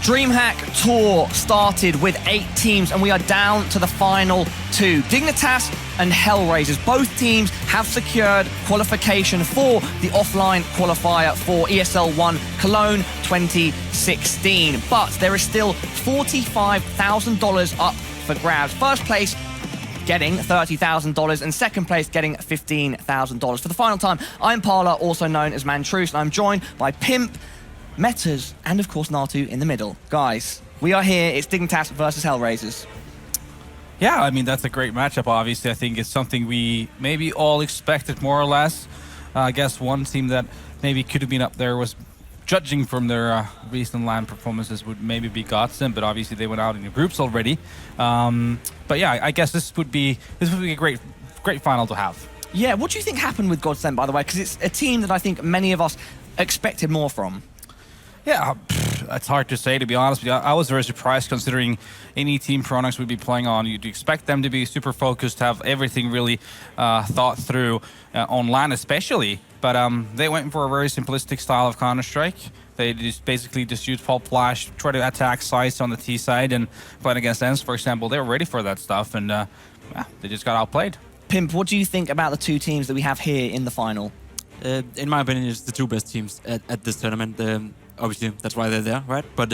DreamHack Tour started with 8 teams, and we are down to the final 2. Dignitas and HellRaisers. Both teams have secured qualification for the offline qualifier for ESL 1 Cologne 2016. But there is still $45,000 up for grabs. First place getting $30,000 and second place getting $15,000. For the final time, I'm Parla, also known as Mantruce, and I'm joined by Pimp, Metas, and of course Natu in the middle. Guys, we are here. It's Dignitas versus HellRaisers. Yeah, I mean, that's a great matchup, obviously. I think it's something we maybe all expected, more or less. I guess one team that maybe could have been up there was, judging from their recent LAN performances, would maybe be Godsend, but obviously they went out in the groups already. But yeah, I guess this would be a great final to have. Yeah, what do you think happened with Godsend, by the way? Because it's a team that I think many of us expected more from. Yeah, it's hard to say, to be honest with you. I was very surprised, considering any team Pronox would be playing on. You'd expect them to be super focused, have everything really thought through on LAN especially. But they went for a very simplistic style of Counter-Strike. They basically used Pulp Flash, try to attack sites on the T side, and playing against ENCE, for example. They were ready for that stuff, and they just got outplayed. Pimp, what do you think about the 2 teams that we have here in the final? In my opinion, it's the 2 best teams at this tournament. Obviously, that's why they're there, right? But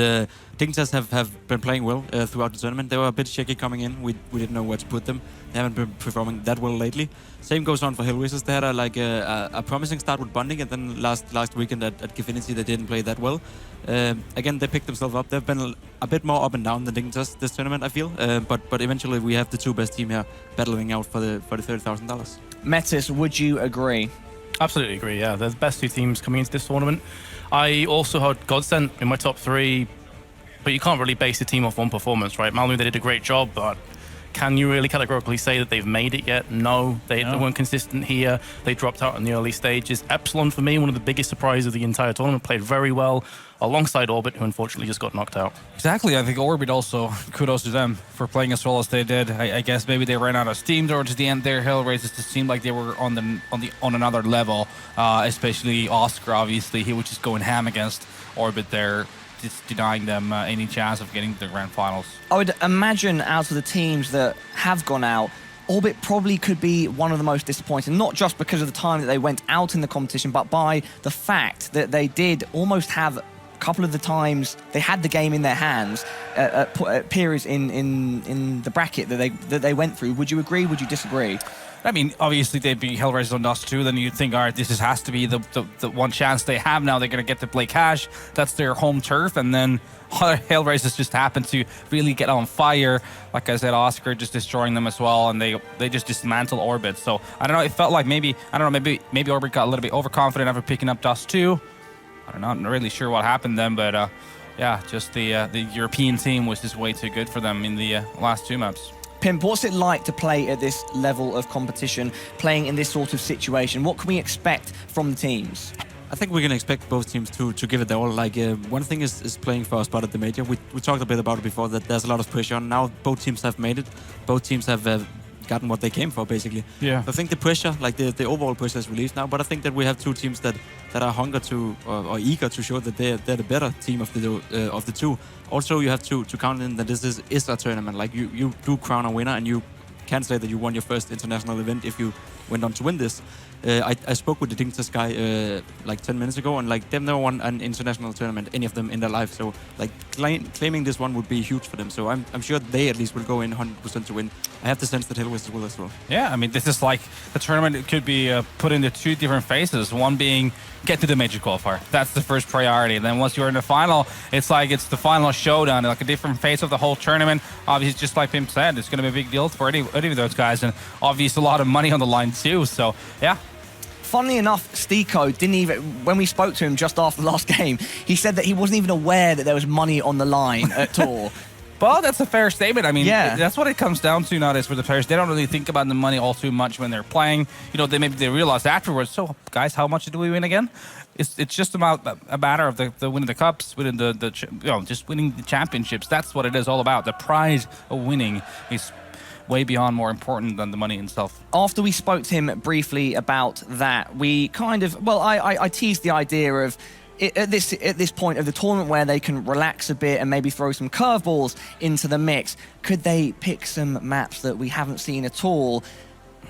Dignitas have been playing well throughout the tournament. They were a bit shaky coming in. We didn't know where to put them. They haven't been performing that well lately. Same goes on for HellRaisers. They had a promising start with Bonding, and then last weekend at Gifinity they didn't play that well. Again, they picked themselves up. They've been a bit more up and down than Dignitas this tournament, I feel. But eventually we have the 2 best team here battling out for the $30,000. Metis, would you agree? Absolutely agree, yeah. They're the best 2 teams coming into this tournament. I also had Godsend in my top 3, but you can't really base a team off one performance, right? Malmö, they did a great job, but can you really categorically say that they've made it yet? No, they weren't consistent here. They dropped out in the early stages. Epsilon, for me, one of the biggest surprises of the entire tournament, played very well alongside Orbit, who unfortunately just got knocked out. Exactly. I think Orbit also, kudos to them for playing as well as they did. I guess maybe they ran out of steam towards the end there. HellRaisers just seemed like they were on another level, especially Oscar, obviously. He was just going ham against Orbit there, just denying them any chance of getting to the grand finals. I would imagine out of the teams that have gone out, Orbit probably could be one of the most disappointing, not just because of the time that they went out in the competition, but by the fact that they did almost have a couple of the times they had the game in their hands at periods in the bracket that they went through. Would you agree? Would you disagree? I mean, obviously they beat HellRaisers on Dust 2, then you'd think, all right, this has to be the one chance they have now. They're going to get to play Cash. That's their home turf. And then HellRaisers just happened to really get on fire. Like I said, Oscar just destroying them as well, and they just dismantled Orbit. So I don't know, it felt like maybe Orbit got a little bit overconfident after picking up Dust 2. I'm not really sure what happened then, but yeah, just the European team was just way too good for them in the last 2 maps. Pimp, what's it like to play at this level of competition, playing in this sort of situation? What can we expect from the teams? I think we can expect both teams to give it their all. Like one thing is playing for a spot at the major. We talked a bit about it before, that there's a lot of pressure on. Now both teams have made it. Both teams have gotten what they came for, basically. Yeah. I think the pressure, like the overall pressure, is released now. But I think that we have 2 teams that are hungry to or eager to show that they're the better team of the 2. Also, you have to count in that this is a tournament. Like you do crown a winner, and you can't say that you won your first international event if you went on to win this. I spoke with the Dignitas guy like 10 minutes ago, and like they've never won an international tournament, any of them, in their life. So like claiming this one would be huge for them. So I'm sure they at least will go in 100% to win. I have the sense that HellRaisers will as well. Yeah, I mean, this is like the tournament. It could be put into 2 different phases. One being get to the major qualifier. That's the first priority. And then once you're in the final, it's like it's the final showdown, like a different phase of the whole tournament. Obviously, just like Pimp said, it's going to be a big deal for any of those guys, and obviously a lot of money on the line too. So yeah. Funnily enough, Stiko didn't even, when we spoke to him just after the last game, he said that he wasn't even aware that there was money on the line at all. Well, that's a fair statement. I mean, yeah, that's what it comes down to nowadays for the players. They don't really think about the money all too much when they're playing. You know, they realize afterwards, so guys, how much did we win again? It's just about a matter of the winning the cups, winning just winning the championships. That's what it is all about. The prize of winning is way beyond more important than the money itself. After we spoke to him briefly about that, we kind of, well, I teased the idea of, at this point of the tournament where they can relax a bit and maybe throw some curveballs into the mix, could they pick some maps that we haven't seen at all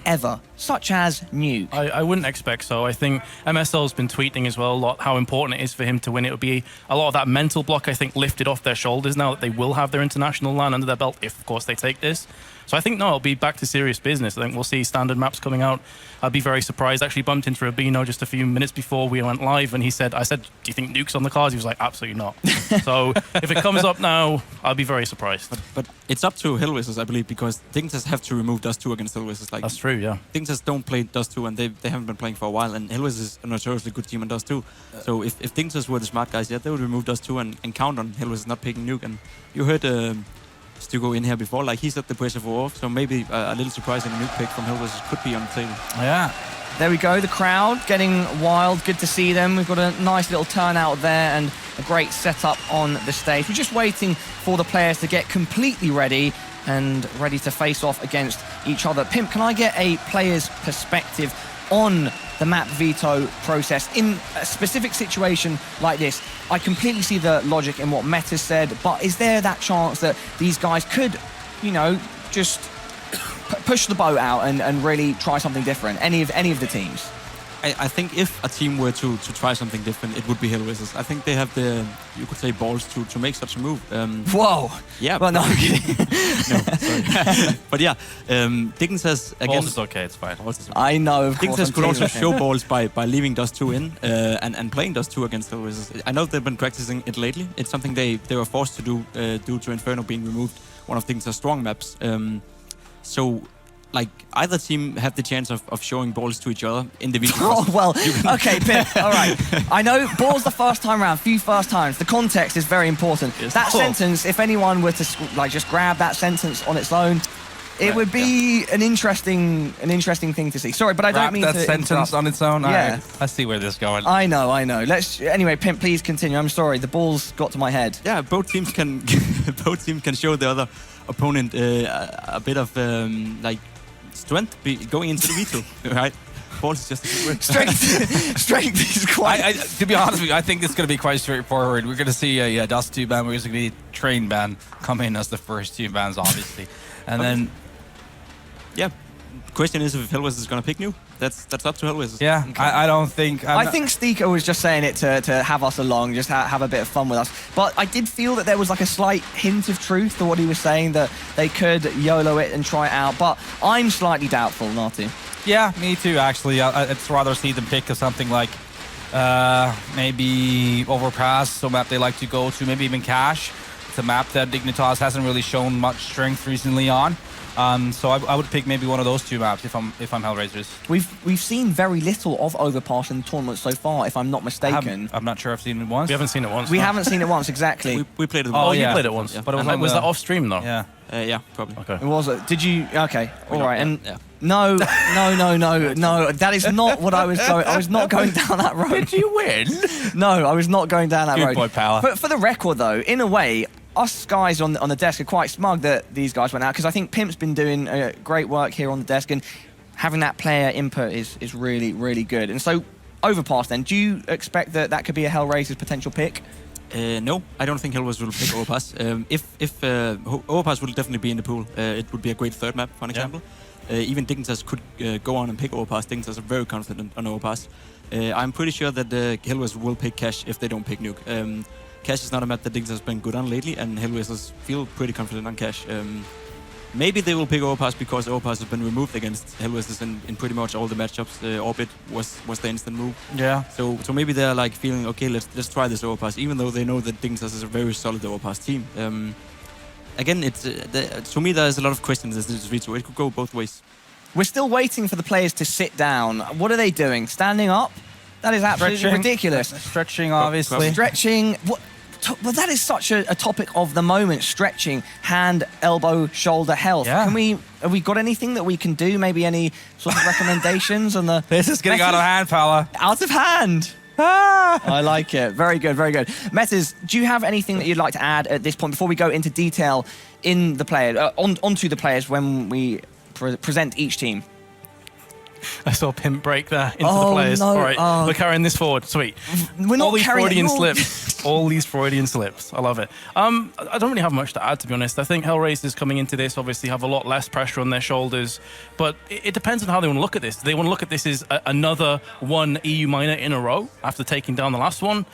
ever, such as Nuke? I wouldn't expect so. I think MSL's been tweeting as well a lot how important it is for him to win. It would be a lot of that mental block, I think, lifted off their shoulders now that they will have their international LAN under their belt, if, of course, they take this. So I think, no, it'll be back to serious business. I think we'll see standard maps coming out. I'd be very surprised. I actually bumped into Rubino just a few minutes before we went live, and I said, do you think Nuke's on the cards? He was like, absolutely not. So if it comes up now, I'll be very surprised. But it's up to HellRaisers, I believe, because Dignitas have to remove Dust 2 against HellRaisers. Like, that's true, yeah. Dignitas don't play Dust 2, and they haven't been playing for a while, and HellRaisers is a notoriously good team in Dust 2. So if Dignitas were the smart guys, yeah, they would remove Dust 2 and count on HellRaisers not picking Nuke. And you heard Stugo in here before, like, he said the pressure for off, so maybe a little surprising Nuke pick from HellRaisers could be on the table. Yeah. There we go, the crowd getting wild. Good to see them. We've got a nice little turnout there and a great setup on the stage. We're just waiting for the players to get completely ready and ready to face off against each other. Pimp, can I get a player's perspective on the map veto process in a specific situation like this? I completely see the logic in what Meta said, but is there that chance that these guys could, you know, just push the boat out and really try something different? Any of the teams? I think if a team were to try something different, it would be HellRaisers. I think they have the, you could say, balls to make such a move. Whoa! Yeah. Well, no, I'm kidding. No, sorry. But yeah, Dignitas again. Balls is okay, it's fine. I know, of course. Dignitas could also show balls by leaving Dust 2 in and playing Dust 2 against HellRaisers. I know they've been practicing it lately. It's something they were forced to do due to Inferno being removed, one of Dignitas' strong maps. So, like, either team have the chance of showing balls to each other individually. Oh, well, okay, Pip, all right. I know balls the first time round, few first times. The context is very important. Yes. That sentence, if anyone were to like just grab that sentence on its own, it would be an interesting thing to see. Sorry, but I don't mean that to sentence interrupt. on its own. Yeah. Right. I see where this is going. I know. Anyway, Pimp, please continue. I'm sorry, the balls got to my head. Yeah, both teams can show the other opponent a bit of like strength going into the veto, right? Balls is just a good word. Strength is quite. To be honest with you, I think it's going to be quite straightforward. We're going to see a Dust 2 ban. We're going to be a Train ban come in as the first 2 bans, obviously, and then. Yeah. Question is if HellRaisers is going to pick New. That's up to HellRaisers. Yeah, okay. I don't think... I think Steeko was just saying it to have us along, just have a bit of fun with us. But I did feel that there was like a slight hint of truth to what he was saying, that they could YOLO it and try it out. But I'm slightly doubtful, Natu. Yeah, me too, actually. I'd rather see them pick something like maybe Overpass, so map they like to go to, maybe even Cash. It's a map that Dignitas hasn't really shown much strength recently on. So I would pick maybe one of those 2 maps if I'm HellRaisers. We've seen very little of Overpass in the tournament so far, if I'm not mistaken. I'm not sure I've seen it once. We haven't seen it once. We haven't seen it once, exactly. We played it once. Oh, yeah. you played it once. Yeah. But it was, And was that off stream though? Yeah. Yeah, probably. Okay. It was. Did you? Okay. All right. yeah, And yeah. no. That is not what I was going. I was not going down that road. Did you win? No, I was not going down that Good road. boy, Power. But for the record, though, in a way, us guys on the desk are quite smug that these guys went out, because I think Pimp's been doing great work here on the desk, and having that player input is really, really good. And so, Overpass then, do you expect that could be a HellRaisers potential pick? No, I don't think HellRaisers will pick Overpass. If Overpass will definitely be in the pool, it would be a great third map, for example. Even Dignitas could go on and pick Overpass. Dignitas are very confident on Overpass. I'm pretty sure that HellRaisers will pick Cash if they don't pick Nuke. Cash is not a map that Dignitas has been good on lately, and HellRaisers feel pretty confident on Cash. Maybe they will pick Overpass because Overpass has been removed against HellRaisers in pretty much all the matchups. Orbit was the instant move. Yeah. So maybe they're like feeling, okay, let's try this Overpass, even though they know that Dignitas is a very solid Overpass team. Again, it's to me there's a lot of questions as this veto. It could go both ways. We're still waiting for the players to sit down. What are they doing? Standing up? That is absolutely ridiculous. Stretching, obviously. Stretching. What? Well, that is such a topic of the moment. Stretching, hand, elbow, shoulder health. Yeah. Have we got anything that we can do? Maybe any sort of recommendations on the... This is getting out of hand, Paula. Out of hand. I like it. Very good, very good. Metas, do you have anything that you'd like to add at this point before we go into detail in the player, onto the players when we present each team? I saw Pimp break there into Oh, the players. no. All right, Oh. we're carrying this forward. Sweet. We're not all these carrying it Freudian forward. slips. All these Freudian slips. I love it. I don't really have much to add, to be honest. I think HellRaisers coming into this obviously have a lot less pressure on their shoulders, but it depends on how they want to look at this. Do they want to look at this as another one EU minor in a row after taking down the last one?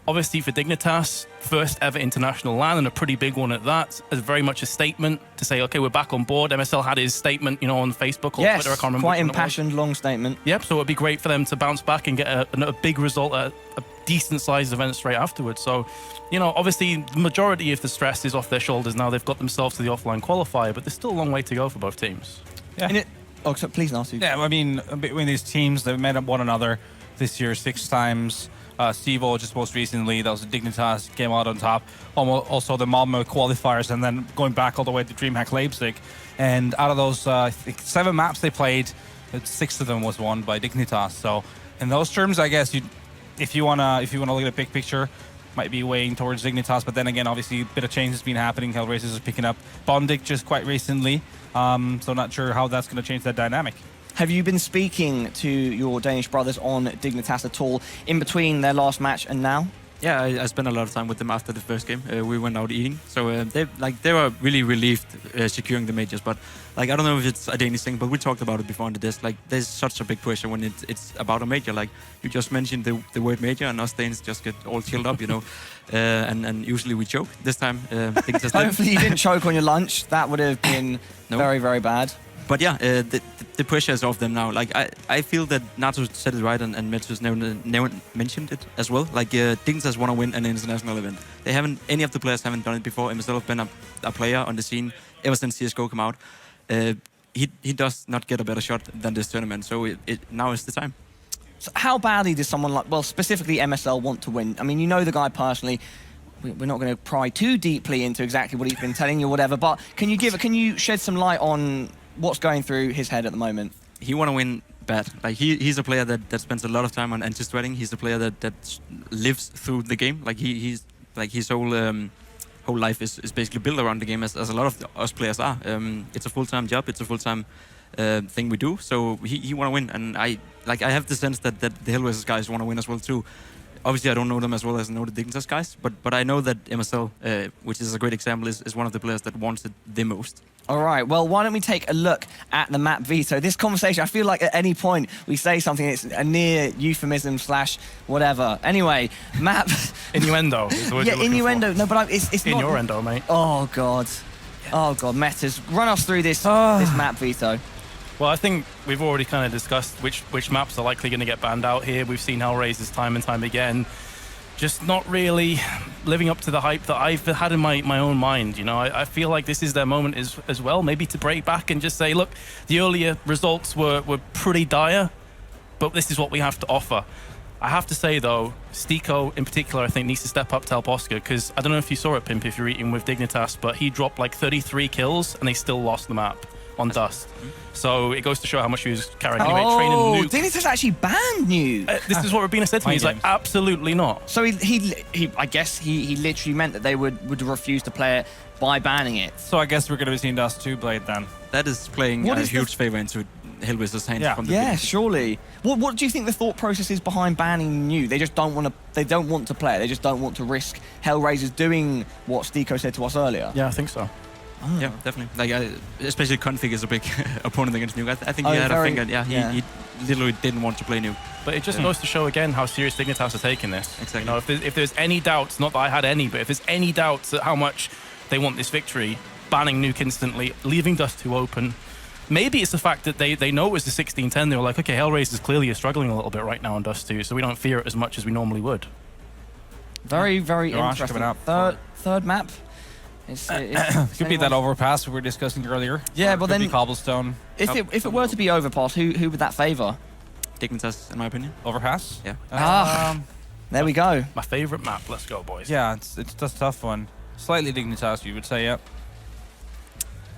Obviously, for Dignitas, first ever international LAN, and a pretty big one at that, is very much a statement to say, okay, we're back on board. MSL had his statement, on Facebook or Yes, Twitter. I can't remember. quite which one it was. impassioned, long statement. Yep, so it'd be great for them to bounce back and get a big result at a decent-sized event straight afterwards. So, obviously, the majority of the stress is off their shoulders now. They've got themselves to the offline qualifier, but there's still a long way to go for both teams. Yeah. So please, Nasu. Yeah, I mean, between these teams, they've met up one another this year 6 times. Stevo just most recently, that was the Dignitas, came out on top. Also the Malmö qualifiers, and then going back all the way to DreamHack Leipzig. And out of those, I think 7 maps they played, 6 of them was won by Dignitas. So in those terms, I guess if you wanna look at the big picture, might be weighing towards Dignitas. But then again, obviously a bit of change has been happening. HellRaisers is picking up Bondic just quite recently. So not sure how that's going to change that dynamic. Have you been speaking to your Danish brothers on Dignitas at all in between their last match and now? Yeah, I spent a lot of time with them after the first game. We went out eating, so they were really relieved securing the majors. But I don't know if it's a Danish thing, but we talked about it before on the desk. There's such a big pressure when it's about a major. You just mentioned the word major, and us Danes just get all chilled up, and usually we choke. This time, Hopefully you didn't choke on your lunch. That would have been very, very bad. But yeah, the pressure is off them now. I feel that Nato said it right, and Metus never mentioned it as well. Dignitas want to win an international event. Any of the players haven't done it before. Himself have been a player on the scene ever since CS:GO came out. He does not get a better shot than this tournament. So now is the time. So how badly does someone specifically MSL want to win? I mean, you know the guy personally. We're not going to pry too deeply into exactly what he's been telling you or whatever, but can you shed some light on what's going through his head at the moment? He want to win bad. He's a player that spends a lot of time on anti-threading. He's a player that lives through the game. His whole life is basically built around the game, as a lot of us players are. It's a full-time job. It's a full-time thing we do. So he want to win, and I have the sense that the HellRaisers guys want to win as well too. Obviously, I don't know them as well as I know the Dignitas guys, but I know that MSL, which is a great example, is one of the players that wants it the most. All right, well, why don't we take a look at the map veto? This conversation, I feel like at any point we say something, it's a near euphemism / whatever. Anyway, map... Innuendo is the word you're looking innuendo. for. No, but it's not... Innuendo, mate. Oh, God. Oh, God, Metas. Run us through this map veto. Well, I think we've already kind of discussed which maps are likely going to get banned out here. We've seen HellRaisers time and time again, just not really living up to the hype that I've had in my own mind. I feel like this is their moment as well, maybe to break back and just say, look, the earlier results were pretty dire, but this is what we have to offer. I have to say, though, Stiko in particular, I think, needs to step up to help Oscar, because I don't know if you saw it, Pimp, if you're eating with Dignitas, but he dropped 33 kills and they still lost the map on Dust. So it goes to show how much he was carrying. Anyway, training Nuke. Dignitas actually banned Nuke. This is what Rabina said to me. He's like, absolutely not. So he I guess he literally meant that they would refuse to play it by banning it. So I guess we're going to be seeing Dust 2 Blade then. That is playing a huge favor into HellRaisers' hands from the beginning. Surely. What do you think the thought process is behind banning Nuke? They just don't want to. They don't want to play it. They just don't want to risk HellRaisers doing what Stiko said to us earlier. Yeah, I think so. Oh. Yeah, definitely. Especially Config is a big opponent against Nuke. I think he had a finger. He literally didn't want to play Nuke. But it just goes to show again how serious Dignitas are taking this. Exactly. If there's any doubts, not that I had any, but if there's any doubts at how much they want this victory, banning Nuke instantly, leaving Dust 2 open. Maybe it's the fact that they know it was the 16-10. They were like, okay, HellRaisers clearly are struggling a little bit right now on Dust 2, so we don't fear it as much as we normally would. Very, very interesting. Third map. Could be that overpass we were discussing earlier. Yeah, but then be cobblestone. If it were to be overpass, who would that favour? Dignitas, in my opinion. Overpass? Yeah. There we go. My favourite map. Let's go, boys. Yeah, it's a tough one. Slightly Dignitas, you would say, yeah.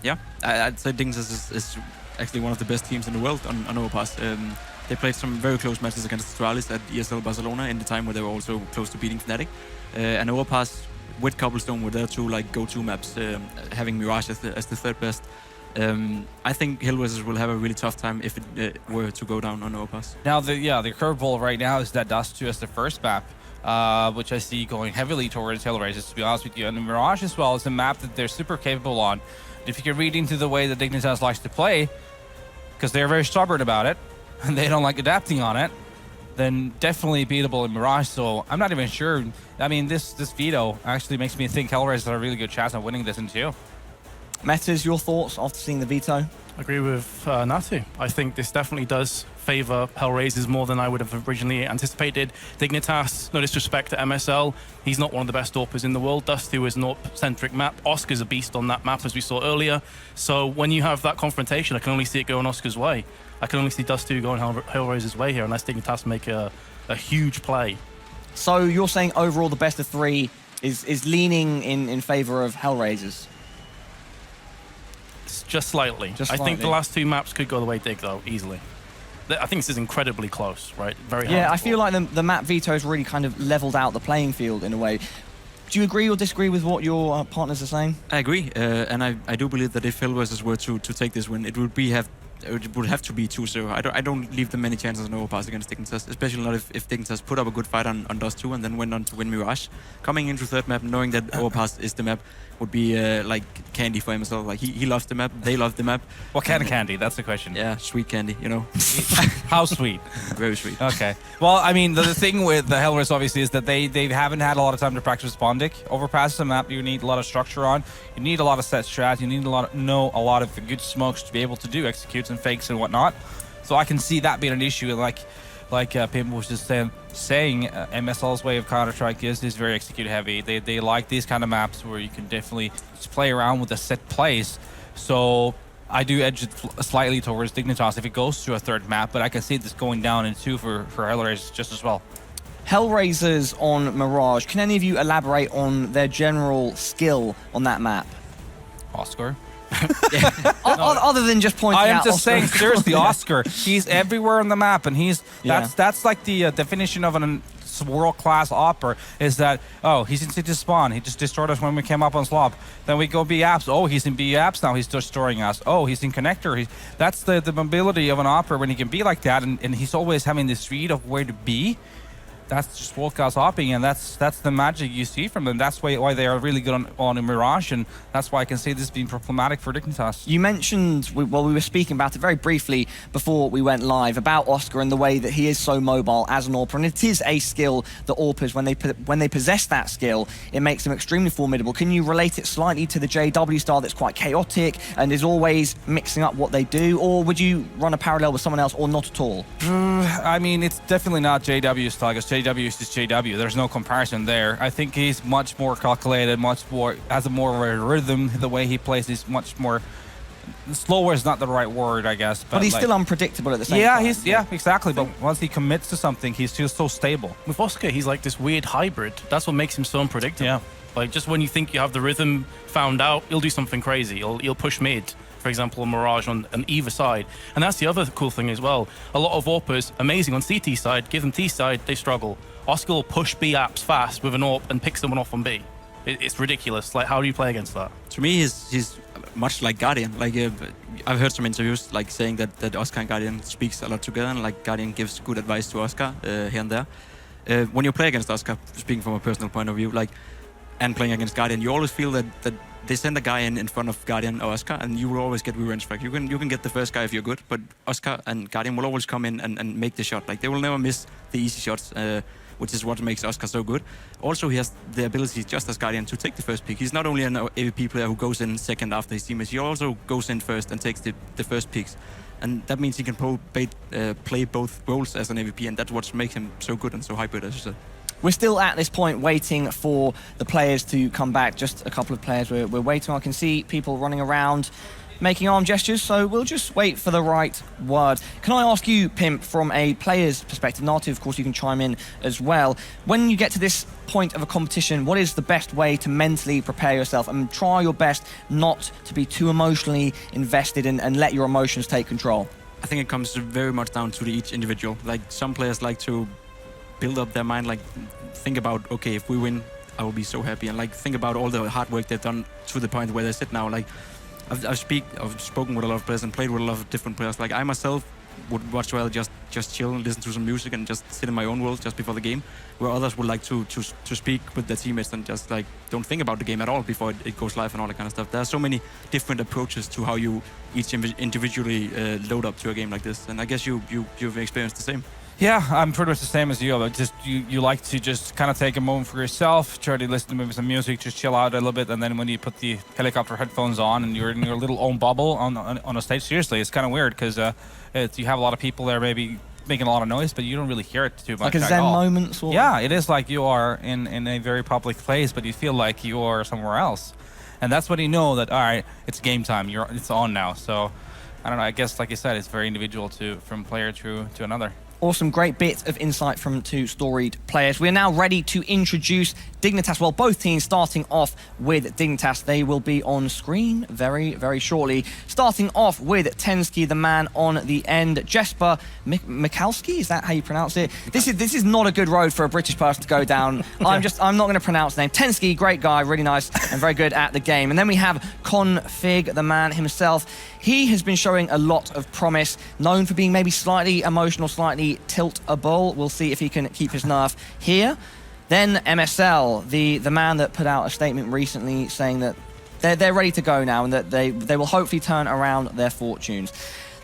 Yeah, I'd say Dignitas is actually one of the best teams in the world on overpass. They played some very close matches against Astralis at ESL Barcelona in the time where they were also close to beating Fnatic. And overpass with Cobblestone were their two go-to maps, having Mirage as the third best. I think HellRaisers will have a really tough time if it were to go down on Overpass. Now, the curveball right now is that Dust 2 as the first map, which I see going heavily towards HellRaisers, to be honest with you. And Mirage as well is a map that they're super capable on. If you can read into the way that Dignitas likes to play, because they're very stubborn about it, and they don't like adapting on it, then definitely beatable in Mirage. So I'm not even sure. I mean, this veto actually makes me think HellRaisers have a really good chance of winning this in 2. Metas, your thoughts after seeing the veto? I agree with Natu. I think this definitely does favor HellRaisers more than I would have originally anticipated. Dignitas, no disrespect to MSL, he's not one of the best AWPers in the world. Dust 2 is an AWP-centric map. Oscar's a beast on that map, as we saw earlier. So when you have that confrontation, I can only see it going Oscar's way. I can only see Dust 2 going HellRaisers' way here, unless Dignitas make a huge play. So you're saying overall the best of 3 is leaning in favor of HellRaisers? Just slightly. I think the last 2 maps could go the way Dig, though, easily. I think this is incredibly close, right? Very hard. Yeah, I feel like the map veto's really kind of leveled out the playing field in a way. Do you agree or disagree with what your partners are saying? I agree, and I do believe that if HellRaisers were to take this win, it would have to be 2-0. I don't leave them many chances on Overpass against Dignitas, especially not if Dignitas put up a good fight on Dust 2 and then went on to win Mirage. Coming into third map, knowing that Overpass is the map, would be like candy for himself. Like he loves the map, they love the map. What kind of candy? That's the question. Yeah, sweet candy, you know. How sweet? Very sweet. Okay. Well, I mean, the thing with the HellRaisers obviously is that they haven't had a lot of time to practice Bondic. Overpass is a map you need a lot of structure on. You need a lot of set strat. You need a lot of good smokes to be able to do executes and fakes and whatnot. So I can see that being an issue. Like Pim was just saying, MSL's way of Counter-Strike is very execute heavy. They like these kind of maps where you can definitely just play around with the set plays. So I do edge it slightly towards Dignitas if it goes to a third map, but I can see this going down in 2 for HellRaisers just as well. HellRaisers on Mirage, can any of you elaborate on their general skill on that map? Oscar? Other than just pointing out I am just Oscar. saying, seriously, Oscar. He's everywhere on the map, and that's like the definition of an world-class AWPer is that, oh, he's in city spawn. He just destroyed us when we came up on slop. Then we go B apps. Oh, he's in B apps now. He's destroying us. Oh, he's in connector. That's the mobility of an AWPer when he can be like that, and he's always having this read of where to be. That's just world-class hopping, and that's the magic you see from them. That's why they are really good on a Mirage, and that's why I can see this being problematic for Dignitas. You mentioned, we were speaking about it very briefly before we went live, about Oscar and the way that he is so mobile as an AWPer, and it is a skill that AWPers, when they possess that skill, it makes them extremely formidable. Can you relate it slightly to the JW style that's quite chaotic and is always mixing up what they do, or would you run a parallel with someone else, or not at all? I mean, it's definitely not JW style, because JW is just JW. There's no comparison there. I think he's much more calculated, has more of a rhythm. The way he plays is much more... Slower is not the right word, I guess. But he's still unpredictable at the same time. Yeah, exactly. But once he commits to something, he's just so stable. With Oscar, he's like this weird hybrid. That's what makes him so unpredictable. Yeah. Like, just when you think you have the rhythm found out, he'll do something crazy. He'll push mid, for example, Mirage on either side. And that's the other cool thing as well. A lot of AWPers, amazing on CT side, give them T side, they struggle. Oscar will push B apps fast with an AWP and pick someone off on B. It's ridiculous. Like, how do you play against that? To me, he's much like Guardian. Like I've heard some interviews like saying that Oscar and Guardian speaks a lot together, and like Guardian gives good advice to Oscar here and there. When you play against Oscar, speaking from a personal point of view, like, and playing against Guardian, you always feel that they send a guy in front of Guardian or Oscar, and you will always get revenge strike. You can get the first guy if you're good, but Oscar and Guardian will always come in and make the shot. Like, they will never miss the easy shots, which is what makes Oscar so good. Also, he has the ability, just as Guardian, to take the first pick. He's not only an AVP player who goes in second after his teammates, he also goes in first and takes the first picks. And that means he can play both roles as an AVP, and that's what makes him so good and so hybrid, as you said. We're still at this point waiting for the players to come back. Just a couple of players we're waiting. I can see people running around making arm gestures, so we'll just wait for the right word. Can I ask you, Pimp, from a player's perspective, Natu, of course, you can chime in as well. When you get to this point of a competition, what is the best way to mentally prepare yourself and try your best not to be too emotionally invested and let your emotions take control? I think it comes very much down to each individual. Like, some players like to build up their mind, like, think about, okay, if we win, I will be so happy, and like think about all the hard work they've done to the point where they sit now. Like, I've spoken with a lot of players and played with a lot of different players. Like I myself would much rather just chill and listen to some music and just sit in my own world just before the game, where others would like to speak with their teammates and just like don't think about the game at all before it goes live and all that kind of stuff. There are so many different approaches to how you each individually load up to a game like this, and I guess you've experienced the same. Yeah, I'm pretty much the same as you. But just you like to just kind of take a moment for yourself, try to listen to maybe some music, just chill out a little bit, and then when you put the helicopter headphones on and you're in your little own bubble on a stage, seriously, it's kind of weird because you have a lot of people there maybe making a lot of noise, but you don't really hear it too much. Like a zen moment, sort of? Yeah, it is like you are in a very public place, but you feel like you are somewhere else, and that's when you know that all right, it's game time. It's on now. So I don't know. I guess like you said, it's very individual from player to another. Awesome, great bit of insight from two storied players. We're now ready to introduce Dignitas. Well, both teams starting off with Dignitas. They will be on screen very, very shortly. Starting off with Tensky, the man on the end. Jesper Mikalski, is that how you pronounce it? This is not a good road for a British person to go down. I'm not going to pronounce the name. Tensky, great guy, really nice and very good at the game. And then we have Config, the man himself. He has been showing a lot of promise, known for being maybe slightly emotional, slightly tilt-able. We'll see if he can keep his nerve here. Then MSL, the man that put out a statement recently saying that they're ready to go now and that they will hopefully turn around their fortunes.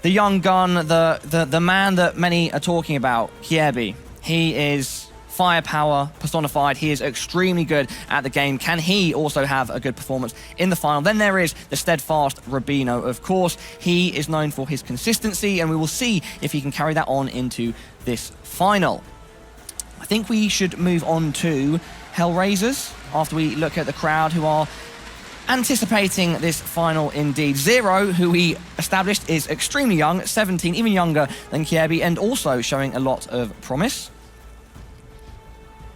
The young gun, the man that many are talking about, Kiebi. He is firepower personified. He is extremely good at the game. Can he also have a good performance in the final? Then there is the steadfast Rubino, of course. He is known for his consistency, and we will see if he can carry that on into this final. I think we should move on to HellRaisers after we look at the crowd who are anticipating this final indeed. Zero, who we established is extremely young, 17, even younger than Kiebi, and also showing a lot of promise.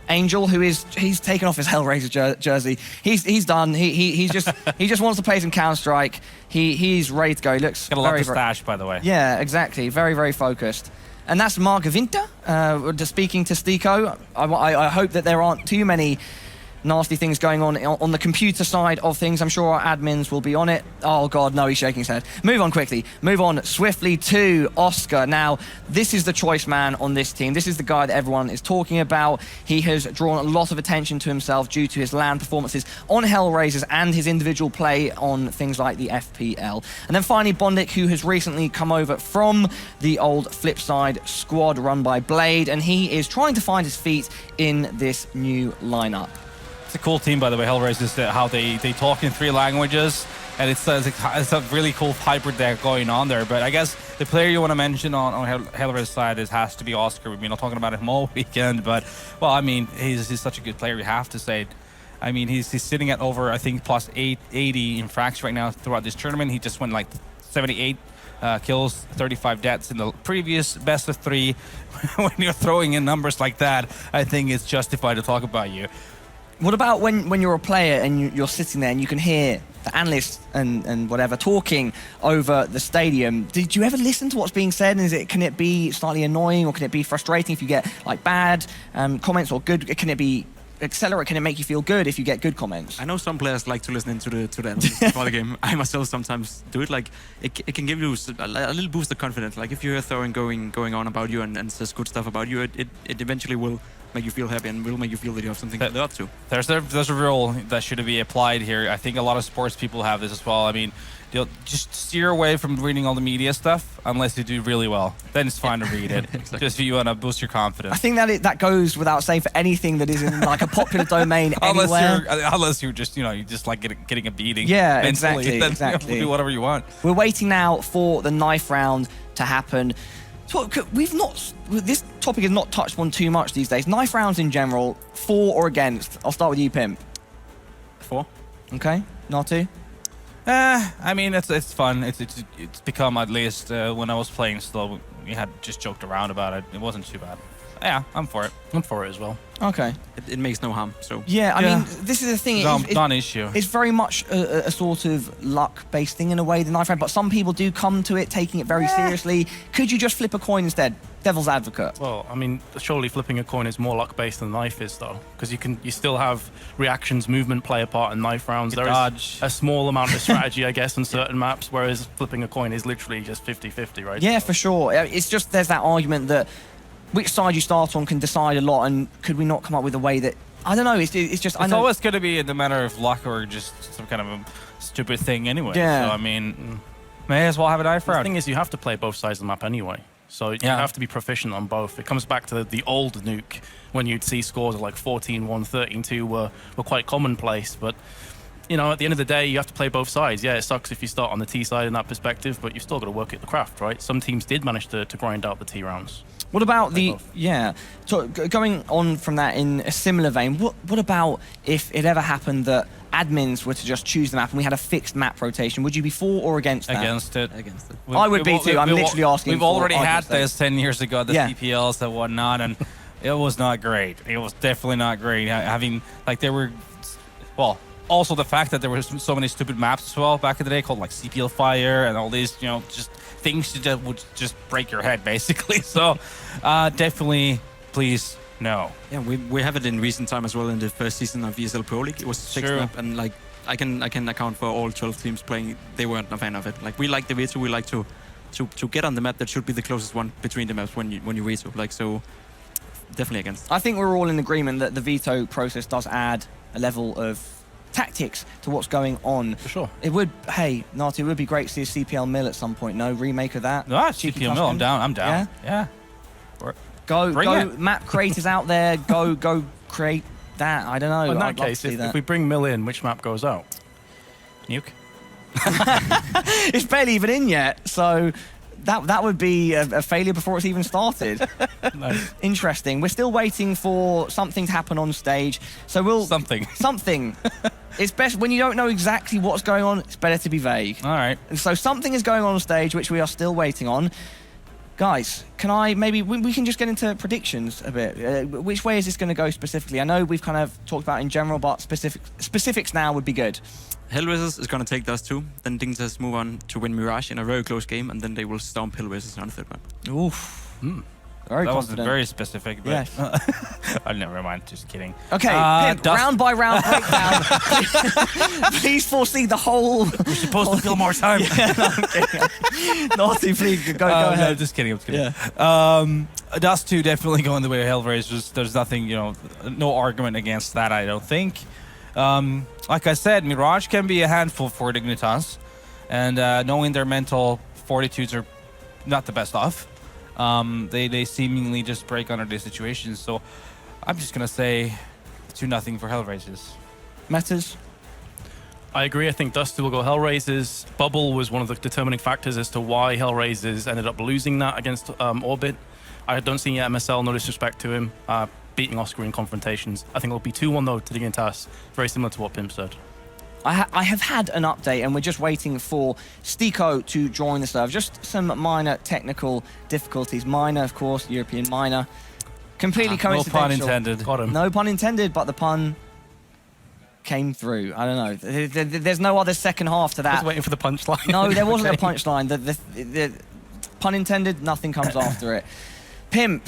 Angel, he's taken off his HellRaiser jersey. He's done. He just wants to play some Counter-Strike. He's ready to go. He looks got a lot of stash, by the way. Yeah, exactly. Very, very focused. And that's Mark Vinter speaking to Stiko. I hope that there aren't too many nasty things going on the computer side of things. I'm sure our admins will be on it. Oh God, no, he's shaking his head. Move on quickly. Move on swiftly to Oscar. Now, this is the choice man on this team. This is the guy that everyone is talking about. He has drawn a lot of attention to himself due to his LAN performances on HellRaisers and his individual play on things like the FPL. And then finally, Bondik, who has recently come over from the old Flipside squad run by Blade, and he is trying to find his feet in this new lineup. It's a cool team, by the way, HellRaisers, how they talk in 3 languages, and it's a really cool hybrid there going on there. But I guess the player you want to mention on HellRaisers' side has to be Oscar. We've been talking about him all weekend, but, well, I mean, he's such a good player, you have to say. I mean, he's sitting at over, I think, plus 880 in frags right now throughout this tournament. He just went like 78 kills, 35 deaths in the previous best of 3. When you're throwing in numbers like that, I think it's justified to talk about you. What about when you're a player and you're sitting there and you can hear the analysts and whatever talking over the stadium? Did you ever listen to what's being said? And can it be slightly annoying, or can it be frustrating if you get like bad comments, or good? Can it be accelerate? Can it make you feel good if you get good comments? I know some players like to listen into the analysts before the game. I myself sometimes do it. Like it can give you a little boost of confidence. Like if you hear Thorin going on about you and says good stuff about you, it eventually will make you feel happy and will make you feel that you have something to live up to. There's a rule that should be applied here. I think a lot of sports people have this as well. I mean, they'll just steer away from reading all the media stuff unless you do really well. Then it's fine to read it. Exactly. Just if you want to boost your confidence. I think that goes without saying for anything that is in like a popular domain anywhere. Unless you're just, you just like getting a beating. Yeah, mentally. exactly. You do whatever you want. We're waiting now for the knife round to happen. So this topic is not touched on too much these days. Knife rounds in general, for or against? I'll start with you, Pimp. For. Okay, Natu? I mean, it's fun. It's become, at least when I was playing still, we had just joked around about it. It wasn't too bad. Yeah, I'm for it. I'm for it as well. Okay. It makes no harm, so... Yeah, I mean, this is the thing. It's non-issue. It's very much a sort of luck-based thing in a way, the knife round, but some people do come to it taking it very seriously. Could you just flip a coin instead? devil's advocate. Well, I mean, surely flipping a coin is more luck-based than knife is, though, because you still have reactions, movement play a part in knife rounds. There is a small amount of strategy, I guess, on certain maps, whereas flipping a coin is literally just 50-50, right? Yeah, for sure. It's just there's that argument that which side you start on can decide a lot, and could we not come up with a way that, I don't know, it's just... It's always going to be in the matter of luck or just some kind of a stupid thing anyway. Yeah. So, I mean, may as well have a knife round. The thing is, you have to play both sides of the map anyway. So you have to be proficient on both. It comes back to the old Nuke, when you'd see scores of like 14-1, 13-2 were quite commonplace. But, you know, at the end of the day, you have to play both sides. Yeah, it sucks if you start on the T side in that perspective, but you've still got to work at the craft, right? Some teams did manage to grind out the T rounds. What about so going on from that in a similar vein, what about if it ever happened that admins were to just choose the map and we had a fixed map rotation? Would you be for or against that? Against it. I would be too. I'm literally asking. We've already had this 10 years ago, the CPLs and whatnot, and it was not great. It was definitely not great. Having, like, there were, well, also the fact that there were so many stupid maps as well back in the day called like CPL Fire and all these, you know, just things that would just break your head basically. So definitely, please, no. Yeah, we have it in recent time as well. In the first season of ESL Pro League, it was fixed map, and like I can account for all 12 teams playing. They weren't a fan of it. Like, we like the veto. We like to get on the map that should be the closest one between the maps when you veto. Like, so definitely against. I think we're all in agreement that the veto process does add a level of tactics to what's going on. For sure. It would, hey, Nati, it would be great to see a CPL Mill at some point. No remake of that. No, CPL Mill, I'm down. Yeah. Go, map creators out there, go create that. I don't know. In that case, if we bring Mill in, which map goes out? Nuke. It's barely even in yet, so that would be a failure before it's even started. Nice. Interesting. We're still waiting for something to happen on stage, so we'll... Something. It's best when you don't know exactly what's going on, it's better to be vague. All right. And so something is going on stage, which we are still waiting on. Guys, maybe we can just get into predictions a bit. Which way is this going to go specifically? I know we've kind of talked about in general, but specifics now would be good. HellRaisers is going to take those two. Then Dignitas move on to win Mirage in a very close game, and then they will stomp HellRaisers on the third map. Oof. Very that confident. Was very specific, but yes. Oh, never mind, just kidding. Okay, Pimp, round by round breakdown. Please foresee the whole... We're supposed to fill more time. Naughty, please, go ahead. No, just kidding, Yeah. Dust 2 definitely going the way of HellRaisers. There's nothing, no argument against that, I don't think. Like I said, Mirage can be a handful for Dignitas, and knowing their mental fortitudes are not the best off. They seemingly just break under these situations, so I'm just gonna say 2-0 for HellRaisers. Metas? I agree. I think Dusty will go HellRaisers. Bubble was one of the determining factors as to why HellRaisers ended up losing that against Orbit. I don't see MSL, no disrespect to him, beating Oscar in confrontations. I think it'll be 2-1 though to Dignitas, very similar to what Pimp said. I have had an update, and we're just waiting for Stiko to join the server. Just some minor technical difficulties. Minor, of course, European minor. Completely coincidental. No pun intended. Got him. No pun intended, but the pun came through. I don't know. There's no other second half to that. I was waiting for the punchline. No, there wasn't a punchline. The pun intended, nothing comes after it. Pimp.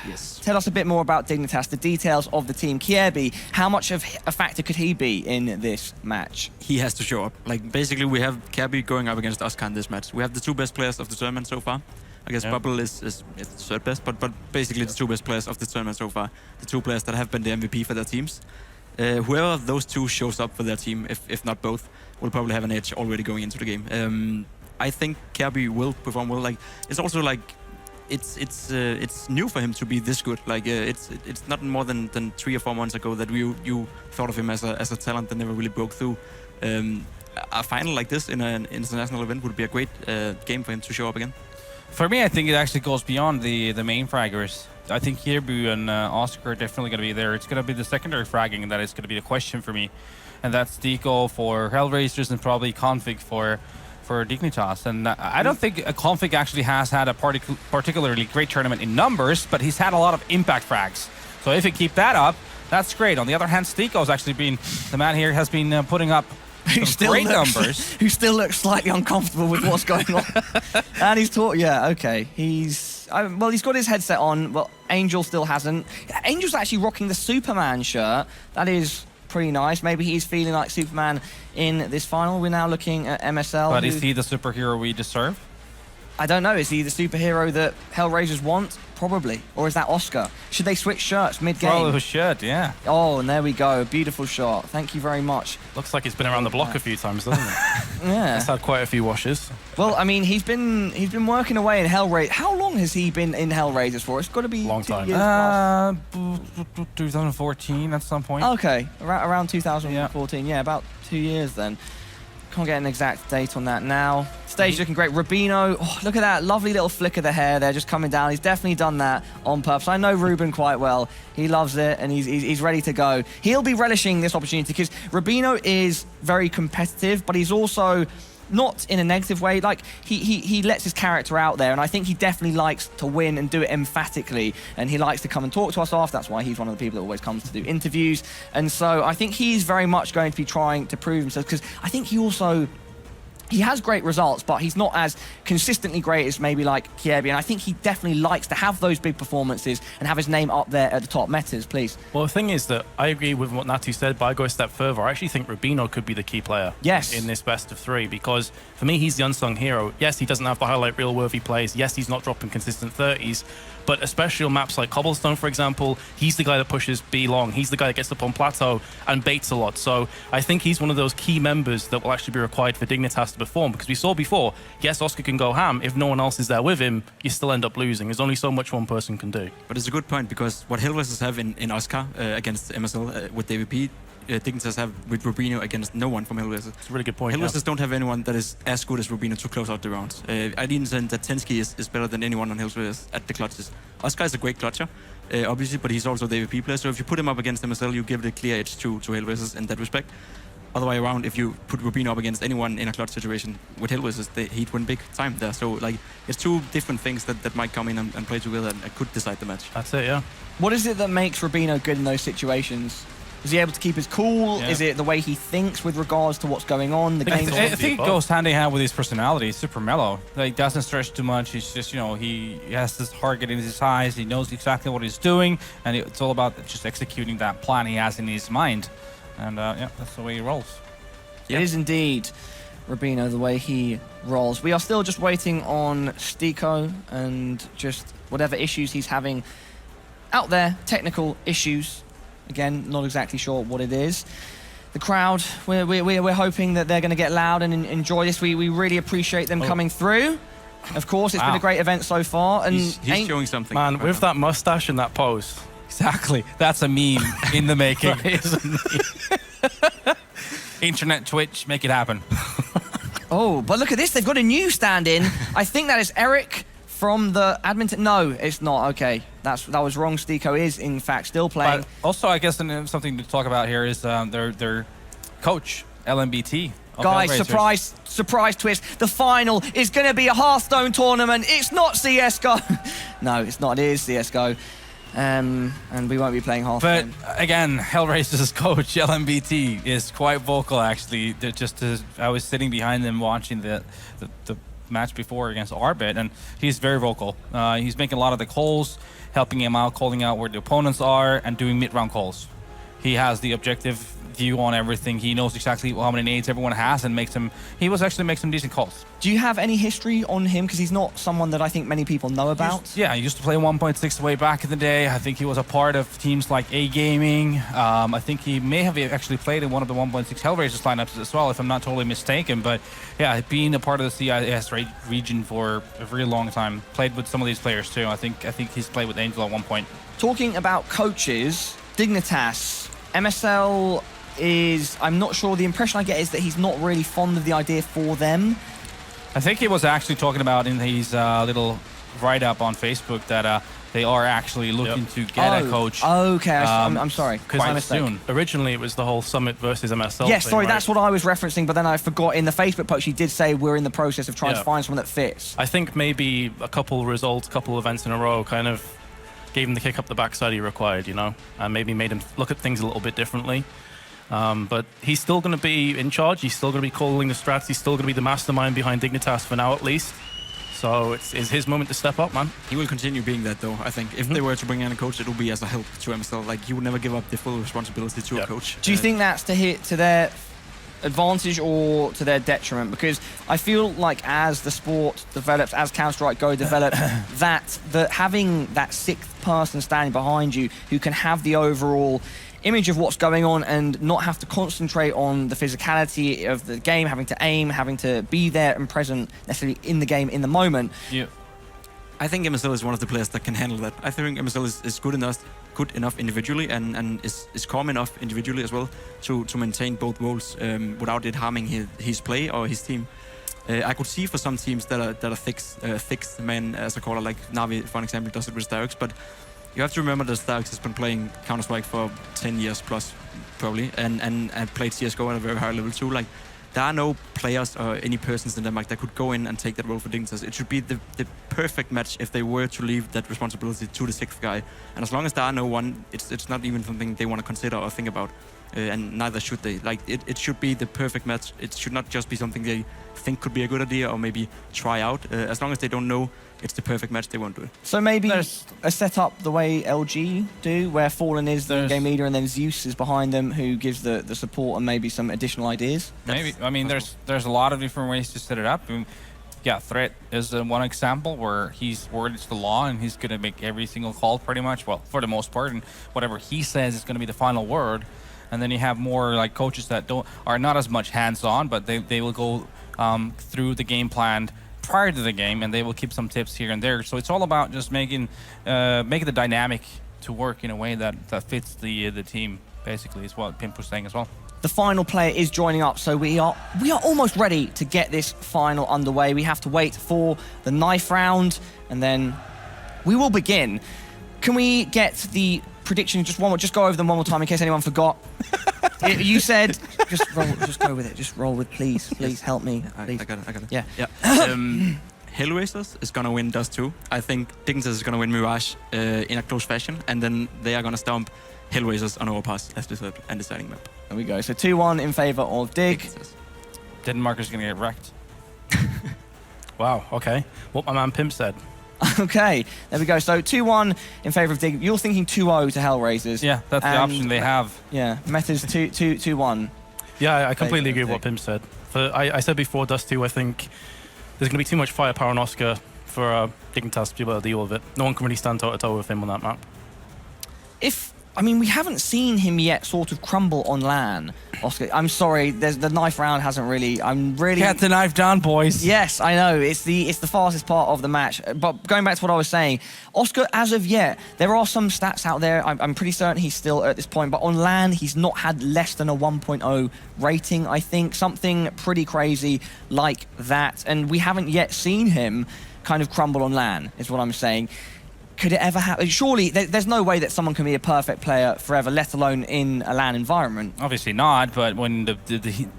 Yes. Tell us a bit more about Dignitas, the details of the team. Kierby, how much of a factor could he be in this match? He has to show up. Like, basically, we have Kierby going up against Oscar in this match. We have the two best players of the tournament so far. I guess Bubble is third best, but basically the two best players of the tournament so far. The two players that have been the MVP for their teams. Whoever of those two shows up for their team, if not both, will probably have an edge already going into the game. I think Kierby will perform well. Like, it's also like, it's new for him to be this good. Like, it's not more than 3 or 4 months ago that you thought of him as a talent that never really broke through. A final like this in an international event would be a great game for him to show up again. For me, I think it actually goes beyond the main fraggers. I think Kierby and Oscar are definitely going to be there. It's going to be the secondary fragging that is going to be the question for me, and that's Deco for HellRaisers and probably Config for Dignitas. And I don't think Config actually has had a particularly great tournament in numbers, but he's had a lot of impact frags. So if he keep that up, that's great. On the other hand, Stiko's actually been, the man here has been putting up great numbers. Who still looks slightly uncomfortable with what's going on. And he's taught, okay, he's Well, he's got his headset on. Well, Angel still hasn't. Angel's actually rocking the Superman shirt. That is pretty nice. Maybe he's feeling like Superman in this final. We're now looking at MSL. But is he the superhero we deserve? I don't know. Is he the superhero that HellRaisers want? Probably. Or is that Oscar? Should they switch shirts mid-game? Well, we should, yeah. Oh, and there we go. Beautiful shot. Thank you very much. Looks like he's been around the block a few times, doesn't it? Yeah. He's had quite a few washes. Well, I mean, he's been working away in HellRaisers. How long has he been in HellRaisers for? It's got to be Long 2 time. years plus. 2014 at some point. Okay, around 2014. Yeah, about 2 years then. Can't get an exact date on that now. Stage looking great. Rubino, oh, look at that lovely little flick of the hair there, just coming down. He's definitely done that on purpose. I know Ruben quite well. He loves it, and he's ready to go. He'll be relishing this opportunity because Rubino is very competitive, but he's also not in a negative way. Like he lets his character out there, and I think he definitely likes to win and do it emphatically, and he likes to come and talk to us after. That's why he's one of the people that always comes to do interviews. And so I think he's very much going to be trying to prove himself, because I think he has great results, but he's not as consistently great as maybe like Kiebi, and I think he definitely likes to have those big performances and have his name up there at the top. Metas, please. Well, the thing is that I agree with what Natu said, but I go a step further. I actually think Rubino could be the key player in this best of 3, because for me, he's the unsung hero. Yes, he doesn't have the highlight reel worthy plays. Yes, he's not dropping consistent 30s, but especially on maps like Cobblestone, for example, he's the guy that pushes B long. He's the guy that gets up on plateau and baits a lot. So I think he's one of those key members that will actually be required for Dignitas to perform, because we saw before, yes, Oscar can go ham. If no one else is there with him, you still end up losing. There's only so much one person can do. But it's a good point, because what HellRaisers have in Oscar against MSL with DVP, Dignitas have with Rubino against no one from HellRaisers. It's a really good point. HellRaisers don't have anyone that is as good as Rubino to close out the rounds. I didn't say that Tensky is better than anyone on HellRaisers at the clutches. Oscar is a great clutcher, obviously, but he's also the AVP player. So if you put him up against MSL, you give it a clear edge to HellRaisers in that respect. Other way around, if you put Rubino up against anyone in a clutch situation with HellRaisers, he'd win big time there. So like, it's two different things that might come in and play together and could decide the match. That's it, yeah. What is it that makes Rubino good in those situations? Is he able to keep his cool? Yeah. Is it the way he thinks with regards to what's going on? The game. I think it goes hand in hand with his personality. He's super mellow. Like, doesn't stress too much. He's just, he has this target in his eyes. He knows exactly what he's doing, and it's all about just executing that plan he has in his mind. And yeah, that's the way he rolls. It is indeed Rubino, the way he rolls. We are still just waiting on Stiko and just whatever issues he's having out there, technical issues. Again, not exactly sure what it is. The crowd, we're hoping that they're going to get loud and enjoy this. We really appreciate them coming through. Of course, it's been a great event so far. And he's showing something. Man, with that mustache and that pose. Exactly. That's a meme in the making. Internet, Twitch, make it happen. Oh, but look at this. They've got a new stand-in. I think that is Eric from the admin. No, it's not. Okay, that was wrong. Stiko is, in fact, still playing. But also, I guess something to talk about here is their coach, LMBT. Guys, surprise twist. The final is going to be a Hearthstone tournament. It's not CSGO. No, it's not. It is CSGO. And we won't be playing Hearthstone. But again, HellRaisers' coach, LMBT, is quite vocal, actually. I was sitting behind them watching the match before against Arbit, and he's very vocal. He's making a lot of the calls, helping him out, calling out where the opponents are, and doing mid-round calls. He has the objective view on everything. He knows exactly how many nades everyone has, and makes some decent calls. Do you have any history on him? Because he's not someone that I think many people know about. He used to play 1.6 way back in the day. I think he was a part of teams like A Gaming. I think he may have actually played in one of the 1.6 HellRaisers lineups as well, if I'm not totally mistaken. But yeah, being a part of the CIS region for a very long time, played with some of these players too. I think he's played with Angel at one point. Talking about coaches, Dignitas, MSL is, I'm not sure, the impression I get is that he's not really fond of the idea for them. I think he was actually talking about in his little write-up on Facebook that they are actually looking to get a coach. Okay, I'm sorry. Quite soon. Originally, it was the whole Summit versus MSL Yes, thing, sorry, right? that's what I was referencing, but then I forgot. In the Facebook post, he did say we're in the process of trying to find someone that fits. I think maybe a couple results, couple events in a row kind of gave him the kick up the backside he required, and maybe made him look at things a little bit differently. But he's still going to be in charge. He's still going to be calling the strats. He's still going to be the mastermind behind Dignitas for now, at least. So it's his moment to step up, man. He will continue being that, though. I think if they were to bring in a coach, it will be as a help to himself. Like he would never give up the full responsibility to a coach. Do you think that's to their advantage or to their detriment? Because I feel like as the sport develops, as Counter-Strike Go develops, that having that sixth person standing behind you who can have the overall image of what's going on and not have to concentrate on the physicality of the game, having to aim, having to be there and present necessarily in the game in the moment. Yeah. I think MSL is one of the players that can handle that. I think MSL is good enough individually and is calm enough individually as well to maintain both roles without it harming his play or his team. I could see for some teams that are fixed men, as a caller, like Navi, for an example, does it with Starix, but you have to remember that Starix has been playing Counter-Strike for 10 years plus, probably, and played CSGO at a very high level too. Like, there are no players or any persons in Denmark that could go in and take that role for Dignitas. It should be the perfect match if they were to leave that responsibility to the sixth guy. And as long as there are no one, it's not even something they want to consider or think about. And neither should they. Like, it should be the perfect match. It should not just be something they think could be a good idea or maybe try out. As long as they don't know it's the perfect match, they won't do it. So maybe a setup the way LG do, where Fallen is the game leader and then Zeus is behind them, who gives the support and maybe some additional ideas. Maybe. I mean, there's a lot of different ways to set it up. I mean, yeah, Threat is one example where he's worded to the law and he's going to make every single call pretty much, well, for the most part, and whatever he says is going to be the final word. And then you have more like coaches that are not as much hands-on, but they will go through the game plan prior to the game, and they will keep some tips here and there. So it's all about just making the dynamic to work in a way that fits the team. Basically, is what Pimp was saying as well. The final player is joining up, so we are almost ready to get this final underway. We have to wait for the knife round, and then we will begin. Can we get the prediction just go over them one more time in case anyone forgot? You said just go with it. Just roll with, please help me. Please. I got it. Yeah. HellRaisers is gonna win Dust 2. I think Dignitas is gonna win Mirage in a close fashion, and then they are gonna stomp HellRaisers on Overpass as the third and deciding map. There we go. So 2-1 in favor of Dig. Denmark is gonna get wrecked. Wow. Okay. What my man Pimp said. Okay, there we go. So 2-1 in favor of Dig. You're thinking 2-0 to HellRaisers. Yeah, that's the option they have. Yeah, Meta's 2-1. Yeah, I completely agree with what Pimp said. I said before, Dust 2, I think there's going to be too much firepower on Oscar for Dignitas to be able to deal with it. No one can really stand toe-to-toe with him on that map. We haven't seen him yet sort of crumble on LAN, Oscar. I'm sorry, the knife round hasn't really... Get the knife down, boys. Yes, I know. It's the fastest part of the match. But going back to what I was saying, Oscar, as of yet, there are some stats out there. I'm pretty certain he's still at this point. But on LAN, he's not had less than a 1.0 rating, I think. Something pretty crazy like that. And we haven't yet seen him kind of crumble on LAN, is what I'm saying. Could it ever happen? Surely, there's no way that someone can be a perfect player forever, let alone in a LAN environment. Obviously not, but when the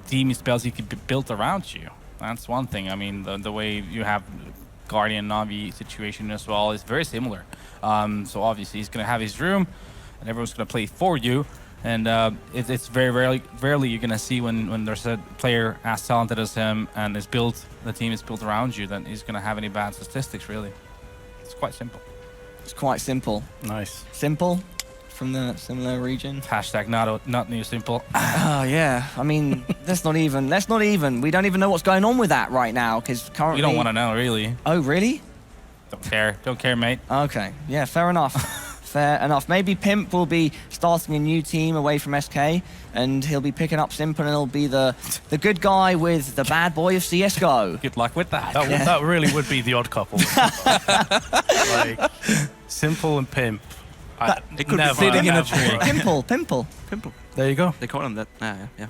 team is basically built around you, that's one thing. I mean, the way you have Guardian Navi situation as well is very similar. So obviously, he's going to have his room, and everyone's going to play for you. And it's very rarely you're going to see when there's a player as talented as him and the team is built around you, that he's going to have any bad statistics, really. It's quite simple. It's quite simple. Nice. Simple from the similar region. Hashtag not new simple. Oh, yeah. I mean, let's not even. We don't even know what's going on with that right now, because currently... We don't want to know, really. Oh, really? Don't care, mate. Okay. Yeah, fair enough. Fair enough. Maybe Pimp will be starting a new team away from SK, and he'll be picking up Simple, and he'll be the good guy with the bad boy of CSGO. Good luck with that. That really would be the odd couple. Like, Simple and Pimp. It could never, be sitting in a never. tree. Pimple. There you go. They call him that. Yeah.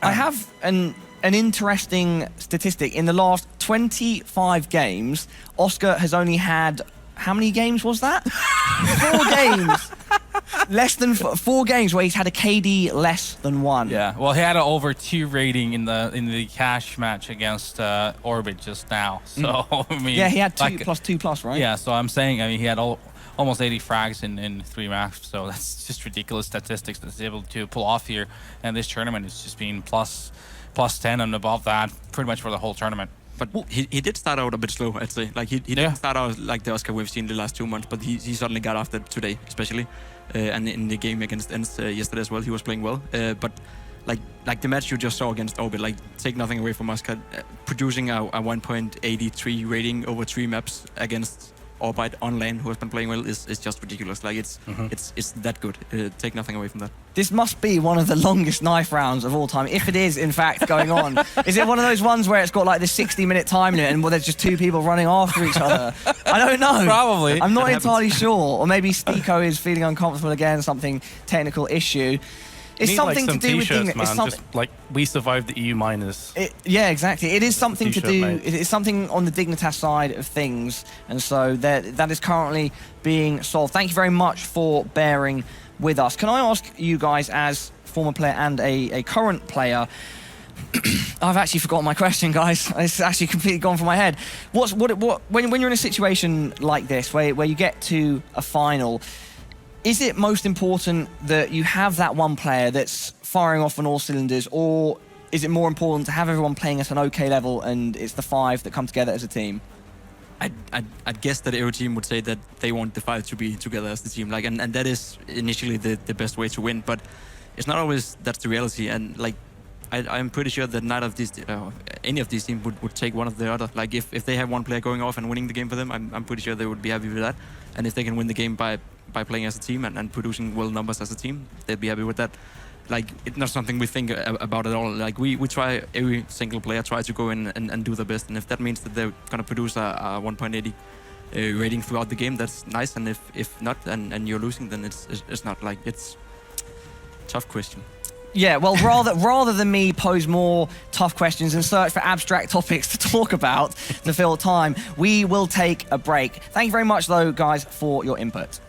I have an interesting statistic. In the last 25 games, Oscar has only had... How many games was that? 4 games. Less than 4 games where he's had a KD less than 1. Yeah, well, he had an over 2 rating in the cash match against Orbit just now. So I mean, yeah, he had 2+2+, right? Yeah, so I'm saying, he had almost 80 frags in 3 maps. So that's just ridiculous statistics that he's able to pull off here. And this tournament has just been plus 10 and above that pretty much for the whole tournament. but he did start out a bit slow, I'd say. Like he didn't start out like the Oscar we've seen the last 2 months, but he suddenly got after today, especially, and in the game against Ents yesterday as well, he was playing well. But like the match you just saw against Orbit, like take nothing away from Oscar, producing a 1.83 rating over 3 maps against Orbit on lane, who has been playing well, is just ridiculous. Like it's that good. Take nothing away from that. This must be one of the longest knife rounds of all time, if it is in fact going on. Is it one of those ones where it's got like the 60-minute time limit and there's just 2 people running after each other? I don't know. Probably. I'm not entirely sure. Or maybe Stiko is feeling uncomfortable again, something technical issue. It's something like, to do with Dignitas, man. Just like we survived the EU minors. Yeah, exactly. It is something to do. Mate. It's something on the Dignitas side of things, and so that is currently being solved. Thank you very much for bearing with us. Can I ask you guys, as former player and a current player? I've actually forgotten my question, guys. It's actually completely gone from my head. When you're in a situation like this, where you get to a final, is it most important that you have that one player that's firing off on all cylinders, or is it more important to have everyone playing at an okay level and it's the 5 that come together as a team? I'd guess that every team would say that they want the 5 to be together as the team, like, and that is initially the best way to win, but it's not always that's the reality. And like I'm pretty sure that none of these any of these teams would take one of the other. Like if they have one player going off and winning the game for them, I'm pretty sure they would be happy with that. And if they can win the game by playing as a team and producing well numbers as a team, they'd be happy with that. Like, it's not something we think about at all. Like, we try, every single player try to go in and do their best. And if that means that they're going to produce a 1.80 rating throughout the game, that's nice. And if not, and you're losing, then it's not. Like, it's a tough question. Yeah, well, rather than me pose more tough questions and search for abstract topics to talk about to fill time, we will take a break. Thank you very much, though, guys, for your input.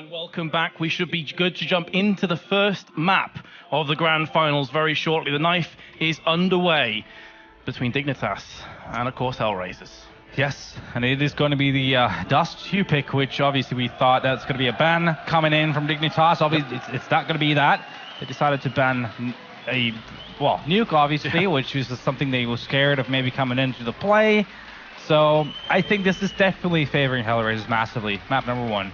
And welcome back. We should be good to jump into the first map of the grand finals very shortly. The knife is underway between Dignitas and, of course, HellRaisers. Yes, and it is going to be the Dust 2 pick, which obviously we thought that's going to be a ban coming in from Dignitas. Obviously, it's not going to be that. They decided to ban a, nuke, obviously, which was something they were scared of maybe coming into the play. So I think this is definitely favoring HellRaisers massively. Map number 1.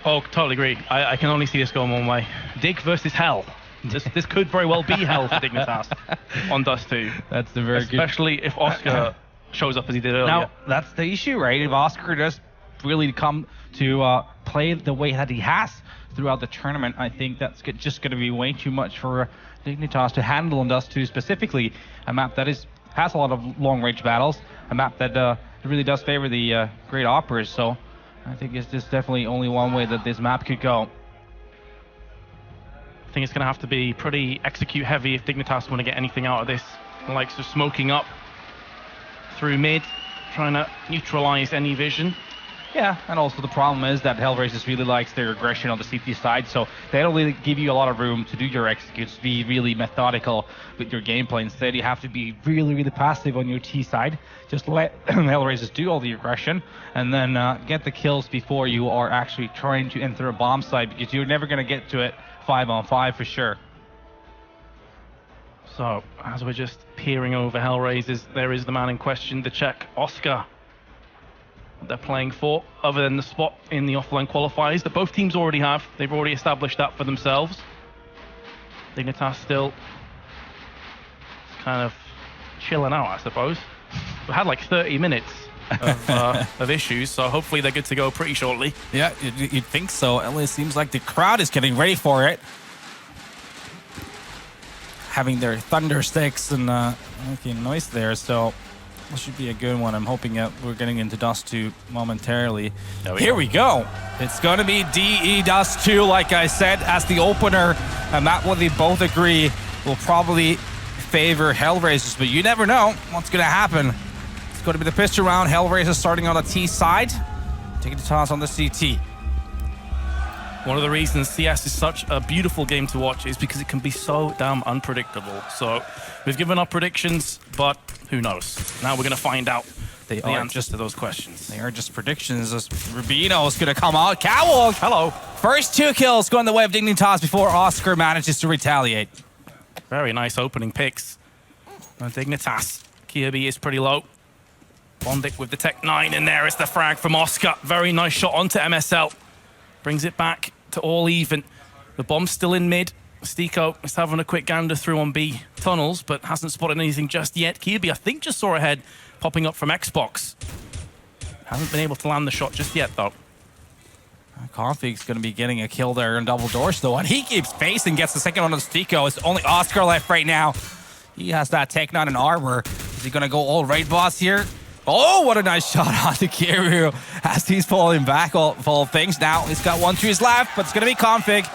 Oh, totally agree. I can only see this going one way. Dig versus Hell. This could very well be Hell for Dignitas on Dust 2. That's the very Especially if Oscar shows up as he did earlier. Now, that's the issue, right? If Oscar does really come to play the way that he has throughout the tournament, I think that's just going to be way too much for Dignitas to handle on Dust 2 specifically. A map that has a lot of long-range battles. A map that really does favor the Great Operas. So I think it's just definitely only one way that this map could go. I think it's going to have to be pretty execute heavy if Dignitas want to get anything out of this. The likes of smoking up through mid, trying to neutralize any vision. Yeah, and also the problem is that HellRaisers really likes their aggression on the CT side, so they don't really give you a lot of room to do your executes, be really methodical with your gameplay. Instead, you have to be really, really passive on your T side. Just let HellRaisers do all the aggression, and then get the kills before you are actually trying to enter a bomb site, because you're never going to get to it 5-on-5 for sure. So, as we're just peering over HellRaisers, there is the man in question, the Czech Oscar. They're playing for, other than the spot in the offline qualifiers that both teams already have. They've already established that for themselves. Dignitas still kind of chilling out, I suppose. We had like 30 minutes of issues, so hopefully they're good to go pretty shortly. Yeah, you'd think so. At least it seems like the crowd is getting ready for it. Having their thunder sticks and making noise there, so this should be a good one. I'm hoping we're getting into Dust 2 momentarily. Here we go. It's going to be DE Dust 2, like I said, as the opener. And that one, they both agree, will probably favor HellRaisers, but you never know what's going to happen. It's going to be the pistol round. HellRaisers starting on the T side, taking the toss on the CT. One of the reasons CS is such a beautiful game to watch is because it can be so damn unpredictable. So we've given our predictions, but who knows? Now we're going to find out the answers to those questions. They are just predictions. Rubino is going to come out. Catwalk, hello. First 2 kills going the way of Dignitas before Oscar manages to retaliate. Very nice opening picks. Dignitas. Kirby is pretty low. Bondic with the Tech 9, and there is the frag from Oscar. Very nice shot onto MSL. Brings it back to all even. The bomb's still in mid. Stiko is having a quick gander through on B tunnels, but hasn't spotted anything just yet. Kirby, I think, just saw a head popping up from Xbox. Hasn't been able to land the shot just yet, though. Config's going to be getting a kill there in double doors, though, and he keeps facing, gets the second one on Stiko. It's only Oscar left right now. He has that Tech 9 in armor. Is he going to go all raid boss here? Oh, what a nice shot onto Kiryu as he's falling back all things. Now he's got 1 to his left, but it's going to be Config.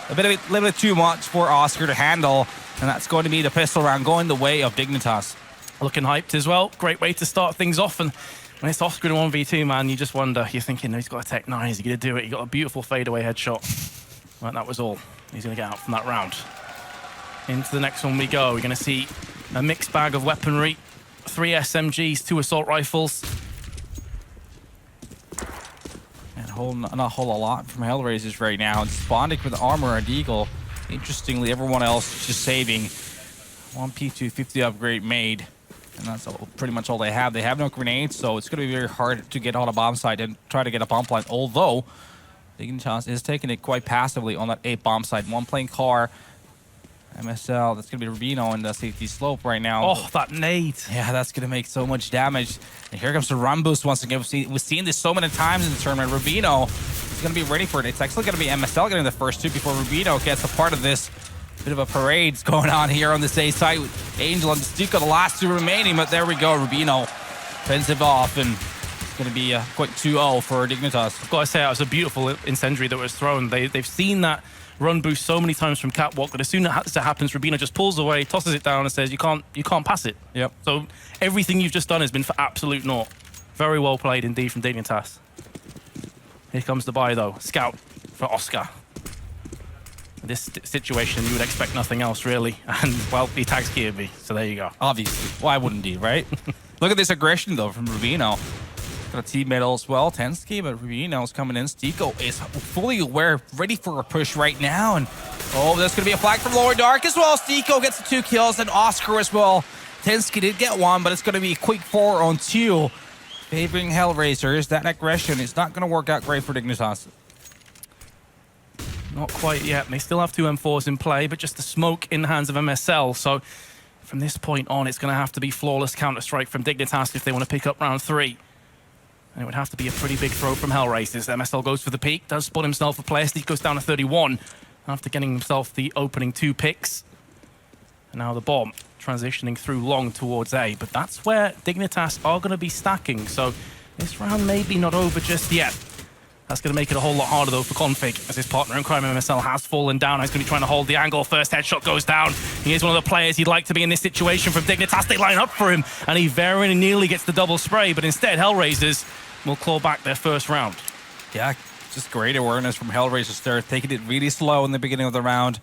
A little bit too much for Oscar to handle, and that's going to be the pistol round going the way of Dignitas. Looking hyped as well. Great way to start things off. And when it's Oscar in 1v2, man, you just wonder. You're thinking, he's got a Tech 9. Is he going to do it? He got a beautiful fadeaway headshot. Right, that was all. He's going to get out from that round. Into the next one we go. We're going to see a mixed bag of weaponry. 3 SMGs, 2 assault rifles. And not a whole lot from HellRaisers right now. It's Bondic with armor and Eagle. Interestingly, everyone else is just saving 1 P250 upgrade made. And that's pretty much all they have. They have no grenades, so it's going to be very hard to get on a bomb site and try to get a bomb plant. Although, Dignitas is taking it quite passively on that 8 bomb site. 1 plane car. MSL, that's going to be Rubino in the safety slope right now. Oh, that nade. Yeah, that's going to make so much damage. And here comes the run boost once again. We've seen this so many times in the tournament. Rubino is going to be ready for it. It's actually going to be MSL getting the first 2 before Rubino gets a part of this. Bit of a parade going on here on this A site with Angel and Stiko, the last 2 remaining. But there we go. Rubino fends it off, and it's going to be quite 2-0 for Dignitas. I've got to say, it was a beautiful incendiary that was thrown. They've seen that run boost so many times from Catwalk that as soon as it happens, Rubino just pulls away, tosses it down, and says, "You can't pass it." Yep. So everything you've just done has been for absolute naught. Very well played indeed from Dignitas. Here comes the buy though. Scout for Oscar. In this situation, you would expect nothing else, really. And, well, he tags Kirby, so there you go. Obviously. Why wouldn't he, right? Look at this aggression, though, from Rubino. Got a teammate as well, Tensky, but Rubino's coming in. Stiko is fully aware, ready for a push right now. And, oh, there's going to be a flag from Lower Dark as well. Stiko gets the 2 kills, and Oscar as well. Tensky did get 1, but it's going to be a quick 4 on 2. Favoring HellRaisers. That aggression is not going to work out great for Dignitas. Not quite yet. They still have 2 M4s in play, but just the smoke in the hands of MSL. So from this point on, it's going to have to be flawless Counter-Strike from Dignitas if they want to pick up round 3. And it would have to be a pretty big throw from HellRaisers. MSL goes for the peak, does spot himself a player. Steve goes down to 31 after getting himself the opening 2 picks. And now the bomb transitioning through long towards A. But that's where Dignitas are going to be stacking. So this round may be not over just yet. That's going to make it a whole lot harder, though, for Config, as his partner in crime, MSL, has fallen down. He's going to be trying to hold the angle. First headshot goes down. He is one of the players he'd like to be in this situation from Dignitas. They line up for him, and he very nearly gets the double spray, but instead, HellRaisers will claw back their first round. Yeah, just great awareness from HellRaisers there, taking it really slow in the beginning of the round,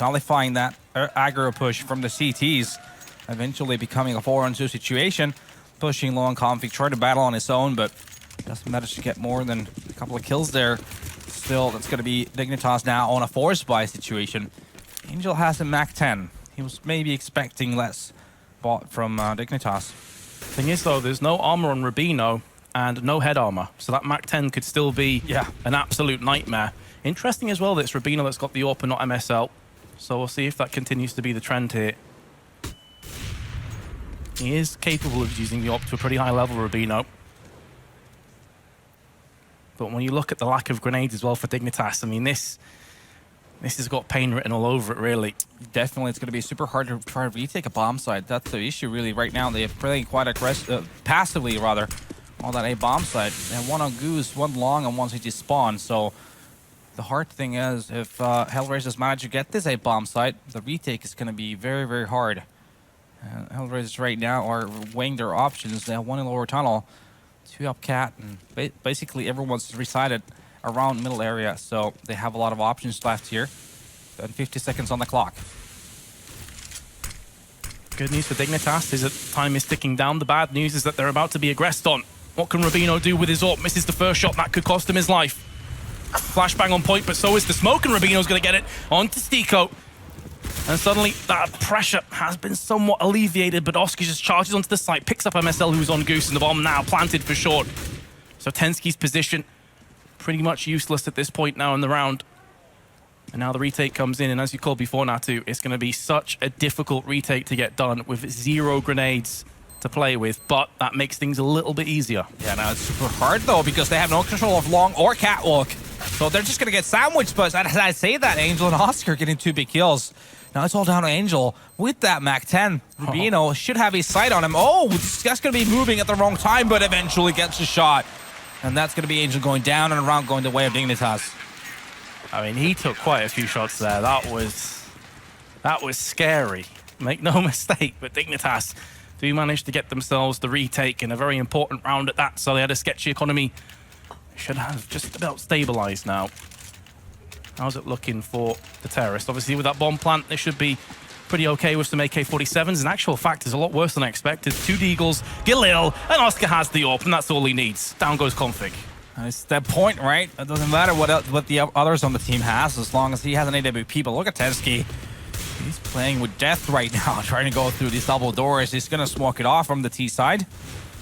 nullifying that aggro push from the CTs, eventually becoming a 4-on-2 situation, pushing low on Config, trying to battle on his own, but doesn't manage to get more than a couple of kills there. Still, that's going to be Dignitas now on a force buy situation. Angel has a Mac 10. He was maybe expecting less bought from Dignitas. Thing is, though, there's no armor on Rubino and no head armor, so that Mac 10 could still be an absolute nightmare. Interesting as well that it's Rubino that's got the AWP and not MSL, so we'll see if that continues to be the trend here. He is capable of using the AWP to a pretty high level, Rubino. But when you look at the lack of grenades as well for Dignitas, I mean, this has got pain written all over it, really. Definitely, it's going to be super hard to try to retake a bomb site. That's the issue, really, right now. They're playing quite passively, rather, on that A bomb site. And 1 on Goose, 1 long, and 1 CT spawn. So the hard thing is, if HellRaisers manage to get this A bomb site, the retake is going to be very hard. HellRaisers right now are weighing their options. They have 1 in lower tunnel, 2 up cat, and basically everyone's resided around middle area, so they have a lot of options left here. And 50 seconds on the clock. Good news for Dignitas is that time is ticking down. The bad news is that they're about to be aggressed on. What can Rubino do with his AWP? Misses the first shot, that could cost him his life. Flashbang on point, but so is the smoke, and Rubino's going to get it onto Stiko. And suddenly, that pressure has been somewhat alleviated, but Oscar just charges onto the site, picks up MSL, who's on Goose, and the bomb now planted for short. So Tensky's position, pretty much useless at this point now in the round. And now the retake comes in, and as you called before, Natu, it's going to be such a difficult retake to get done with 0 grenades to play with, but that makes things a little bit easier. Yeah, now it's super hard, though, because they have no control of long or catwalk. So they're just going to get sandwiched, but as I say that, Angel and Oscar getting 2 big kills. Now it's all down to Angel with that Mac 10. Rubino should have his sight on him. Oh, that's going to be moving at the wrong time, but eventually gets a shot. And that's going to be Angel going down and around, going the way of Dignitas. I mean, he took quite a few shots there. That was scary. Make no mistake, but Dignitas do manage to get themselves the retake in a very important round at that. So they had a sketchy economy. Should have just about stabilized now. How's it looking for the terrorists? Obviously, with that bomb plant, they should be pretty okay with some AK-47s. In actual fact, it's a lot worse than I expected. 2 Deagles, Galil, and Oscar has the AWP, and that's all he needs. Down goes Config. It's that point, right? It doesn't matter what the others on the team has, as long as he has an AWP. But look at Tensky. He's playing with death right now, trying to go through these double doors. He's going to smoke it off from the T side.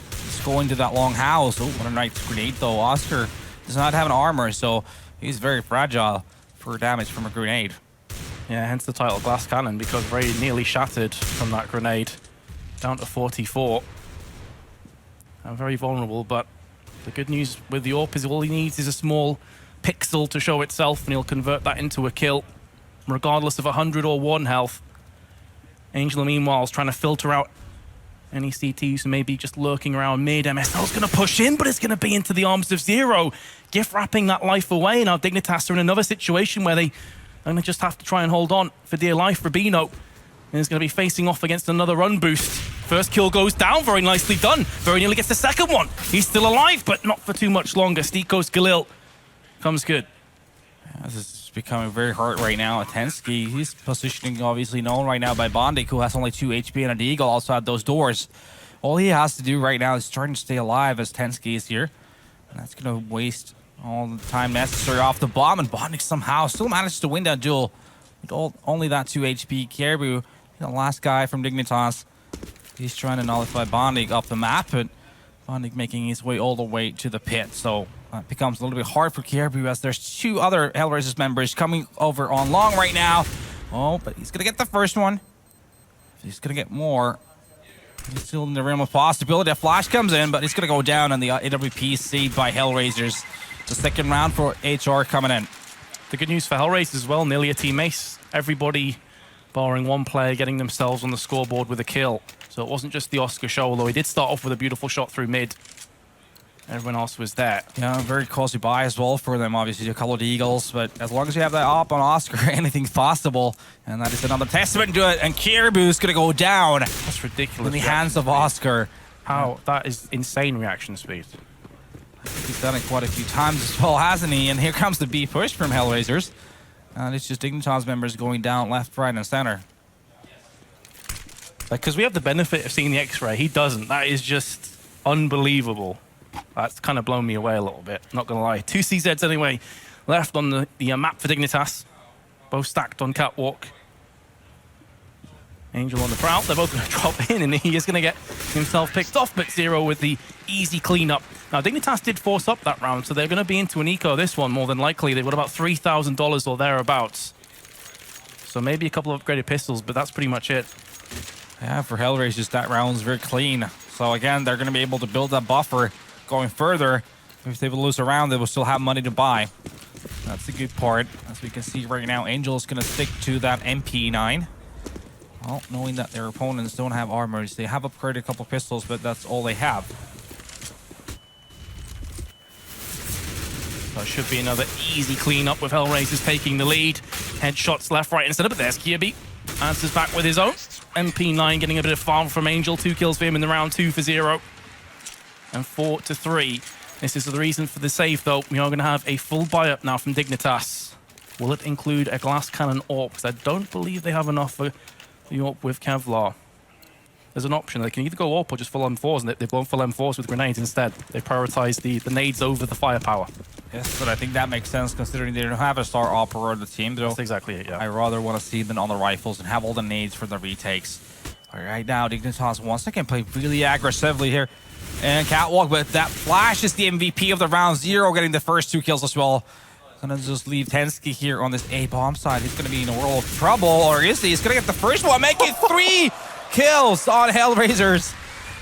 He's going to that long house. Oh, what a nice grenade, though. Oscar does not have an armor, so he's very fragile for damage from a grenade. Yeah, hence the title Glass Cannon, because very nearly shattered from that grenade. Down to 44. And very vulnerable, but the good news with the AWP is all he needs is a small pixel to show itself, and he'll convert that into a kill, regardless of 100 or 1 health. Angel, meanwhile, is trying to filter out any CTs who may be just lurking around mid. MSL's going to push in, but it's going to be into the arms of Zero. Gift wrapping that life away. Now Dignitas are in another situation where they are going to just have to try and hold on for dear life. Rubino is going to be facing off against another run boost. First kill goes down, very nicely done. Very nearly gets the second one. He's still alive, but not for too much longer. Stiko's Galil comes good. This is becoming very hard right now. Tensky, he's positioning obviously known right now by Bondik, who has only 2 HP, and Deagle also had those doors. All he has to do right now is trying to stay alive as Tensky is here. And that's going to waste all the time necessary off the bomb, and Bondik somehow still managed to win that duel with only that 2 HP. Caribou, the last guy from Dignitas, he's trying to nullify Bondik off the map, but Bondik making his way all the way to the pit. So it becomes a little bit hard for Caribou as there's 2 other HellRaisers members coming over on long right now. Oh, but he's going to get the first one. If he's going to get more, he's still in the realm of possibility. A flash comes in, but he's going to go down on the AWP saved by HellRaisers. The second round for HR coming in. The good news for HellRaisers as well, nearly a team ace. Everybody, barring one player, getting themselves on the scoreboard with a kill. So it wasn't just the Oscar show, although he did start off with a beautiful shot through mid. Everyone else was there. Yeah, very cozy buy as well for them, obviously, a couple of Eagles, but as long as you have that op on Oscar, anything's possible. And that is another testament to it, and Caribou's gonna go down. That's ridiculous. In the hands of Oscar. How? That is insane reaction speed. He's done it quite a few times as well, hasn't he? And here comes the B push from HellRaisers. And it's just Dignitas members going down left, right, and center. Because we have the benefit of seeing the X-ray, he doesn't. That is just unbelievable. That's kind of blown me away a little bit, not gonna lie. 2 CZs anyway, left on the map for Dignitas. Both stacked on Catwalk. Angel on the prowl, they're both gonna drop in and he is gonna get himself picked off, but Zero with the easy cleanup. Now Dignitas did force up that round, so they're gonna be into an eco this one more than likely. They've got about $3,000 or thereabouts. So maybe a couple of upgraded pistols, but that's pretty much it. Yeah, for HellRaisers, that round's very clean. So again, they're gonna be able to build that buffer going further. If they would lose a round, they will still have money to buy. That's the good part. As we can see right now, Angel is going to stick to that MP9. Well, knowing that their opponents don't have armors, they have upgraded a couple pistols, but that's all they have. So it should be another easy cleanup with HellRaisers taking the lead. Headshots left, right, instead of it. There's Kirby. Answers back with his own. MP9 getting a bit of farm from Angel. 2 kills for him in the round, 2 for Zero. And 4-3. This is the reason for the save, though. We are going to have a full buy-up now from Dignitas. Will it include a glass cannon AWP? Because I don't believe they have enough for the AWP with Kevlar. There's an option. They can either go AWP or just full M4s, and they've gone full M4s with grenades instead. They prioritize the nades over the firepower. Yes, but I think that makes sense considering they don't have a star operator on the team. That's exactly it, yeah. I rather want to see them on the rifles and have all the nades for the retakes. All right, now Dignitas once again play really aggressively here. And Catwalk, but that flash is the MVP of the round. Zero getting the first 2 kills as well. Gonna just leave Tensky here on this A-bomb side. He's gonna be in a world of trouble, or is he? He's gonna get the first one, making 3 kills on HellRaisers.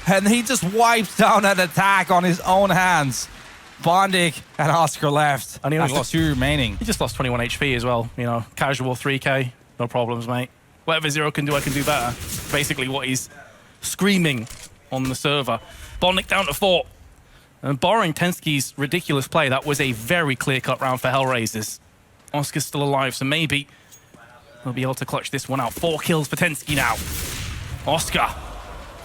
And he just wipes down an attack on his own hands. Bondik and Oscar left. And he only lost 2 remaining. He just lost 21 HP as well. You know, casual 3K, no problems, mate. Whatever Zero can do, I can do better. Basically what he's screaming on the server. Bondik down to 4. And barring Tensky's ridiculous play, that was a very clear-cut round for HellRaisers. Oscar's still alive, so maybe he'll be able to clutch this one out. 4 kills for Tensky now. Oscar,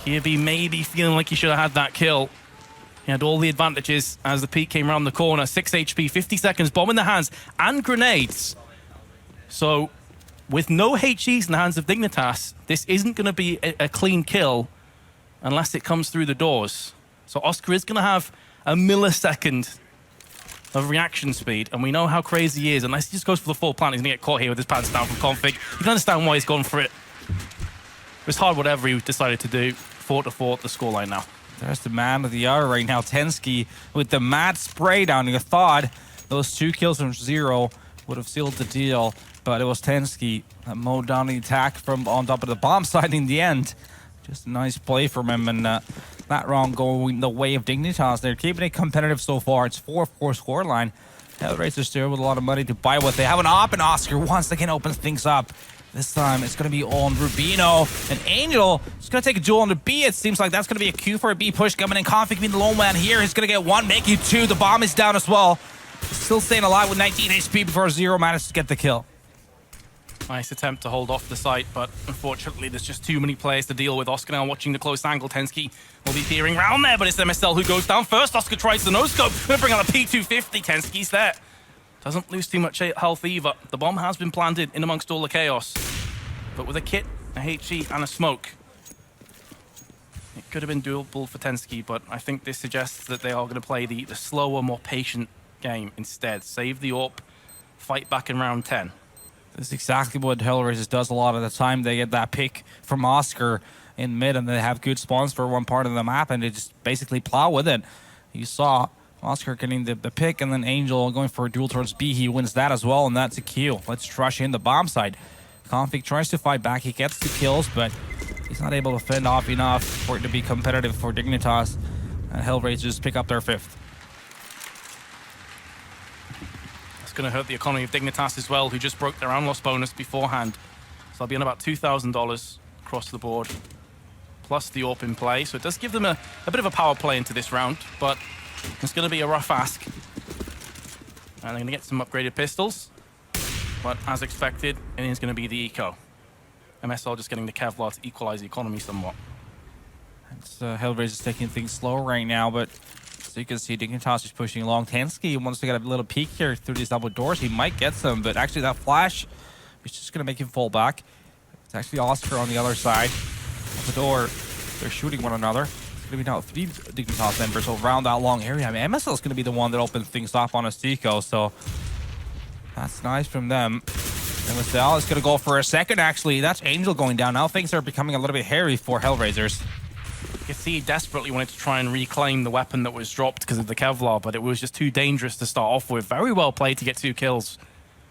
Kirby maybe feeling like he should have had that kill. He had all the advantages as the peak came around the corner. 6 HP, 50 seconds, bomb in the hands, and grenades. So, with no HEs in the hands of Dignitas, this isn't going to be a clean kill unless it comes through the doors. So Oscar is going to have a millisecond of reaction speed, and we know how crazy he is. Unless he just goes for the full plant, he's going to get caught here with his pants down from config. You can understand why he's gone for it. It was hard whatever he decided to do. 4-4 the scoreline now. There's the man of the hour right now, Tensky, with the mad spray down. You thought those 2 kills from Zero would have sealed the deal, but it was Tensky that mowed down the attack from on top of the bomb side in the end. Just a nice play from him, and that round going the way of Dignitas. They're keeping it competitive so far. It's 4-4 scoreline. HellRaisers still with a lot of money to buy what they have. An op, and Oscar once again opens things up. This time it's going to be on Rubino. And Angel is going to take a duel on the B. It seems like that's going to be a Q for a B push coming in. Config being the lone man here. He's going to get 1, making 2. The bomb is down as well. Still staying alive with 19 HP before Zero managed to get the kill. Nice attempt to hold off the site, but unfortunately there's just too many players to deal with. Oscar now watching the close angle. Tensky will be peering around there, but it's MSL who goes down first. Oscar tries the no-scope. We'll bring out a P250. Tensky's there. Doesn't lose too much health either. The bomb has been planted in amongst all the chaos. But with a kit, a HE, and a smoke, it could have been doable for Tensky, but I think this suggests that they are going to play the slower, more patient game instead. Save the AWP, fight back in round 10. That's exactly what HellRaisers does a lot of the time. They get that pick from Oscar in mid, and they have good spawns for one part of the map, and they just basically plow with it. You saw Oscar getting the pick, and then Angel going for a duel towards B. He wins that as well, and that's a kill. Let's rush in the bomb side. Config tries to fight back. He gets 2 kills, but he's not able to fend off enough for it to be competitive for Dignitas, and HellRaisers pick up their 5th. It's going to hurt the economy of Dignitas as well, who just broke their round loss bonus beforehand. So they'll be on about $2,000 across the board, plus the AWP in play. So it does give them a bit of a power play into this round, but it's going to be a rough ask. And they're going to get some upgraded pistols, but as expected, it is going to be the eco. MSL just getting the Kevlar to equalize the economy somewhat. It's HellRaisers taking things slow right now, but as you can see, Dignitas is pushing along. Tensky wants to get a little peek here through these double doors. He might get some, but actually that flash is just going to make him fall back. It's actually Oscar on the other side of the door. They're shooting one another. It's going to be now 3 Dignitas members around that long area. I mean, MSL is going to be the one that opens things up on a Stico, so that's nice from them. MSL is going to go for a second, actually. That's Angel going down. Now things are becoming a little bit hairy for HellRaisers. You can see he desperately wanted to try and reclaim the weapon that was dropped because of the Kevlar, but it was just too dangerous to start off with. Very well played to get 2 kills.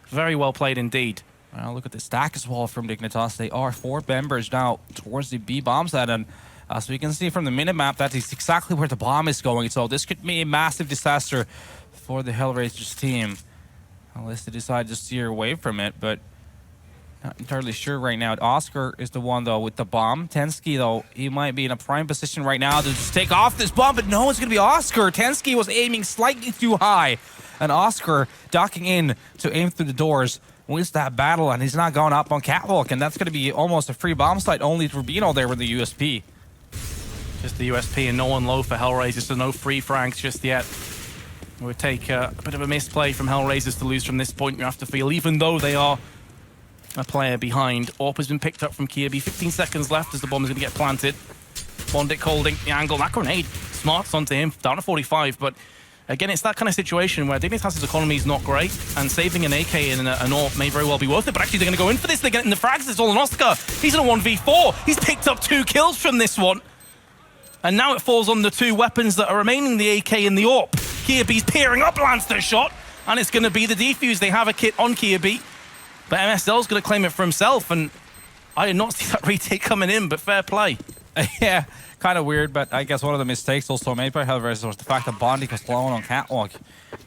Very well played indeed. Well, look at the stack as well from Dignitas. They are 4 members now towards the B bomb site, and as we can see from the minimap, that is exactly where the bomb is going. So this could be a massive disaster for the HellRaisers team, unless they decide to steer away from it, but not entirely sure right now. Oscar is the one, though, with the bomb. Tensky, though, he might be in a prime position right now to just take off this bomb, but no, it's going to be Oscar. Tensky was aiming slightly too high, and Oscar ducking in to aim through the doors wins that battle, and he's not going up on Catwalk, and that's going to be almost a free bomb site. Only Rubino there with the USP. Just the USP and no one low for HellRaisers, so no free frags just yet. It would take a bit of a misplay from HellRaisers to lose from this point, you have to feel, even though they are a player behind. AWP has been picked up from Kirby. 15 seconds left as the bomb is going to get planted. Bondic holding the angle. That grenade smarts onto him, down to 45, but again, it's that kind of situation where Dignitas' economy is not great, and saving an AK and an AWP may very well be worth it, but actually they're going to go in for this. They're getting the frags. It's all on Oscar. He's in a 1v4. He's picked up 2 kills from this one. And now it falls on the 2 weapons that are remaining, the AK and the AWP. Kirby's peering up, lands the shot, and it's going to be the defuse. They have a kit on Kirby, but MSL's going to claim it for himself, and I did not see that retake coming in, but fair play. Yeah, kind of weird, but I guess one of the mistakes also made by HellRaisers was the fact that Bondic was alone on Catwalk.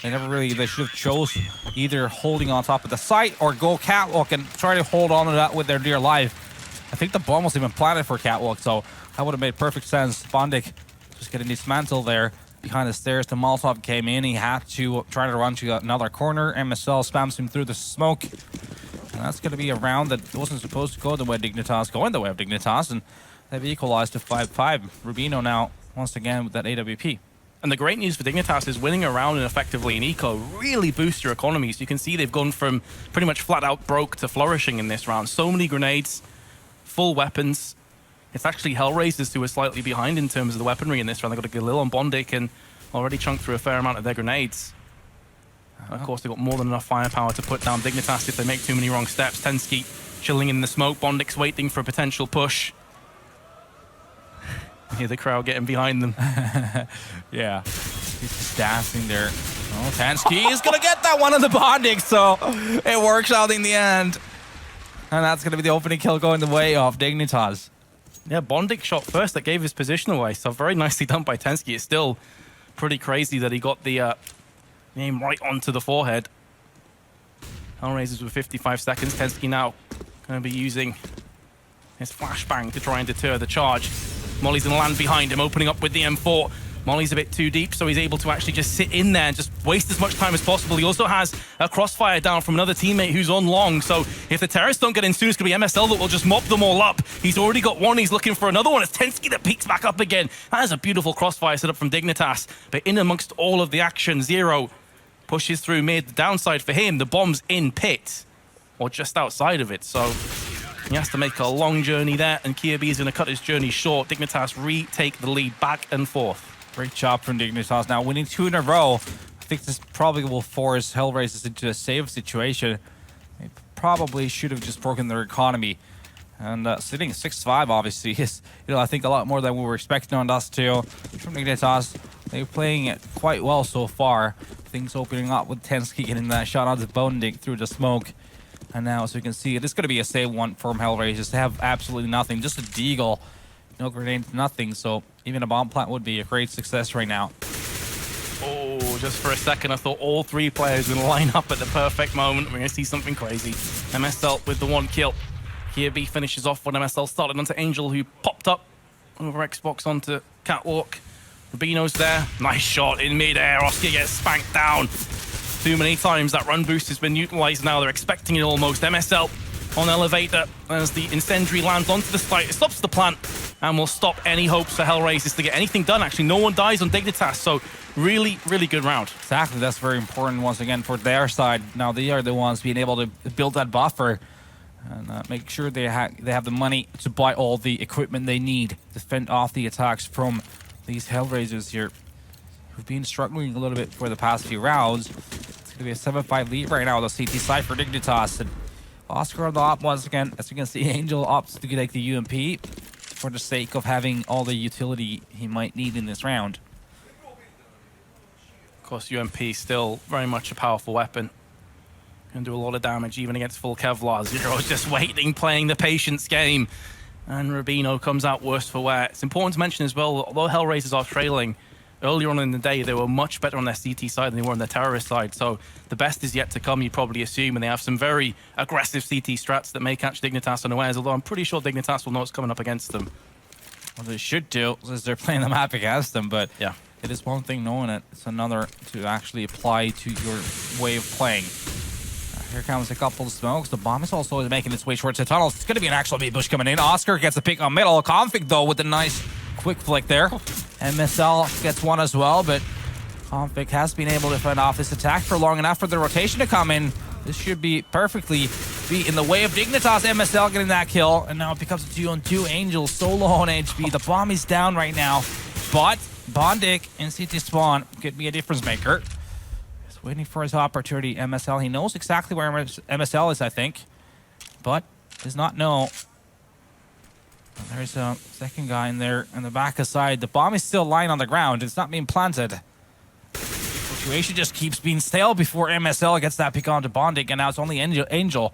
They should have chose either holding on top of the site or go Catwalk and try to hold on to that with their dear life. I think the bomb was even planted for Catwalk, so that would have made perfect sense. Bondic just getting dismantled there behind the stairs. The Molotov came in. He had to try to run to another corner. MSL spams him through the smoke. And that's going to be a round that wasn't supposed to go the way Dignitas, going the way of Dignitas, and they've equalized to 5-5. Rubino now, once again, with that AWP. And the great news for Dignitas is winning a round and effectively in eco really boosts your economies. You can see they've gone from pretty much flat out broke to flourishing in this round. So many grenades, full weapons. It's actually HellRaisers who are slightly behind in terms of the weaponry in this round. They've got a Galil on Bondic and already chunked through a fair amount of their grenades. Of course, they've got more than enough firepower to put down Dignitas if they make too many wrong steps. Tensky chilling in the smoke. Bondic's waiting for a potential push. Hear the crowd getting behind them. Yeah, he's just dancing there. Oh, Tensky is going to get that one on the Bondic, so it works out in the end. And that's going to be the opening kill going the way of Dignitas. Yeah, Bondic shot first. That gave his position away, so very nicely done by Tensky. It's still pretty crazy that he got the aim right onto the forehead. HellRaisers with 55 seconds. Tensky now going to be using his flashbang to try and deter the charge. Molly's going to land behind him, opening up with the M4. Molly's a bit too deep, so he's able to actually just sit in there and just waste as much time as possible. He also has a crossfire down from another teammate who's on long, so if the terrorists don't get in soon, it's going to be MSL that will just mop them all up. He's already got one, he's looking for another one. It's Tensky that peeks back up again. That is a beautiful crossfire set up from Dignitas, but in amongst all of the action, Zero pushes through mid. The downside for him, the bomb's in pit, or just outside of it. So he has to make a long journey there, and Kirby is going to cut his journey short. Dignitas retake the lead back and forth. Great job from Dignitas. Now winning 2 in a row. I think this probably will force HellRaisers into a save situation. They probably should have just broken their economy. And sitting 6-5 obviously is, I think a lot more than we were expecting on Dust 2 from Dignitas. They're playing it quite well so far. Things opening up with Tensky getting that shot onto Bonedick through the smoke. And now, as we can see, it is going to be a save one from HellRaisers. They have absolutely nothing, just a deagle. No grenades, nothing. So even a bomb plant would be a great success right now. Oh, just for a second, I thought all 3 players would line up at the perfect moment. We're going to see something crazy. MSL with the 1 kill. Kirby finishes off when MSL started onto Angel, who popped up over Xbox onto Catwalk. Rubino's there. Nice shot in midair. Oscar gets spanked down. Too many times that run boost has been utilized now. They're expecting it almost. MSL on elevator as the incendiary lands onto the site. It stops the plant and will stop any hopes for HellRaisers to get anything done. Actually, no one dies on Dignitas, so really, really good round. Exactly, that's very important once again for their side. Now they are the ones being able to build that buffer and make sure they have the money to buy all the equipment they need to fend off the attacks from these HellRaisers here, who've been struggling a little bit for the past few rounds. It's going to be a 7-5 lead right now on the CT side for Dignitas. And Oscar on the op once again. As you can see, Angel opts to take the UMP for the sake of having all the utility he might need in this round. Of course, UMP still very much a powerful weapon. Can do a lot of damage even against full Kevlar. Zero's just waiting, playing the patience game. And Rubino comes out worse for wear. It's important to mention as well, although HellRaisers are trailing, earlier on in the day, they were much better on their CT side than they were on their terrorist side. So the best is yet to come, you probably assume. And they have some very aggressive CT strats that may catch Dignitas unawares, although I'm pretty sure Dignitas will know what's coming up against them. Well, they should do, since they're playing the map against them. But yeah, it is one thing knowing it. It's another to actually apply to your way of playing. Here comes a couple of smokes. The bomb is also making its way towards the tunnels. It's going to be an actual beat bush coming in. Oscar gets a pick on middle. Config, though, with a nice quick flick there. MSL gets one as well, but Config has been able to fend off this attack for long enough for the rotation to come in. This should be perfectly be in the way of Dignitas. MSL getting that kill, and now it becomes a 2-on-2. Angel solo on HP. The bomb is down right now, but Bondic in CT spawn could be a difference maker. Waiting for his opportunity, MSL. He knows exactly where MSL is, I think, but does not know. And there's a second guy in there in the back aside. The bomb is still lying on the ground. It's not being planted. The situation just keeps being stale before MSL gets that pick onto Bondic, and now it's only Angel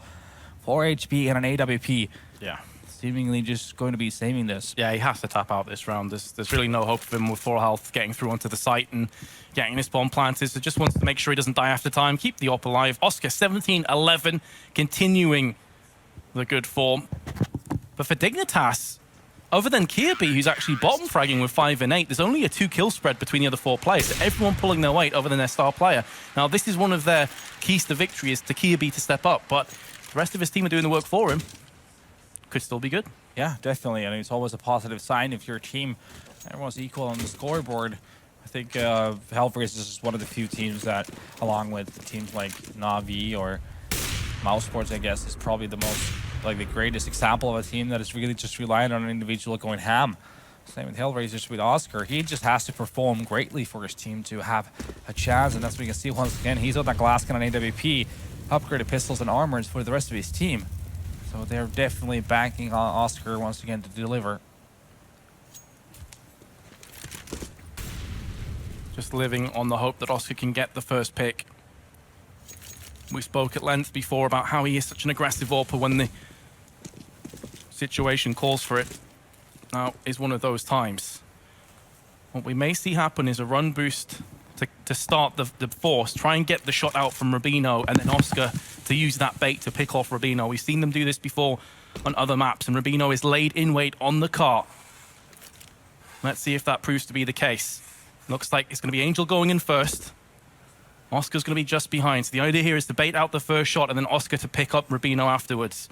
4 HP and an AWP. Yeah. Seemingly just going to be saving this. Yeah, he has to tap out this round. There's really no hope for him with 4 health getting through onto the site and getting this bomb planted. So just wants to make sure he doesn't die after time. Keep the op alive. Oscar 17-11, continuing the good form. But for Dignitas, other than Kirby, who's actually bottom fragging with 5 and 8, there's only a 2-kill spread between the other 4 players. So everyone pulling their weight other than their star player. Now, this is one of their keys to victory, is to Kirby to step up. But the rest of his team are doing the work for him. Could still be good. Yeah, definitely. I mean, it's always a positive sign if your team, everyone's equal on the scoreboard. I think HellRaisers is one of the few teams that, along with teams like Na'Vi or Mousesports, I guess, is probably the most, like, the greatest example of a team that is really just relying on an individual going ham. Same with HellRaisers with Oscar. He just has to perform greatly for his team to have a chance, and that's what we can see once again. He's on that glass gun on AWP, upgraded pistols and armors for the rest of his team. So they're definitely banking on Oscar once again to deliver. Just living on the hope that Oscar can get the first pick. We spoke at length before about how he is such an aggressive AWPer when the situation calls for it. Now is one of those times. What we may see happen is a run boost to start the force, try and get the shot out from Rubino, and then Oscar to use that bait to pick off Rubino. We've seen them do this before on other maps, and Rubino is laid in wait on the cart. Let's see if that proves to be the case. Looks like it's going to be Angel going in first. Oscar's going to be just behind. So the idea here is to bait out the first shot and then Oscar to pick up Rubino afterwards.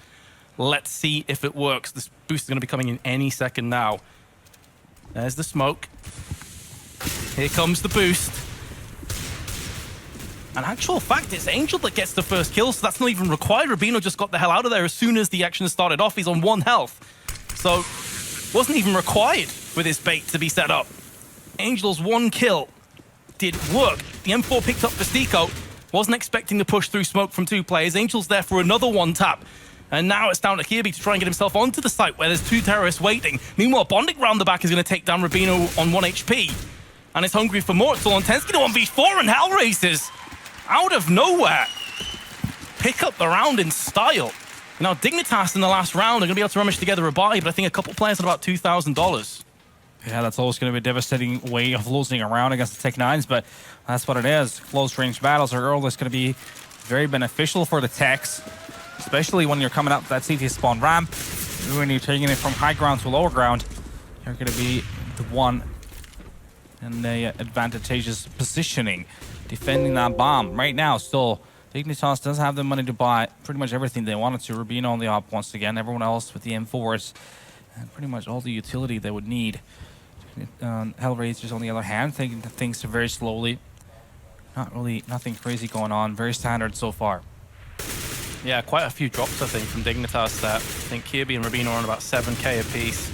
Let's see if it works. This boost is going to be coming in any second now. There's the smoke. Here comes the boost. And actual fact, it's Angel that gets the first kill, so that's not even required. Rubino just got the hell out of there as soon as the action started off. He's on 1 health. So, wasn't even required with his bait to be set up. Angel's 1 kill did work. The M4 picked up for Stico. Wasn't expecting to push through smoke from 2 players. Angel's there for another 1 tap. And now it's down to Kirby to try and get himself onto the site where there's 2 terrorists waiting. Meanwhile, Bondic round the back is going to take down Rubino on 1 HP. And it's hungry for more. It's all on Tensky to 1v4, and HellRaisers, out of nowhere, pick up the round in style. Now, Dignitas in the last round are going to be able to rummage together a buy, but I think a couple players at about $2,000. Yeah, that's always going to be a devastating way of losing a round against the Tech-9s, but that's what it is. Close-range battles are always going to be very beneficial for the Techs, especially when you're coming up that CT spawn ramp. When you're taking it from high ground to lower ground, you're going to be the one in the advantageous positioning, defending that bomb. Right now, still, Dignitas does have the money to buy pretty much everything they wanted to. Rubino on the op once again, everyone else with the M4s, and pretty much all the utility they would need. HellRaisers, on the other hand, taking things very slowly. Not really, nothing crazy going on. Very standard so far. Yeah, quite a few drops, I think, from Dignitas there. I think Kirby and Rubino are on about 7k apiece.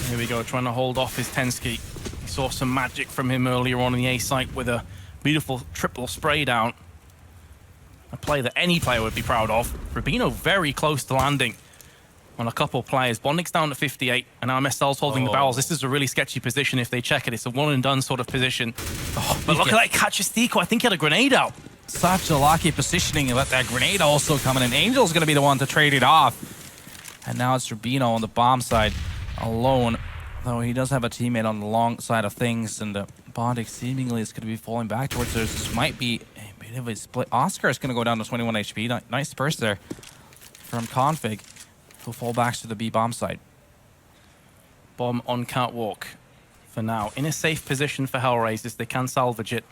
Here we go, trying to hold off his Tensky. We saw some magic from him earlier on in the A site with a beautiful triple spray down. A play that any player would be proud of. Rubino very close to landing on a couple players. Bondic's down to 58, and now MSL's holding the barrels. This is a really sketchy position if they check it. It's a one-and-done sort of position. But look at that catch of Stico. I think he had a grenade out. Such a lucky positioning. You let that grenade also come in, and Angel's going to be the one to trade it off. And now it's Rubino on the bomb side alone, though he does have a teammate on the long side of things, and Bondic seemingly is going to be falling back towards there. This might be a bit of a split. Oscar is going to go down to 21 HP. Nice burst there from Config. He'll fall back to the B bomb side. Bomb on catwalk for now. In a safe position for HellRaisers. They can salvage it.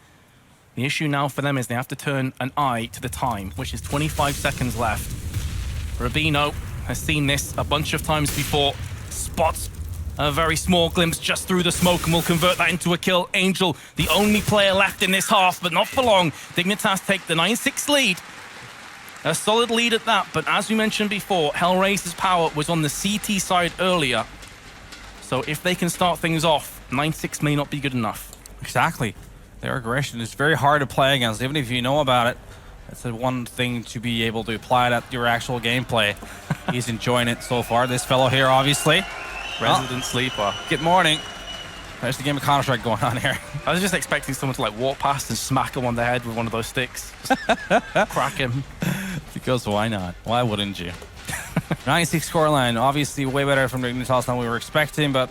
The issue now for them is they have to turn an eye to the time, which is 25 seconds left. Rubino has seen this a bunch of times before. Spots a very small glimpse just through the smoke and will convert that into a kill. Angel, the only player left in this half, but not for long. Dignitas take the 9-6 lead. A solid lead at that, but as we mentioned before, HellRaisers' power was on the CT side earlier. So if they can start things off, 9-6 may not be good enough. Exactly. Their aggression is very hard to play against, even if you know about it. That's the one thing to be able to apply it at your actual gameplay. He's enjoying it so far. This fellow here, obviously. Resident sleeper. Good morning. There's the game of Counter-Strike going on here. I was just expecting someone to like walk past and smack him on the head with one of those sticks. Just crack him. Because why not? Why wouldn't you? 9-6 scoreline. Obviously way better from Dignitas than we were expecting, but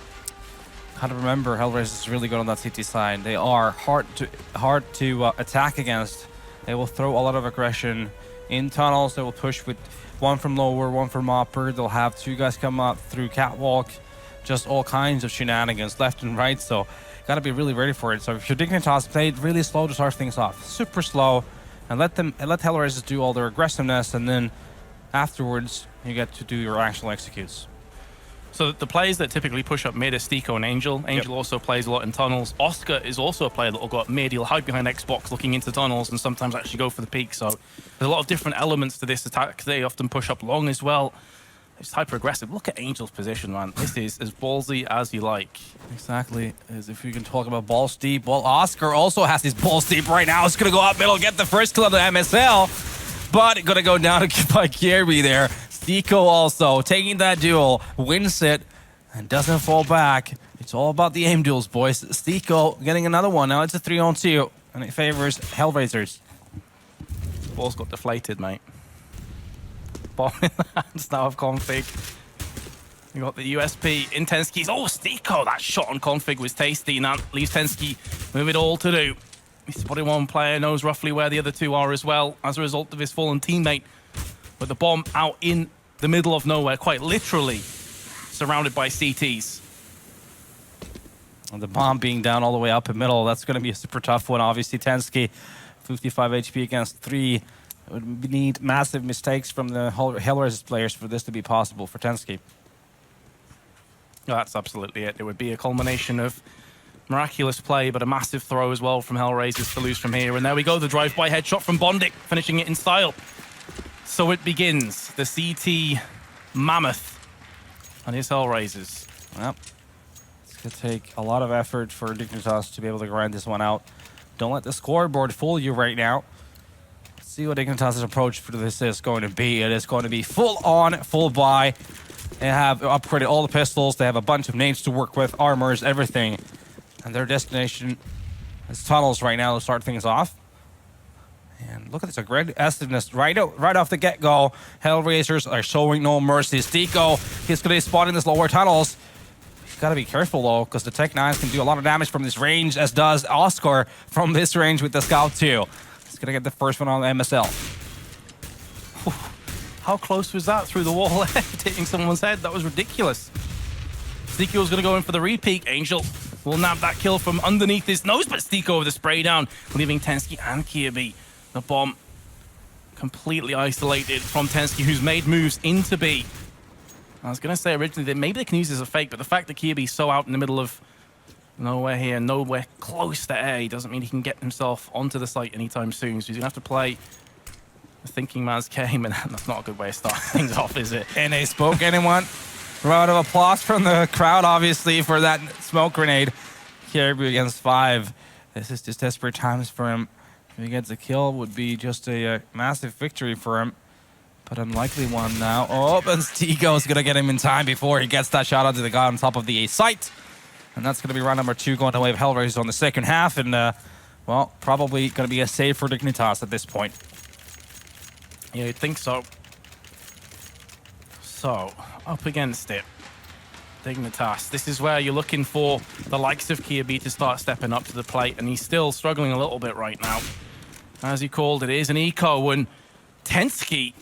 gotta remember HellRaisers is really good on that CT side. They are hard to attack against. They will throw a lot of aggression in tunnels. They will push with one from lower, one from upper. They'll have 2 guys come up through catwalk. Just all kinds of shenanigans left and right. So gotta be really ready for it. So if you're Dignitas, play it really slow to start things off. Super slow. And let HellRaisers do all their aggressiveness, and then afterwards you get to do your actual executes. So the players that typically push up mid are Stico and Angel. Angel also plays a lot in tunnels. Oscar is also a player that will go up mid. He'll hide behind Xbox looking into tunnels and sometimes actually go for the peak. So there's a lot of different elements to this attack. They often push up long as well. It's hyper aggressive. Look at Angel's position, man. This is as ballsy as you like. Exactly. As if you can talk about balls deep. Well, Oscar also has his balls deep right now. It's going to go up middle, get the first kill of the MSL. But going to go down by Kirby there. Stico also taking that duel, wins it, and doesn't fall back. It's all about the aim duels, boys. Stico getting another one. Now it's a 3-on-2, and it favors HellRaisers. Ball's got deflated, mate. Bomb in the hands now of Config. You got the USP in Tensky's. Oh, Stico, that shot on Config was tasty. Now leaves Tensky with it all to do. He's spotted one player, knows roughly where the other 2 are as well, as a result of his fallen teammate. With the bomb out in the middle of nowhere, quite literally surrounded by CTs. And the bomb being down all the way up in middle, that's going to be a super tough one. Obviously, Tensky, 55 HP against 3. It would need massive mistakes from the HellRaisers players for this to be possible for Tensky. Oh, that's absolutely it. It would be a culmination of Miraculous play, but a massive throw as well from HellRaisers to lose from here. And there we go, the drive-by headshot from Bondic, finishing it in style. So it begins, the CT Mammoth and his HellRaisers. Well, it's going to take a lot of effort for Dignitas to be able to grind this one out. Don't let the scoreboard fool you right now. Let's see what Dignitas' approach for this is going to be. It is going to be full on, full buy. They have upgraded all the pistols. They have a bunch of nades to work with, armors, everything. And their destination is tunnels right now to start things off. And look at this aggressiveness right off the get-go. HellRaisers are showing no mercy. Stico, he's going to be spotting this lower tunnels. He's got to be careful, though, because the Tech 9s can do a lot of damage from this range, as does Oscar from this range with the Scout 2. He's going to get the first one on MSL. How close was that through the wall left, hitting someone's head? That was ridiculous. Stico's going to go in for the repeat. Angel will nab that kill from underneath his nose, but Stico with the spray down, leaving Tensky and Kirby. The bomb completely isolated from Tensky, who's made moves into B. I was going to say originally that maybe they can use this as a fake, but the fact that Kirby's so out in the middle of nowhere here, nowhere close to A, doesn't mean he can get himself onto the site anytime soon. So he's going to have to play the thinking man's game, and that's not a good way to start things off, is it? And they spoke anyone. Round of applause from the crowd, obviously, for that smoke grenade. Kirby against 5. This is just desperate times for him. If he gets a kill, would be just a massive victory for him. But unlikely one now. Oh, and Stigo's going to get him in time before he gets that shot onto the guy on top of the A site. And that's going to be round number 2 going away of HellRaisers on the second half. And, well, probably going to be a save for Dignitas at this point. Yeah, you'd think so. So, up against it. Dignitas. This is where you're looking for the likes of Kirby to start stepping up to the plate, and he's still struggling a little bit right now. As he called it, is an eco, and Tensky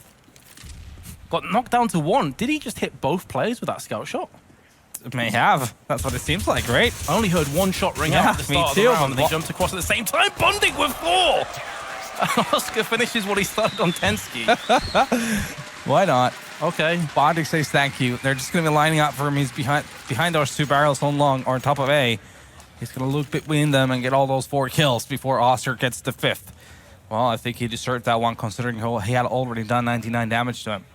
got knocked down to 1. Did he just hit both players with that scout shot? It may have. That's what it seems like, right? I only heard one shot ring out at the start of the round, and they jumped across at the same time. Bonding with 4! And Oscar finishes what he started on Tensky. Why not? Okay. Bondic says thank you. They're just going to be lining up for him. He's behind those 2 barrels so long, or on top of A. He's going to look between them and get all those 4 kills before Oscar gets the 5th. Well, I think he deserved that one, considering he had already done 99 damage to him.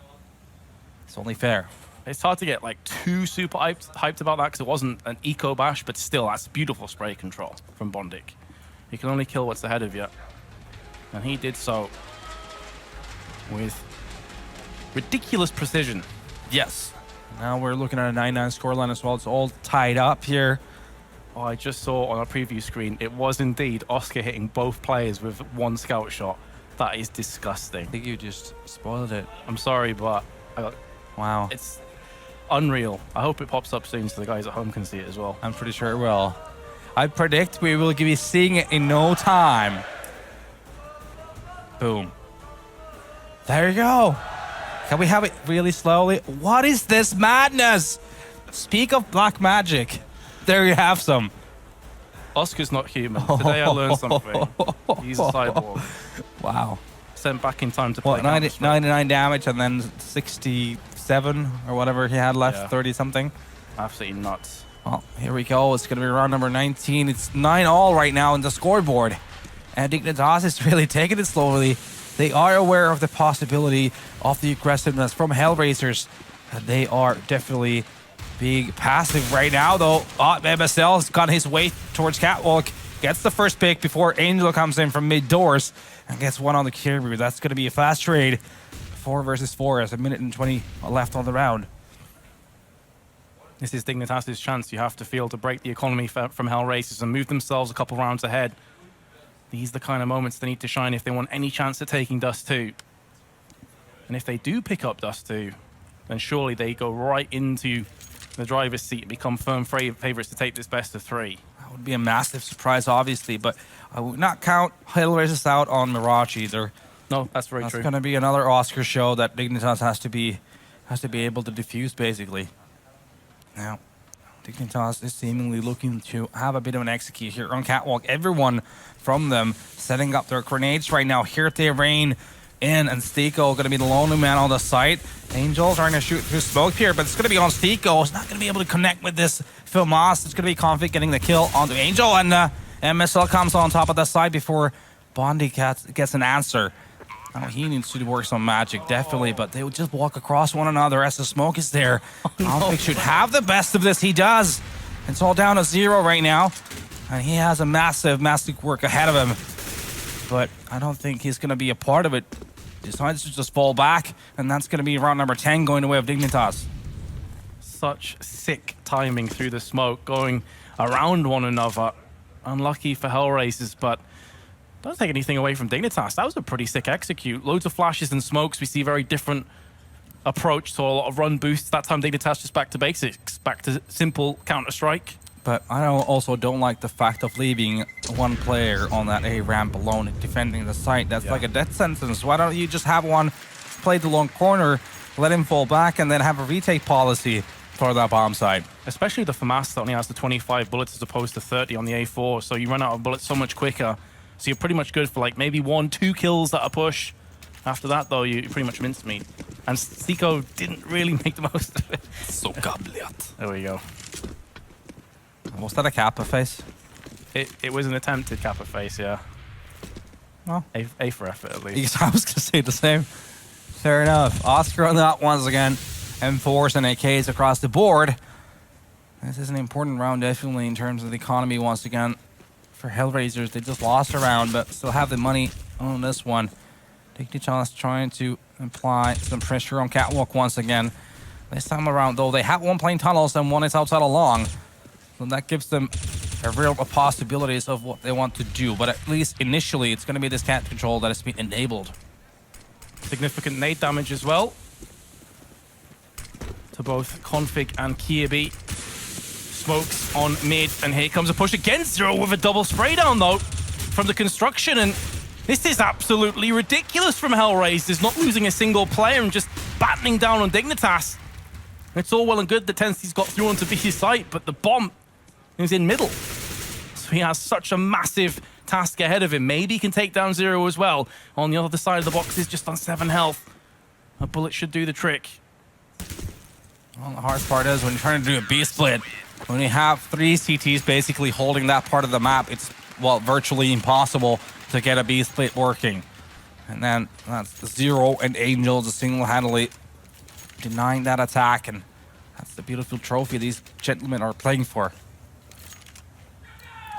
It's only fair. It's hard to get like too super hyped about that because it wasn't an eco bash, but still, that's beautiful spray control from Bondic. You can only kill what's ahead of you. And he did so with ridiculous precision. Yes. Now we're looking at a 9-9 scoreline as well. It's all tied up here. Oh, I just saw on our preview screen, it was indeed Oscar hitting both players with 1 scout shot. That is disgusting. I think you just spoiled it. I'm sorry, but Wow. it's unreal. I hope it pops up soon so the guys at home can see it as well. I'm pretty sure it will. I predict we will be seeing it in no time. Boom. There you go. Can we have it really slowly? What is this madness? Speak of black magic. There you have some. Oscar's not human. Today I learned something. He's a cyborg. Wow. Sent back in time to play. What, 99 damage and then 67 or whatever he had left, Yeah. 30 something. Absolutely nuts. Well, here we go. It's going to be round number 19. It's 9-all right now in the scoreboard. And Dignitas is really taking it slowly. They are aware of the possibility of the aggressiveness from HellRaisers. And they are definitely being passive right now, though. MSL's got his way towards Catwalk. Gets the first pick before Angel comes in from mid-doors and gets one on the Kirby. That's going to be a fast trade. 4 versus 4 as 1:20 left on the round. This is Dignitas' chance. You have to feel to break the economy from HellRaisers and move themselves a couple rounds ahead. These are the kind of moments they need to shine if they want any chance at taking Dust 2. And if they do pick up Dust 2, then surely they go right into the driver's seat and become firm favorites to take this best of 3. That would be a massive surprise, obviously, but I would not count HellRaisers out on Mirage either. No, that's very That's true. going to be another Oscar show that Dignitas has to be able to defuse, basically. Now, Dignitas is seemingly looking to have a bit of an execute here on Catwalk. Everyone from them setting up their grenades right now. Here they rain in, and Stiko going to be the lonely man on the site. Angel trying to shoot through smoke here, but it's going to be on Stiko. He's not going to be able to connect with this Filmas. It's going to be Config getting the kill onto Angel, and MSL comes on top of the side before Bondi gets an answer. Oh, he needs to work some magic, definitely, but they would just walk across one another as the smoke is there. Config should have the best of this. He does. It's all down to 0 right now, and he has a massive work ahead of him. But I don't think he's going to be a part of it. He decides to just fall back, and that's going to be round number 10 going the way of Dignitas. Such sick timing through the smoke, going around one another. Unlucky for HellRaisers, but don't take anything away from Dignitas. That was a pretty sick execute. Loads of flashes and smokes. We see a very different approach to a lot of run boosts. That time Dignitas just back to basics, back to simple Counter-Strike. But I also don't like the fact of leaving one player on that A ramp alone defending the site. That's like a death sentence. Why don't you just have one play the long corner, let him fall back, and then have a retake policy for that bomb site? Especially the FAMAS that only has the 25 bullets as opposed to 30 on the A4, so you run out of bullets so much quicker. So you're pretty much good for like maybe 1-2 kills at a push. After that, though, you pretty much mincemeat. And Stiko didn't really make the most of it. So goblet. There we go. Was that a Kappa face? It was an attempted Kappa face, yeah. Well, A for effort, at least. I was going to say the same. Fair enough. Oscar on that once again. M4s and AKs across the board. This is an important round, definitely, in terms of the economy once again. For HellRaisers, they just lost a round, but still have the money on this one. Dignitas trying to apply some pressure on Catwalk once again. This time around, though, they have one playing tunnels and one is outside along. So that gives them a real possibilities of what they want to do. But at least initially, it's going to be this cat control that has been enabled. Significant nade damage as well to both Config and Kirby. Smokes on mid, and here comes a push against Zero with a double spray down, though, from the construction. And this is absolutely ridiculous from HellRaisers, not losing a single player and just battening down on Dignitas. It's all well and good that Tensty's got through onto B's site, but the bomb is in middle. So he has such a massive task ahead of him. Maybe he can take down Zero as well. On the other side of the box is just on 7 health. A bullet should do the trick. Well, the hard part is when you're trying to do a B split, when you have 3 CTs basically holding that part of the map, it's, well, virtually impossible to get a B split working. And then that's Zero and Angel just single-handedly denying that attack, and that's the beautiful trophy these gentlemen are playing for.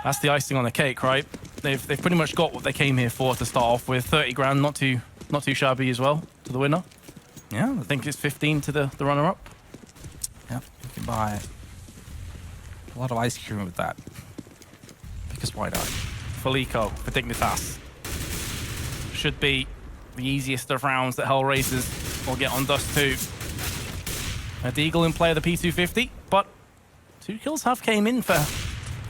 That's the icing on the cake, right? They've pretty much got what they came here for to start off with. 30 grand, not too shabby as well to the winner. Yeah, I think it's 15 to the runner-up. Yeah, you can buy a lot of ice cream with that. Because why not? Felico for Dignitas. Should be the easiest of rounds that HellRaisers will get on Dust 2. A Deagle in play of the P250, but 2 kills have came in for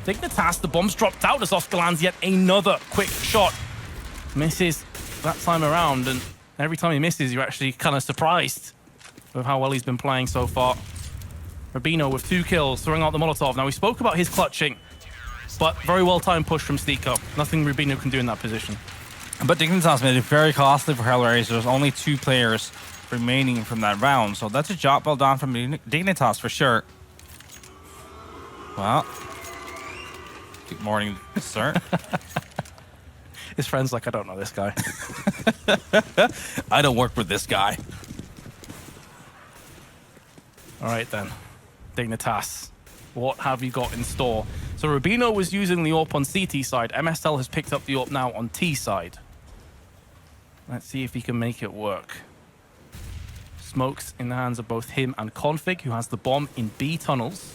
Dignitas. The bomb's dropped out as Oscar lands yet another quick shot. Misses that time around, and every time he misses, you're actually kind of surprised with how well he's been playing so far. Rubino with 2 kills, throwing out the Molotov. Now, we spoke about his clutching, but very well-timed push from Stiko. Nothing Rubino can do in that position. But Dignitas made it very costly for HellRaisers. There's only 2 players remaining from that round, so that's a job well done from Dignitas for sure. Well, good morning, sir. His friend's like, I don't know this guy. I don't work with this guy. All right, then. Dignitas, what have you got in store? So Rubino was using the AWP on CT side. MSL has picked up the AWP now on T side. Let's see if he can make it work. Smokes in the hands of both him and Config, who has the bomb in B tunnels.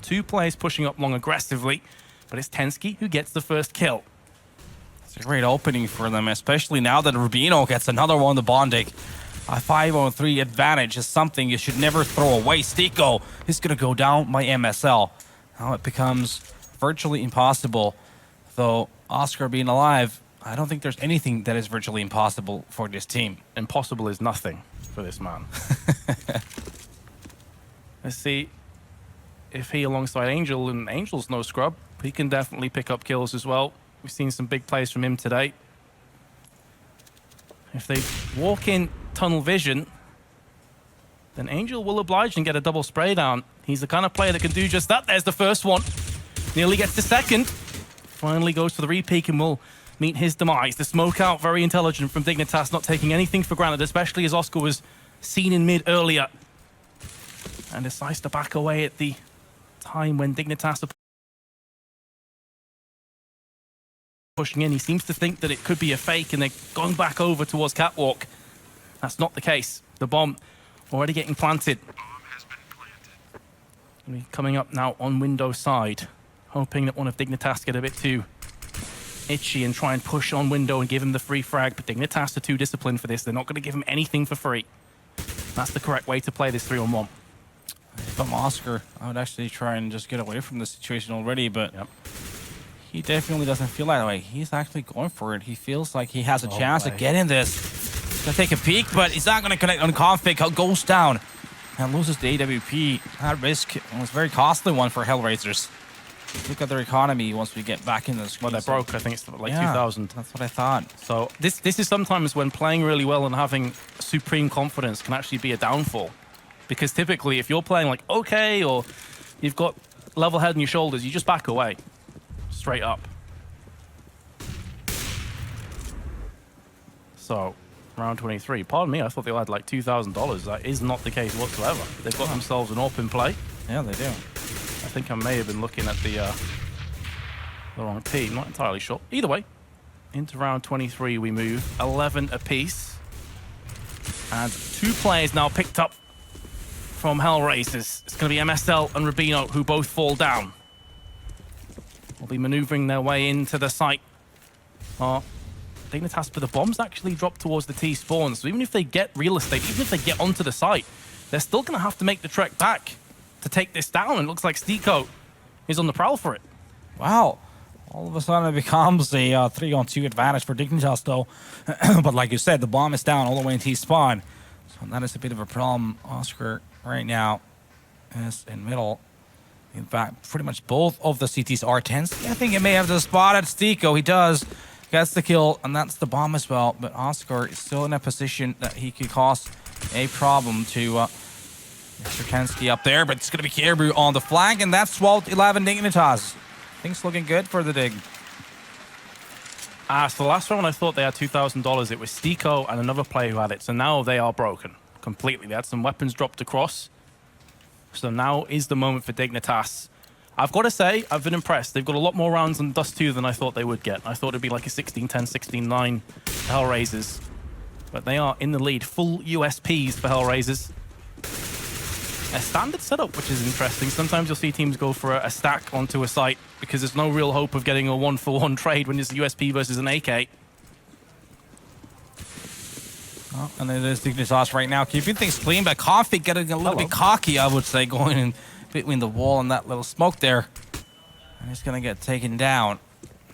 2 players pushing up long aggressively, but it's Tensky who gets the first kill. It's a great opening for them, especially now that Rubino gets another one to Bondig. A 5-on-3 advantage is something you should never throw away. Stiko is going to go down by MSL. Now it becomes virtually impossible. Though Oscar being alive, I don't think there's anything that is virtually impossible for this team. Impossible is nothing for this man. Let's see if he, alongside Angel, and Angel's no scrub, he can definitely pick up kills as well. We've seen some big plays from him today. If they walk in tunnel vision, then Angel will oblige and get a double spray down. He's the kind of player that can do just that. There's the first one. Nearly gets the second. Finally goes for the repeak and will meet his demise. The smoke out, very intelligent from Dignitas, not taking anything for granted, especially as Oscar was seen in mid earlier. And decides to back away at the time when Dignitas are pushing in. He seems to think that it could be a fake and they're going back over towards Catwalk. That's not the case. The bomb already getting planted. Coming up now on Windows side, hoping that one of Dignitas get a bit too itchy and try and push on Window and give him the free frag, but Dignitas are too disciplined for this. They're not going to give him anything for free. That's the correct way to play this 3-on-1. If I'm Oscar, I would actually try and just get away from the situation already, but he definitely doesn't feel that way. He's actually going for it. He feels like he has a chance to get in this. He's going to take a peek, but he's not going to connect on config. Goes down and loses the AWP. That risk was a very costly one for HellRaisers. Look at their economy once we get back in the screen. Well, they're broke. I think it's like 2,000. That's what I thought. So this is sometimes when playing really well and having supreme confidence can actually be a downfall. Because typically, if you're playing like okay, or you've got level head on your shoulders, you just back away. Straight up. So, round 23. Pardon me, I thought they had like $2,000. That is not the case whatsoever. They've got themselves an open play. Yeah, they do. I think I may have been looking at the wrong team. Not entirely sure. Either way, into round 23 we move. 11 apiece. And 2 players now picked up from HellRaisers. It's going to be MSL and Rubino who both fall down. Will be maneuvering their way into the site. Dignitas, but the bombs actually drop towards the T spawn. So even if they get real estate, even if they get onto the site, they're still going to have to make the trek back to take this down. And it looks like Stico is on the prowl for it. Wow. All of a sudden it becomes a 3-on-2 advantage for Dignitas though. But like you said, the bomb is down all the way in T-spawn. So that is a bit of a problem. Oscar right now is in middle. In fact, pretty much both of the CTs are 10s. I think he may have just spotted Stico. He does. Gets the kill, and that's the bomb as well. But Oscar is still in a position that he could cause a problem to Sierkowski up there. But it's going to be Caribou on the flank, and that's 12-11 Dignitas. Things looking good for the Dig. So the last round I thought they had $2,000. It was Stico and another player who had it. So now they are broken completely. They had some weapons dropped across. So now is the moment for Dignitas. I've got to say, I've been impressed. They've got a lot more rounds on Dust 2 than I thought they would get. I thought it'd be like a 16-10, 16-9 HellRaisers. But they are in the lead. Full USPs for HellRaisers. A standard setup, which is interesting. Sometimes you'll see teams go for a stack onto a site because there's no real hope of getting a 1-for-1 trade when it's a USP versus an AK. Oh, and it is Dignitas right now, keeping things clean, but Coffee getting a little bit cocky, I would say, going in between the wall and that little smoke there. And he's going to get taken down.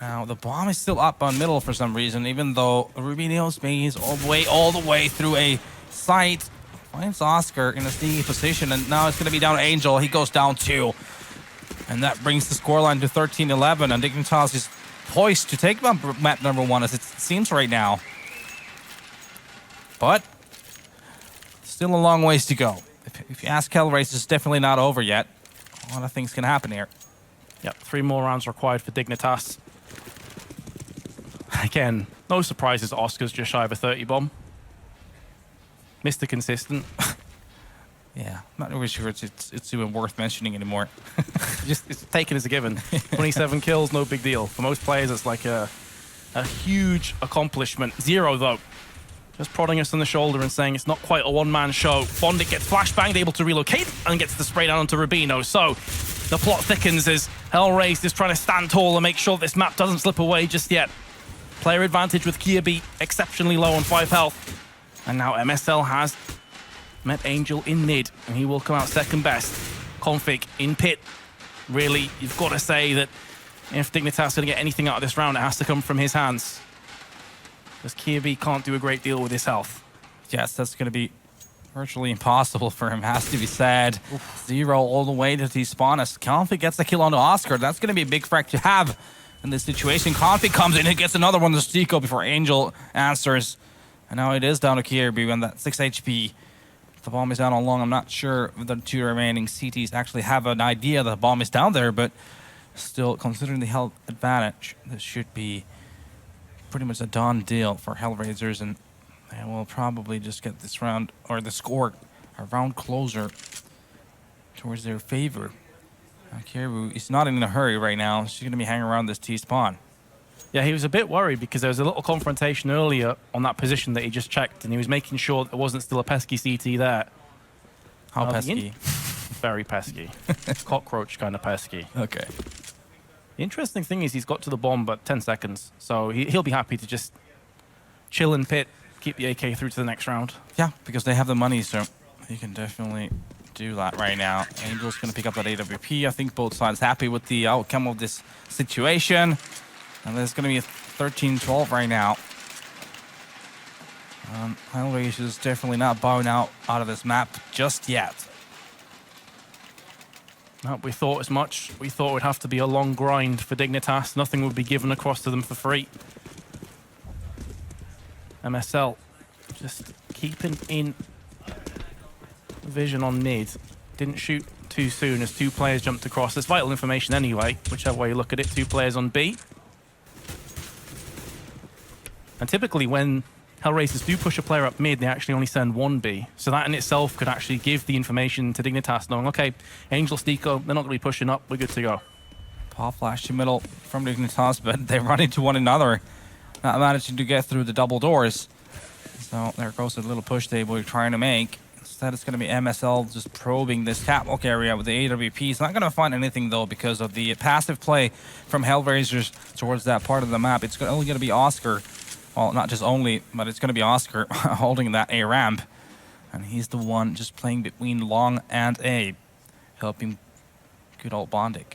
Now, the bomb is still up on middle for some reason, even though Rubino's maze all the way through a site. Finds Oscar in a sneaky position, and now it's going to be down Angel. He goes down 2. And that brings the scoreline to 13-11, and Dignitas is poised to take map number 1, as it seems right now. But still a long ways to go. If you ask HellRaisers, it's definitely not over yet. A lot of things can happen here. Yep, 3 more rounds required for Dignitas. Again, no surprises. Oscar's just shy of a 30 bomb. Mr. Consistent. Yeah, not really sure it's even worth mentioning anymore. It's taken as a given. 27 kills, no big deal. For most players, it's like a huge accomplishment. 0, though. Just prodding us on the shoulder and saying it's not quite a one-man show. Bondit gets flashbanged, able to relocate, and gets the spray down onto Rubino. So the plot thickens as HellRaisers is trying to stand tall and make sure this map doesn't slip away just yet. Player advantage with Kirby exceptionally low on 5 health. And now MSL has met Angel in mid, and he will come out second best. Config in pit. Really, you've got to say that if Dignitas is going to get anything out of this round, it has to come from his hands. Because Kirby can't do a great deal with his health. Yes, that's going to be virtually impossible for him, has to be said. 0 all the way to T-spawn as Config gets the kill onto Oscar. That's going to be a big frag to have in this situation. Config comes in and gets another one to Stico before Angel answers. And now it is down to Kierby and that 6 HP. The bomb is down on long. I'm not sure if the 2 remaining CTs actually have an idea that the bomb is down there, but still, considering the health advantage, this should be pretty much a done deal for HellRaisers, and they will probably just get this round, or the score, a round closer towards their favor. Kierby is not in a hurry right now. She's going to be hanging around this T spawn. Yeah, he was a bit worried because there was a little confrontation earlier on that position that he just checked, and he was making sure there wasn't still a pesky CT there. How pesky? Very pesky. Cockroach kind of pesky. Okay. The interesting thing is he's got to the bomb but 10 seconds, so he'll be happy to just chill in pit, keep the AK through to the next round. Yeah, because they have the money, so he can definitely do that right now. Angel's going to pick up that AWP. I think both sides happy with the outcome of this situation. And there's going to be a 13-12 right now. HellRaisers is definitely not bowing out of this map just yet. No, we thought as much. We thought it would have to be a long grind for Dignitas. Nothing would be given across to them for free. MSL just keeping in vision on mid. Didn't shoot too soon as 2 players jumped across. There's vital information anyway, whichever way you look at it. 2 players on B. And typically when HellRaisers do push a player up mid, they actually only send 1 B. So that in itself could actually give the information to Dignitas knowing, okay, Angel, Stico, they're not going to be pushing up, we're good to go. Pop flash to middle from Dignitas, but they run into one another. Not managing to get through the double doors. So there goes a little push they were trying to make. Instead it's going to be MSL just probing this catwalk area with the AWP. He's not going to find anything though because of the passive play from HellRaisers towards that part of the map. It's only going to be Oscar. Well, not just only, but it's going to be Oscar holding that A ramp. And he's the one just playing between long and A, helping good old Bondic.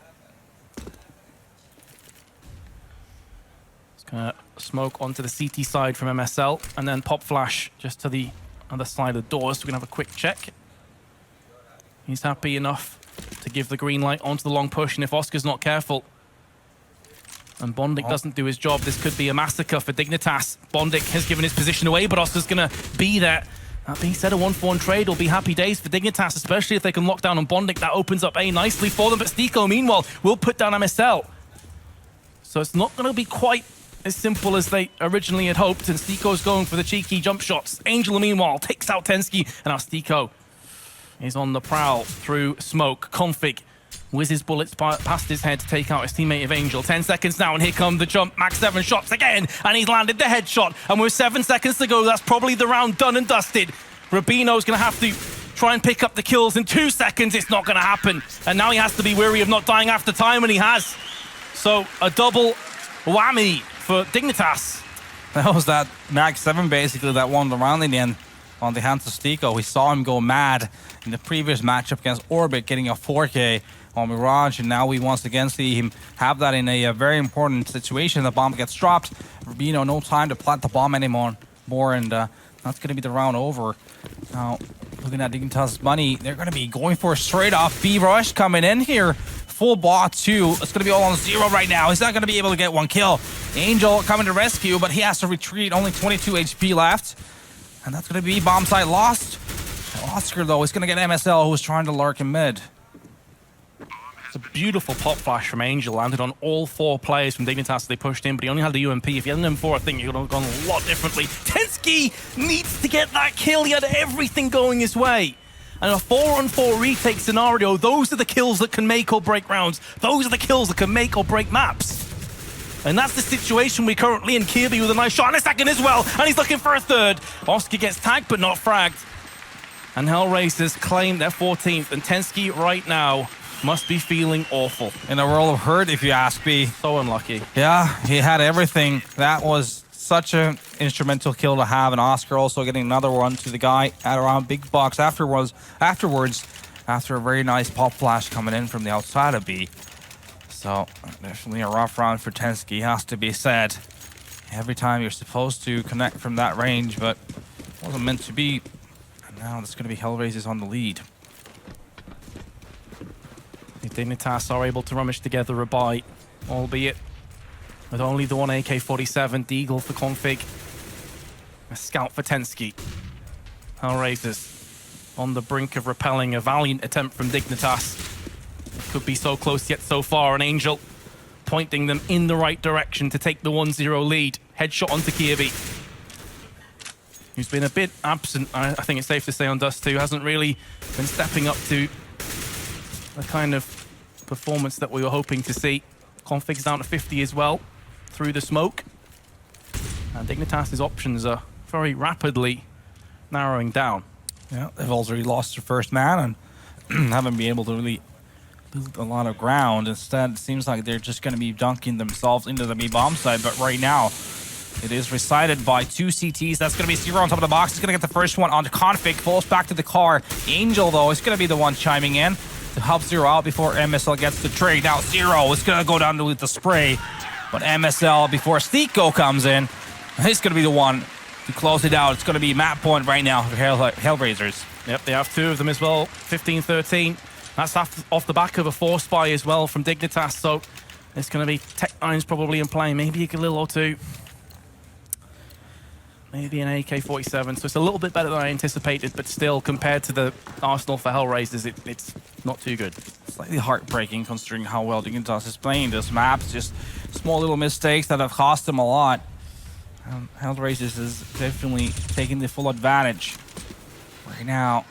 It's going to smoke onto the CT side from MSL and then pop flash just to the other side of the doors. So we're going to have a quick check. He's happy enough to give the green light onto the long push, and if Oscar's not careful, and Bondic doesn't do his job, this could be a massacre for Dignitas. Bondic has given his position away, but Oscar's going to be there. That being said, a 1-for-1 trade will be happy days for Dignitas, especially if they can lock down on Bondic. That opens up A nicely for them, but Stico, meanwhile, will put down MSL. So it's not going to be quite as simple as they originally had hoped, and Stico's going for the cheeky jump shots. Angel, meanwhile, takes out Tensky, and now Stico is on the prowl through smoke. Config whizzes bullets past his head to take out his teammate of Angel. 10 seconds now, and here come the jump. Max 7 shots again, and he's landed the headshot. And with 7 seconds to go, that's probably the round done and dusted. Rubino's going to have to try and pick up the kills in 2 seconds. It's not going to happen. And now he has to be wary of not dying after time, and he has. So a double whammy for Dignitas. That was that Max 7 basically that won the round in the end on the hands of Stico. We saw him go mad in the previous matchup against Orbit, getting a 4K on Mirage, and now we once again see him have that in a very important situation. The bomb gets dropped. Rubino, no time to plant the bomb anymore, and that's going to be the round over. Now, looking at Dignitas' money, they're going to be going for a straight off B rush coming in here. Full bot 2. It's going to be all on 0 right now. He's not going to be able to get 1 kill. Angel coming to rescue, but he has to retreat. Only 22 HP left. And that's going to be bomb site lost. Oscar, though, is going to get MSL, who was trying to lurk in mid. It's a beautiful pop flash from Angel. Landed on all 4 players from Dignitas as they pushed in, but he only had the UMP. If he had an M4, I think he would have gone a lot differently. Tensky needs to get that kill. He had everything going his way. And a 4-on-4 retake scenario, those are the kills that can make or break rounds. Those are the kills that can make or break maps. And that's the situation we're currently in. Kirby with a nice shot and a second as well. And he's looking for a third. Oscar gets tagged but not fragged. And HellRaisers claim their 14th. And Tensky right now must be feeling awful. In a world of hurt, if you ask me. So unlucky. Yeah, he had everything. That was such an instrumental kill to have. And Oscar also getting another one to the guy at around big box afterwards, after a very nice pop flash coming in from the outside of B. So definitely a rough round for Tensky, has to be said. Every time you're supposed to connect from that range, but wasn't meant to be. And now it's going to be HellRaisers on the lead. The Dignitas are able to rummage together a buy, albeit with only the one AK-47. Deagle for config. A scout for Tensky. HellRaisers on the brink of repelling a valiant attempt from Dignitas. Could be so close yet so far. An Angel pointing them in the right direction to take the 1-0 lead. Headshot onto Kirby, who's been a bit absent, I think it's safe to say, on Dust 2. Hasn't really been stepping up to the kind of performance that we were hoping to see. Config's down to 50 as well, through the smoke. And Dignitas' options are very rapidly narrowing down. Yeah, they've already lost their first man and haven't been able to really build a lot of ground. Instead, it seems like they're just going to be dunking themselves into the B-bomb side. But right now, it is recited by 2 CTs. That's going to be Zero on top of the box. He's going to get the first one onto Config. Falls back to the car. Angel, though, is going to be the one chiming in to help Zero out before MSL gets the trade. Now, Zero is going to go down with the spray. But MSL, before Steeko comes in, he's going to be the one to close it out. It's going to be map point right now for HellRaisers. Yep, they have 2 of them as well. 15-13. That's off the back of a force buy as well from Dignitas. So it's going to be Tech9's probably in play. Maybe a Galil or 2. Maybe an AK-47. So it's a little bit better than I anticipated, but still, compared to the arsenal for HellRaisers, it's not too good. Slightly heartbreaking considering how well Dignitas is playing this map. It's just small little mistakes that have cost them a lot. HellRaisers is definitely taking the full advantage right now.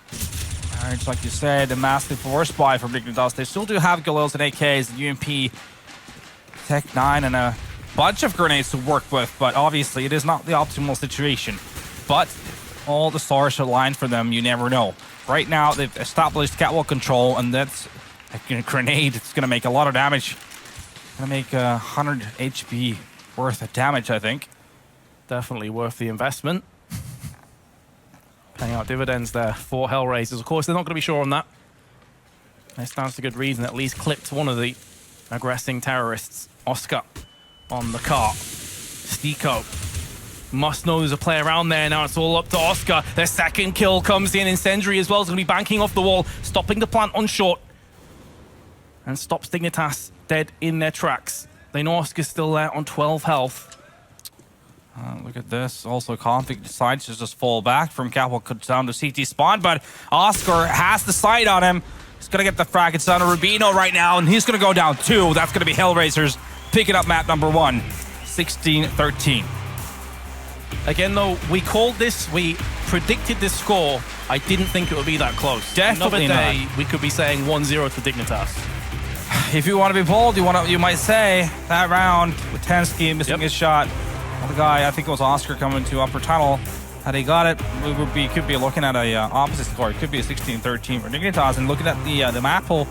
It's like you said, a massive force buy from Dignitas. They still do have Galils and AKs, and UMP, Tech9, and a bunch of grenades to work with, but obviously it is not the optimal situation. But all the stars are aligned for them, you never know. Right now, they've established catwalk control, and that's a grenade. It's going to make a lot of damage. Going to make 100 HP worth of damage, I think. Definitely worth the investment. Paying out dividends there for HellRaisers. Of course, they're not going to be sure on that. That stands to good reason. At least clipped one of the aggressing terrorists, Oscar, on the car. Steeko must know there's a play around there. Now it's all up to Oscar. Their second kill comes in. Incendiary as well is going to be banking off the wall, stopping the plant on short. And stops Dignitas dead in their tracks. They know Oscar's still there on 12 health. Look at this. Also, Config decides to just fall back from catwalk down to CT spawn, but Oscar has the sight on him. He's going to get the frag. It's down to Rubino right now, and he's going to go down 2. That's going to be HellRaisers picking up map number 1, 16-13. Again, though, we called this, we predicted this score. I didn't think it would be that close. Definitely Another day, not. We could be saying 1-0 to Dignitas. If you want to be bold, you might say that round with Tensky missing his shot. The guy, I think it was Oscar, coming to upper tunnel. Had he got it, we could be looking at a opposite score. It could be a 16-13 for Dignitas. And looking at the map pool,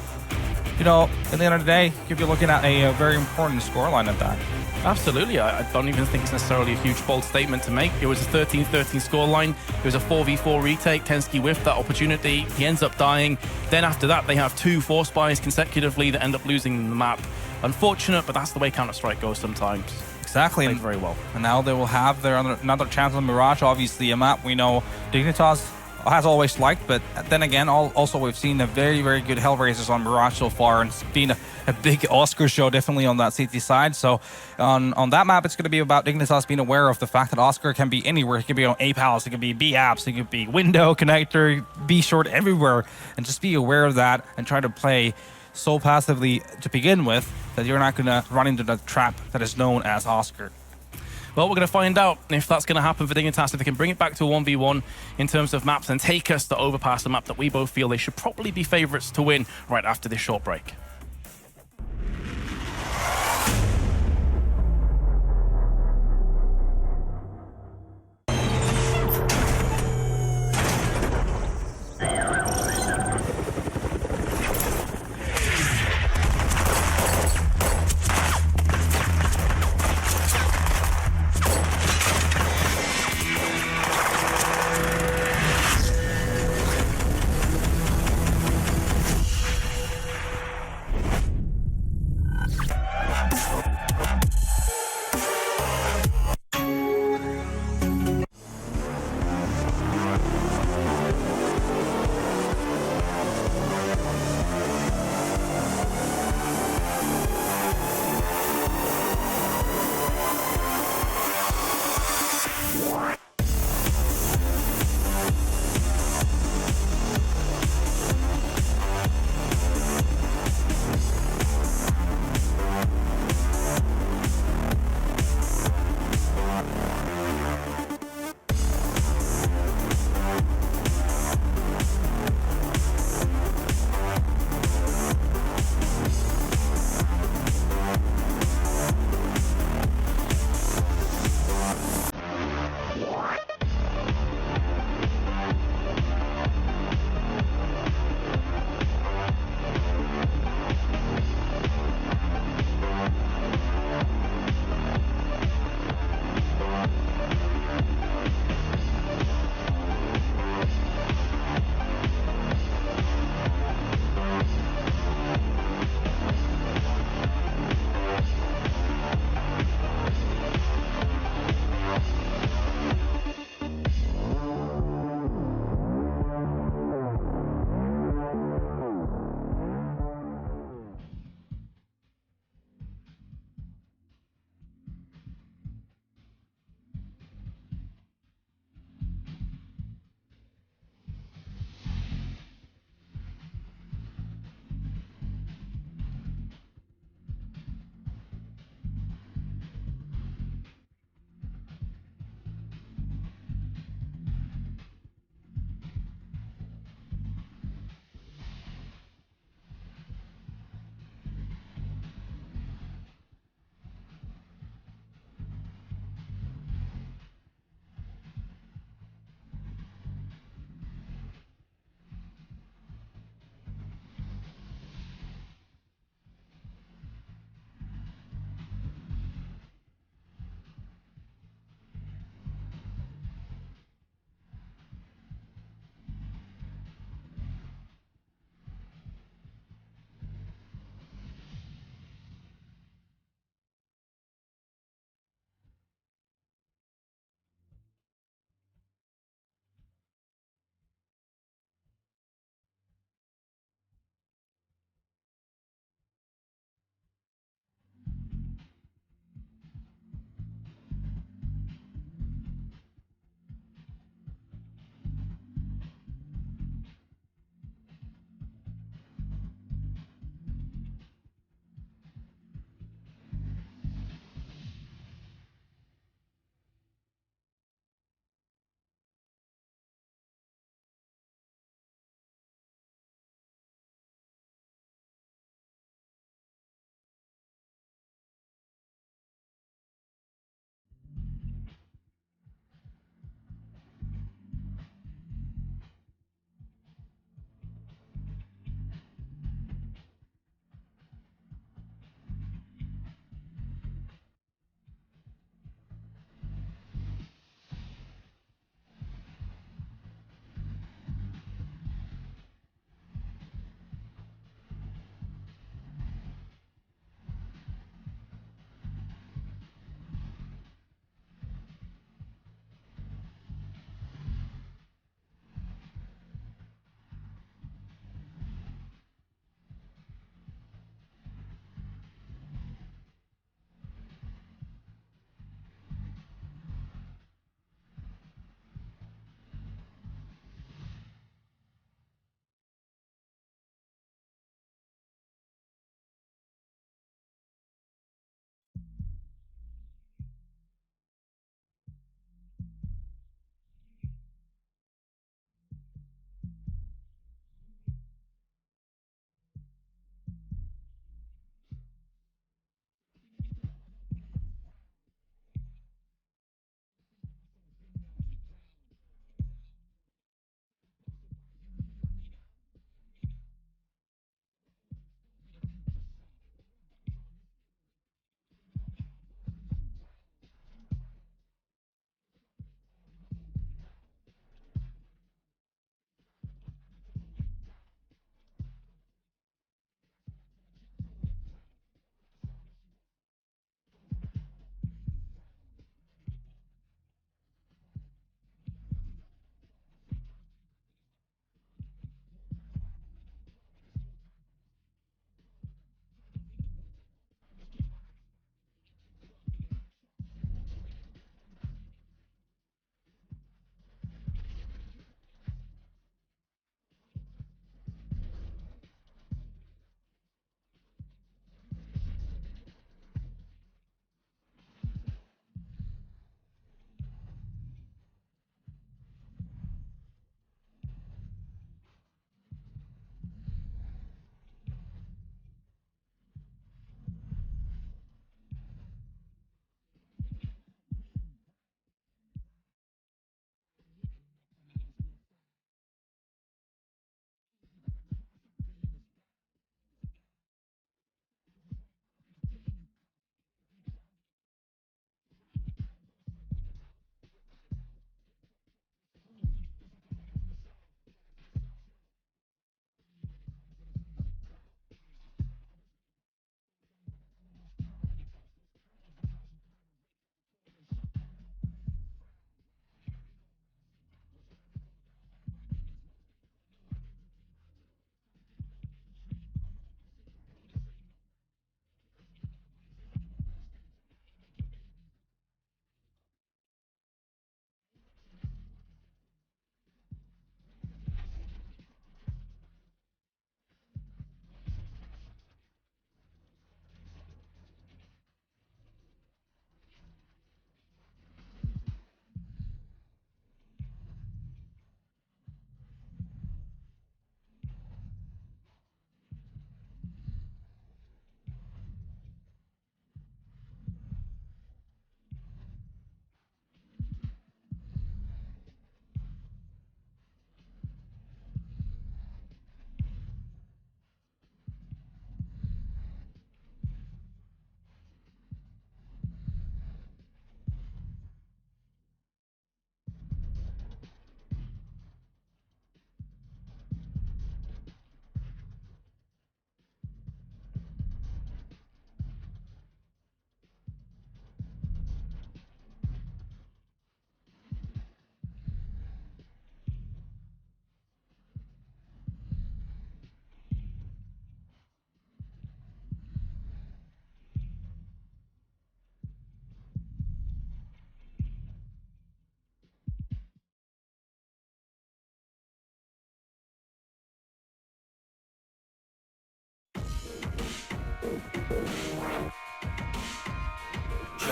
you know, at the end of the day, you could be looking at a very important scoreline at that. Absolutely. I don't even think it's necessarily a huge bold statement to make. It was a 13-13 scoreline. It was a 4v4 retake. Tensky whiffed that opportunity. He ends up dying. Then after that, they have 2 force buys consecutively that end up losing the map. Unfortunate, but that's the way Counter-Strike goes sometimes. Exactly. Played very well. And now they will have their another chance on Mirage. Obviously, a map we know Dignitas has always liked, but then again, also we've seen a very, very good HellRaisers on Mirage so far, and it's been a big Oscar show definitely on that CT side. So on that map, it's going to be about Dignitas being aware of the fact that Oscar can be anywhere. He can be on A palace, it can be B apps, it could be window, connector, B short, everywhere, and just be aware of that and try to play so passively to begin with that you're not going to run into the trap that is known as Oscar. Well, we're going to find out if that's going to happen for Dignitas, if they can bring it back to a 1v1 in terms of maps and take us to Overpass, a map that we both feel they should probably be favourites to win right after this short break.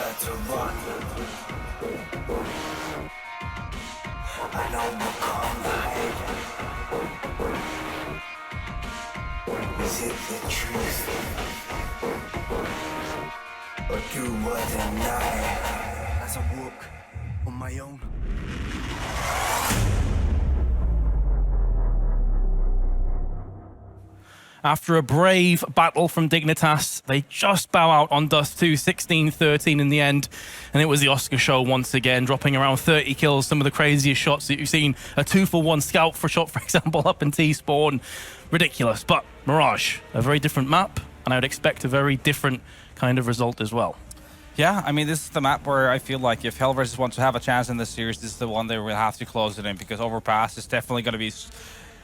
better run. I know what can't hide. Is it the truth? Or do I deny? As I walk on my own. After a brave battle from Dignitas, they just bow out on Dust 2, 16-13 in the end. And it was the Oscar show once again, dropping around 30 kills, some of the craziest shots that you've seen. A 2-for-1 scout for shot, for example, up in T-spawn. Ridiculous. But Mirage, a very different map, and I would expect a very different kind of result as well. Yeah, I mean, this is the map where I feel like if HellRaisers want to have a chance in this series, this is the one they will have to close it in, because Overpass is definitely going to be...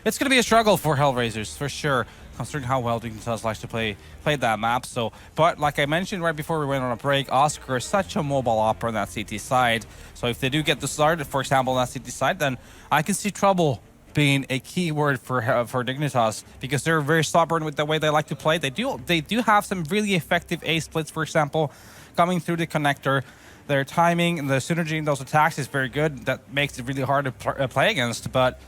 It's going to be a struggle for HellRaisers, for sure, considering how well Dignitas likes to play that map. So, but like I mentioned right before we went on a break, Oscar is such a mobile opera on that CT side. So if they do get the start, for example, on that CT side, then I can see trouble being a key word for Dignitas, because they're very stubborn with the way they like to play. They do have some really effective A splits, for example, coming through the connector. Their timing and the synergy in those attacks is very good. That makes it really hard to play against. But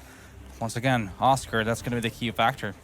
once again, Oscar, that's going to be the key factor.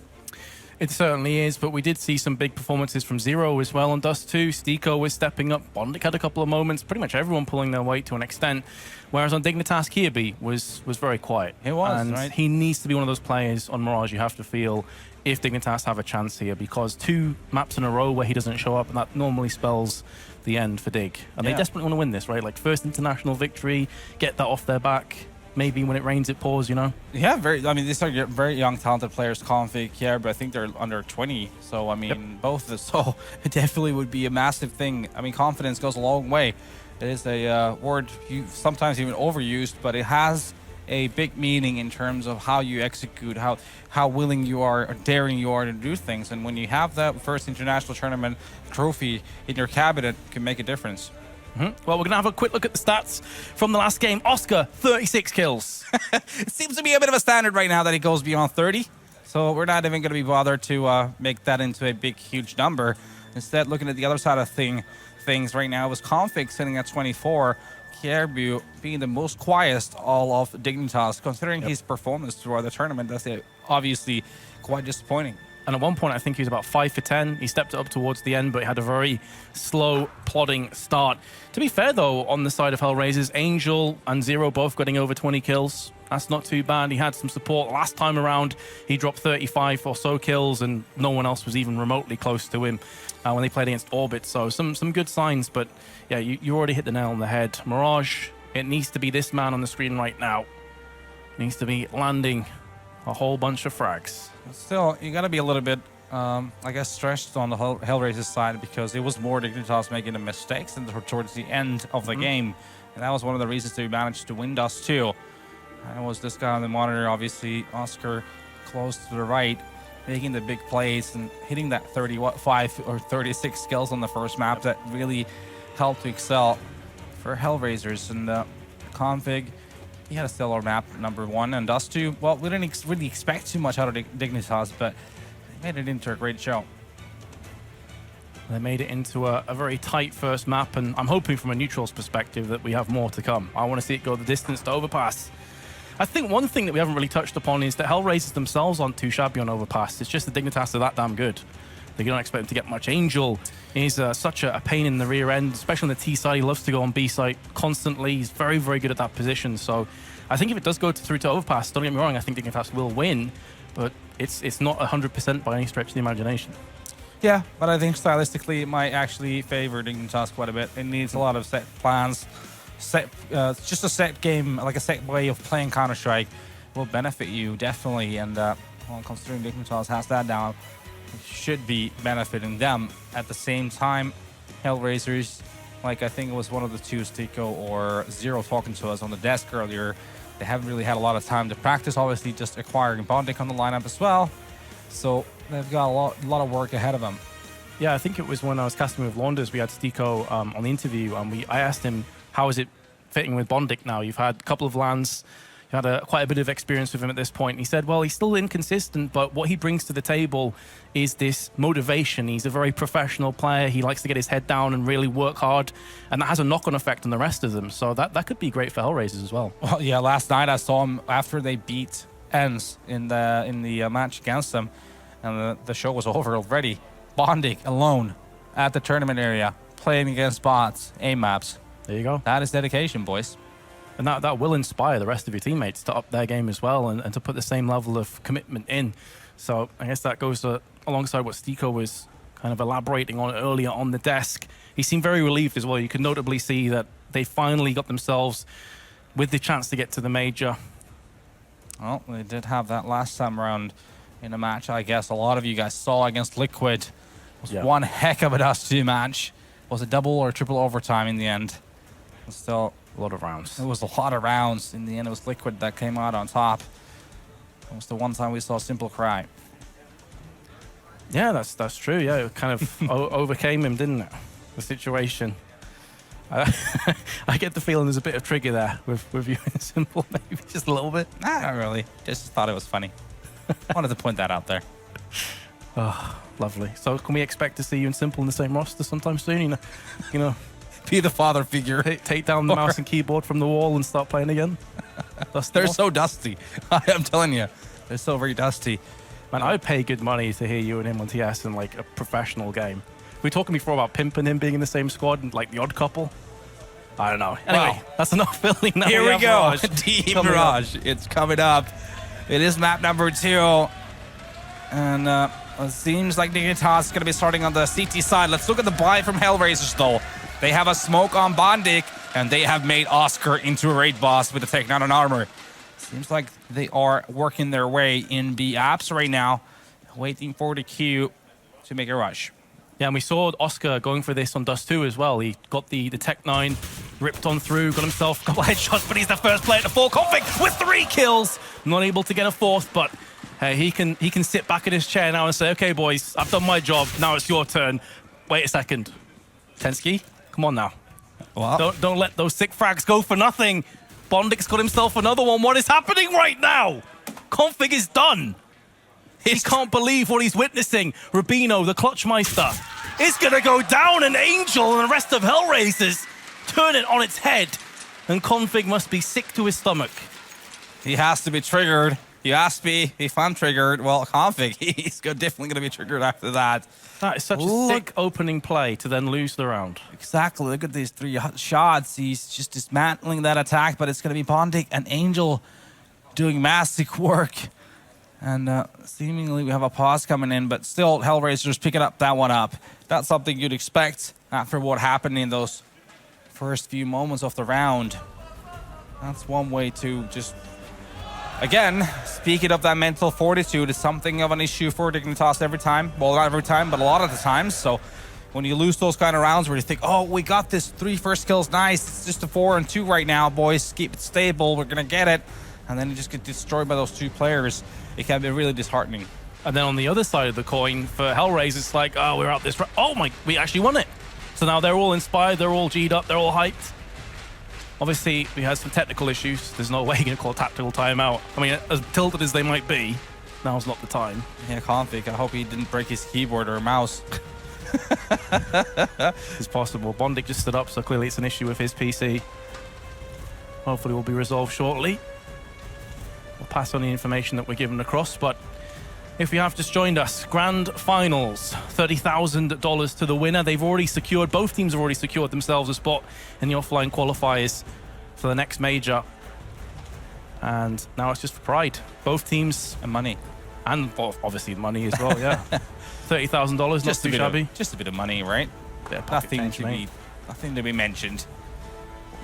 It certainly is, but we did see some big performances from Zero as well on Dust 2. Stiko was stepping up, Bondic had a couple of moments, pretty much everyone pulling their weight to an extent. Whereas on Dignitas, Kirby was very quiet. He was, and right? He needs to be one of those players on Mirage you have to feel if Dignitas have a chance here, because 2 maps in a row where he doesn't show up, and that normally spells the end for Dig. And they desperately want to win this, right? Like, first international victory, get that off their back. Maybe when it rains, it pours, you know? Yeah, I mean, these are very young, talented players, Config, yeah, but I think they're under 20. So, I mean, both of this. So, it definitely would be a massive thing. I mean, confidence goes a long way. It is a word you sometimes even overused, but it has a big meaning in terms of how you execute, how willing you are, or daring you are to do things. And when you have that first international tournament trophy in your cabinet, it can make a difference. Well, we're going to have a quick look at the stats from the last game. Oscar, 36 kills. It seems to be a bit of a standard right now that he goes beyond 30. So we're not even going to be bothered to make that into a big, huge number. Instead, looking at the other side of things right now, was Config sitting at 24. Kierbu being the most quietest all of Dignitas, considering his performance throughout the tournament. That's obviously quite disappointing. And at one point, I think he was about 5 for 10. He stepped it up towards the end, but he had a very slow, plodding start. To be fair, though, on the side of HellRaisers, Angel and Zero both getting over 20 kills. That's not too bad. He had some support. Last time around, he dropped 35 or so kills, and no one else was even remotely close to him when they played against Orbit. So some good signs, but yeah, you already hit the nail on the head. Mirage, it needs to be this man on the screen right now. It needs to be landing a whole bunch of frags. Still, you got to be a little bit, I guess, stressed on the HellRaisers side, because it was more Dignitas making the mistakes towards the end of the game. And that was one of the reasons they managed to win Dust 2. And it was this guy on the monitor, obviously, Oscar, close to the right, making the big plays and hitting that 35 or 36 kills on the first map that really helped to excel for HellRaisers. And Config, he had a stellar map, number 1, and Dust 2. Well, we didn't really expect too much out of Dignitas, but they made it into a great show. They made it into a very tight first map, and I'm hoping from a neutral's perspective that we have more to come. I want to see it go the distance to Overpass. I think one thing that we haven't really touched upon is that HellRaisers themselves aren't too shabby on Overpass. It's just the Dignitas are that damn good. They don't expect him to get much. Angel is such a pain in the rear end, especially on the T side. He loves to go on B side constantly. He's very, very good at that position. So I think if it does go through to Overpass, don't get me wrong, I think Dignitas will win, but it's not 100% by any stretch of the imagination. Yeah, but I think stylistically it might actually favor Dignitas quite a bit. It needs a lot of set plans. Just a set game, like a set way of playing Counter-Strike will benefit you, definitely. And well, considering Dignitas has that down, should be benefiting them. At the same time, HellRaisers, like I think it was one of the two, Stiko or Zero, talking to us on the desk earlier, they haven't really had a lot of time to practice, obviously just acquiring Bondic on the lineup as well. So they've got a lot of work ahead of them. Yeah, I think it was when I was casting with Launders, we had Stiko on the interview, and I asked him, how is it fitting with Bondic now? You've had a couple of lands, who had quite a bit of experience with him at this point. He said, well, he's still inconsistent, but what he brings to the table is this motivation. He's a very professional player. He likes to get his head down and really work hard, and that has a knock-on effect on the rest of them. So that could be great for HellRaisers as well. Well, yeah, last night I saw him after they beat ENS in the match against them, and the show was over already. Bondic alone at the tournament area, playing against bots, aim maps. There you go. That is dedication, boys. And that will inspire the rest of your teammates to up their game as well and to put the same level of commitment in. So I guess that goes alongside what Stiko was kind of elaborating on earlier on the desk. He seemed very relieved as well. You could notably see that they finally got themselves with the chance to get to the major. Well, they did have that last time around in a match I guess a lot of you guys saw against Liquid. It was one heck of a Dust 2 match. Was it double or triple overtime in the end? Still a lot of rounds. It was a lot of rounds. In the end, it was Liquid that came out on top. It was the one time we saw Simple cry. Yeah, that's true. Yeah, it kind of overcame him, didn't it? The situation. I get the feeling there's a bit of trigger there with you and Simple, maybe just a little bit. Nah, not really. Just thought it was funny. Wanted to point that out there. Oh, lovely. So can we expect to see you and Simple in the same roster sometime soon? You know, be the father figure. Take down the mouse and keyboard from the wall and start playing again. They're so dusty. I'm telling you, they're so very dusty. Man, I'd pay good money to hear you and him on TS in like a professional game. We were talking before about Pimp and him being in the same squad and like the odd couple. I don't know. Anyway, that's enough filling. Now Here we go. Mirage. Team Mirage. It's coming up. It is map number 2. And it seems like Dignitas is going to be starting on the CT side. Let's look at the buy from HellRaisers, though. They have a smoke on Bondic, and they have made Oscar into a raid boss with a Technon on armor. Seems like they are working their way in B apps right now, waiting for the queue to make a rush. Yeah, and we saw Oscar going for this on Dust 2 as well. He got the Tech 9, ripped on through, got himself a couple of headshots, but he's the first player to fall config with 3 kills. Not able to get a 4th, but hey, he can sit back in his chair now and say, okay, boys, I've done my job. Now it's your turn. Wait a second. Tensky, come on now. Well, Don't let those sick frags go for nothing. Bondic's got himself another one. What is happening right now? Config is done. He can't believe what he's witnessing. Rubino, the Clutchmeister, is going to go down, and Angel and the rest of HellRaisers turn it on its head. And Config must be sick to his stomach. he has to be triggered. You asked me if I'm triggered. Well, Config, he's definitely going to be triggered after that. That is such a sick opening play to then lose the round. Exactly. Look at these 3 shots. He's just dismantling that attack, but it's going to be Bondic and Angel doing massive work. And seemingly we have a pause coming in, but still HellRaisers picking up that one up. That's something you'd expect after what happened in those first few moments of the round. That's one way to just... Again, speaking of that mental fortitude, it's something of an issue for Dignitas every time. Well, not every time, but a lot of the times. So when you lose those kind of rounds where you think, oh, we got this 3 first kills, nice. It's just a 4 and 2 right now, boys. Keep it stable. We're going to get it. And then you just get destroyed by those 2 players. It can be really disheartening. And then on the other side of the coin, for HellRaisers, it's like, oh, we're out this... Oh, my... We actually won it. So now they're all inspired. They're all G'd up. They're all hyped. Obviously, we had some technical issues. There's no way you're going to call a tactical timeout. I mean, as tilted as they might be, now's not the time. Yeah, Config, I hope he didn't break his keyboard or mouse. It's possible. Bondic just stood up, so clearly it's an issue with his PC. Hopefully will be resolved shortly. We'll pass on the information that we're given across, but if you have just joined us, Grand Finals, $30,000 to the winner. They've already secured, both teams have already secured themselves a spot in the offline qualifiers for the next major. And now it's just for pride. Both teams... And money. And obviously money as well, yeah. $30,000, not too shabby. Just a bit of money, right? Yeah, nothing to be mentioned.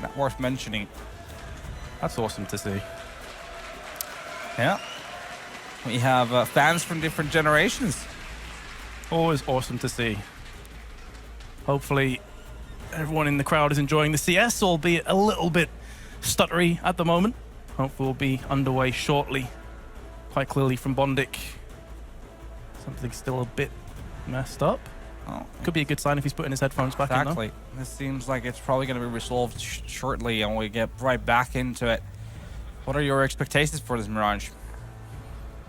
Not worth mentioning. That's awesome to see. Yeah. We have fans from different generations. Always awesome to see. Hopefully everyone in the crowd is enjoying the CS, albeit a little bit stuttery at the moment. Hopefully we'll be underway shortly. Quite clearly from Bondic. Something's still a bit messed up. Oh. Could be a good sign if he's putting his headphones back in, Exactly. This seems like it's probably going to be resolved shortly, and we get right back into it. What are your expectations for this Mirage?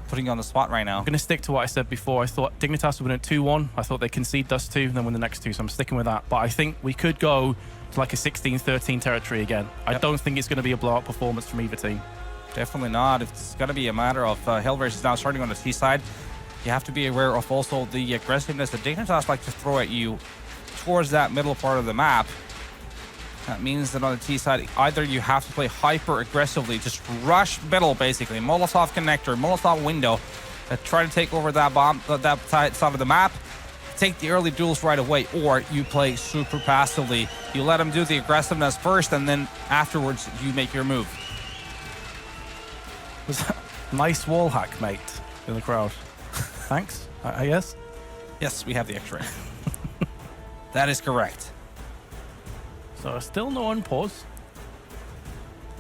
Putting you on the spot right now. I'm going to stick to what I said before. I thought Dignitas would win at 2-1. I thought they'd concede Dust 2 and then win the next two, so I'm sticking with that. But I think we could go to like a 16-13 territory again. I don't think it's going to be a blowout performance from either team. Definitely not. It's going to be a matter of HellRaisers now starting on the T side. You have to be aware of also the aggressiveness that Dignitas like to throw at you towards that middle part of the map. That means that on the T side, either you have to play hyper aggressively, just rush middle basically, Molotov connector, Molotov window, try to take over that bomb, that side of the map, take the early duels right away, or you play super passively. You let them do the aggressiveness first, and then afterwards you make your move. Was that nice wall hack, mate, in the crowd? Thanks, I guess. Yes, we have the X-ray. That is correct. So still no unpause.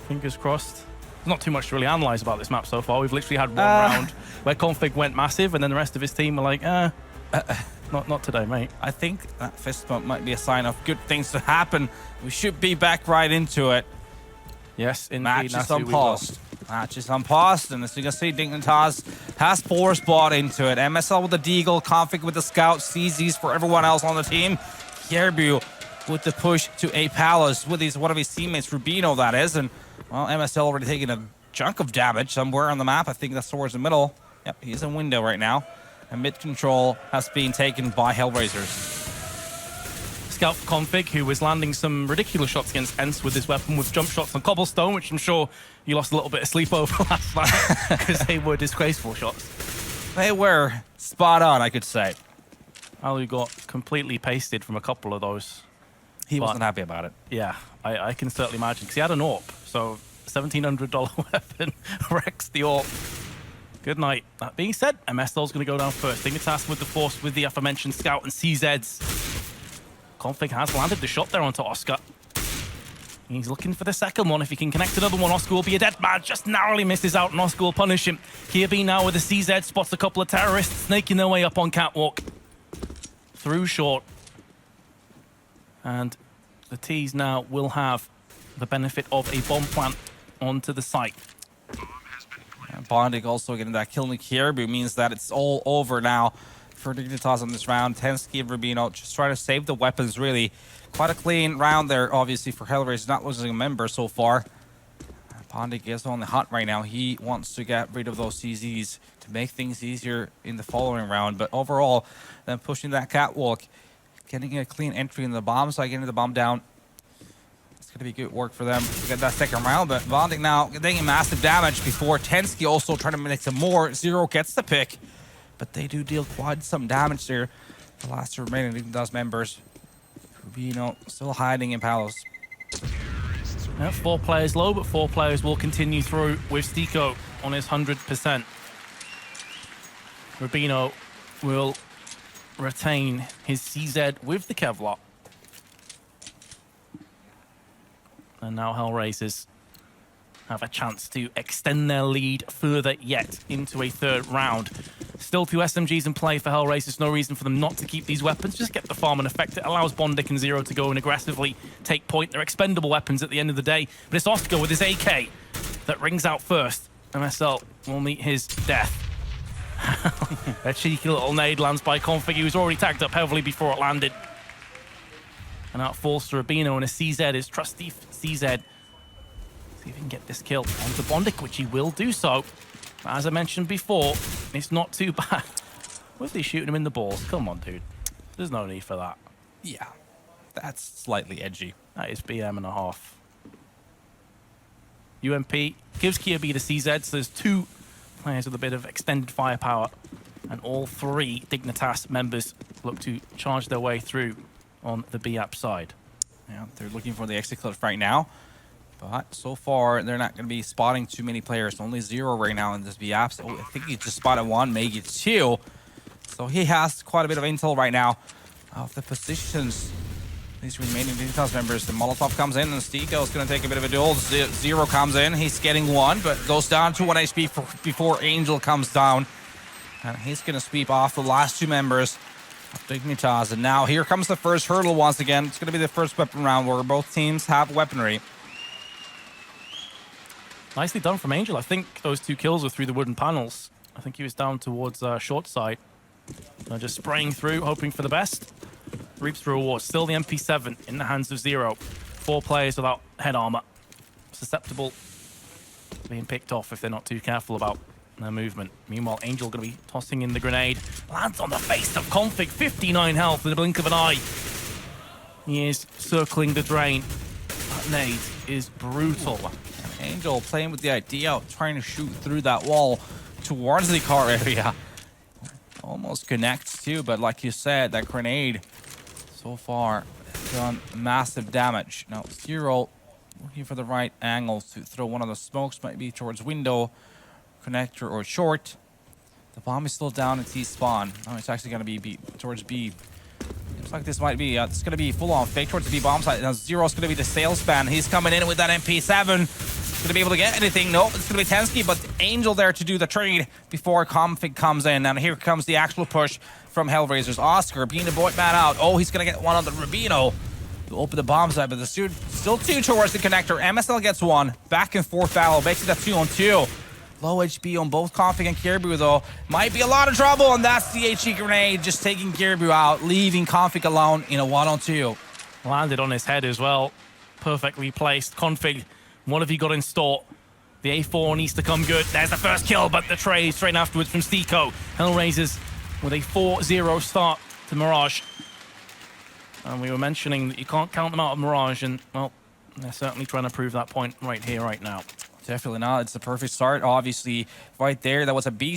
Fingers crossed. Not too much to really analyze about this map so far. We've literally had one round where Config went massive, and then the rest of his team were like, not today, mate. I think that fist bump might be a sign of good things to happen. We should be back right into it. Yes, indeed. Match is unpaused. Match is unpaused, and as you can see, Dignitas has force bought into it. MSL with the Deagle, Config with the Scout, CZs for everyone else on the team. Kierbu with the push to A Palace with one of his teammates, Rubino, that is. And, well, MSL already taking a chunk of damage somewhere on the map. I think that's towards the middle. Yep, he's in window right now. And mid control has been taken by HellRaisers. Scout for Config, who was landing some ridiculous shots against Ents with his weapon with jump shots on Cobblestone, which I'm sure you lost a little bit of sleep over last night because they were disgraceful shots. They were spot on, I could say. Alu got completely pasted from a couple of those. He wasn't happy about it. Yeah, I can certainly imagine, because he had an AWP, so $1,700 weapon wrecks the AWP. Good night. That being said, MSL's going to go down first. Dignitas with the force with the aforementioned Scout and CZs. Config has landed the shot there onto Oscar. He's looking for the second one. If he can connect another one, Oscar will be a dead man. Just narrowly misses out, and Oscar will punish him. Kirby now with the CZ spots a couple of terrorists snaking their way up on Catwalk. Through short. And the T's now will have the benefit of a bomb plant onto the site. Bondig also getting that kill in Kierbu means that it's all over now for Dignitas on this round. Tensky and Rubino just trying to save the weapons, really. Quite a clean round there, obviously, for HellRaisers, not losing a member so far. Bondig is on the hunt right now. He wants to get rid of those CZs to make things easier in the following round. But overall, then pushing that catwalk, getting a clean entry in the bomb side, getting the bomb down. It's going to be good work for them to get that second round. But Bondig now getting massive damage before Tensky also trying to make some more. Zero gets the pick. But they do deal quite some damage there. The last two remaining Dignitas members. Rubino still hiding in Palace. Yeah, 4 players low, but 4 players will continue through with Stiko on his 100%. Rubino will retain his CZ with the Kevlar. And now HellRaisers have a chance to extend their lead further yet into a third round. Still 2 SMGs in play for HellRaisers. No reason for them not to keep these weapons. Just get the farm and effect. It allows Bondik and Zero to go and aggressively take point. They're expendable weapons at the end of the day. But it's Oscar with his AK that rings out first. MSL will meet his death. A cheeky little nade lands by Config. He was already tagged up heavily before it landed. And out falls to Rubino, and a CZ, his trusty CZ. See if he can get this kill onto Bondik, which he will do so. But as I mentioned before, it's not too bad. What if they shooting him in the balls? Come on, dude. There's no need for that. Yeah, that's slightly edgy. That is BM and a half. UMP gives Kirby the CZ, so there's 2 players with a bit of extended firepower. And all 3 Dignitas members look to charge their way through on the B-App side. Yeah, they're looking for the exit cliff right now. But so far, they're not going to be spotting too many players. Only 0 right now in this B-Apps. Oh, I think he just spotted 1, maybe 2. So he has quite a bit of intel right now of the positions. These remaining Dignitas members. The Molotov comes in, and Stiko is going to take a bit of a duel. Zero comes in. He's getting 1, but goes down to 1 HP before Angel comes down. And he's going to sweep off the last 2 members of Dignitas. And now here comes the first hurdle once again. It's going to be the first weapon round where both teams have weaponry. Nicely done from Angel. I think those 2 kills were through the wooden panels. I think he was down towards short side. Just spraying through, hoping for the best. Reaps the reward. Still the MP7 in the hands of Zero. 4 players without head armor. Susceptible to being picked off if they're not too careful about their movement. Meanwhile, Angel going to be tossing in the grenade. Lands on the face of Config. 59 health in the blink of an eye. He is circling the drain. That nade is brutal. Angel playing with the idea of trying to shoot through that wall towards the car area. Almost connects too, but like you said, that grenade so far done massive damage. Now Zero looking for the right angles to throw one of the smokes, might be towards window, connector, or short. The bomb is still down in T spawn. Oh, it's actually going to be towards B. Looks like this might be, it's going to be full-on fake towards the B bomb side. Now Zero's going to be the salesman. He's coming in with that MP7. Going to be able to get anything. Nope, it's going to be Tensky, but Angel there to do the trade before Config comes in. And here comes the actual push from HellRaisers. Oscar being the boy man out. Oh, he's going to get one on the Rubino to open the bomb side, but the still 2 towards the connector. MSL gets 1. Back and forth battle. Makes it a 2-on-2. Low HP on both Config and Kirby, though. Might be a lot of trouble, and that's the HE grenade just taking Kirby out, leaving Config alone in a 1-on-2. Landed on his head as well. Perfectly placed. Config, what have you got in store? The A4 needs to come good. There's the first kill, but the trade straight afterwards from Stiko. HellRaisers with a 4-0 start to Mirage. And we were mentioning that you can't count them out of Mirage, and, well, they're certainly trying to prove that point right here, right now. Definitely not. It's the perfect start. Obviously, right there, that was a B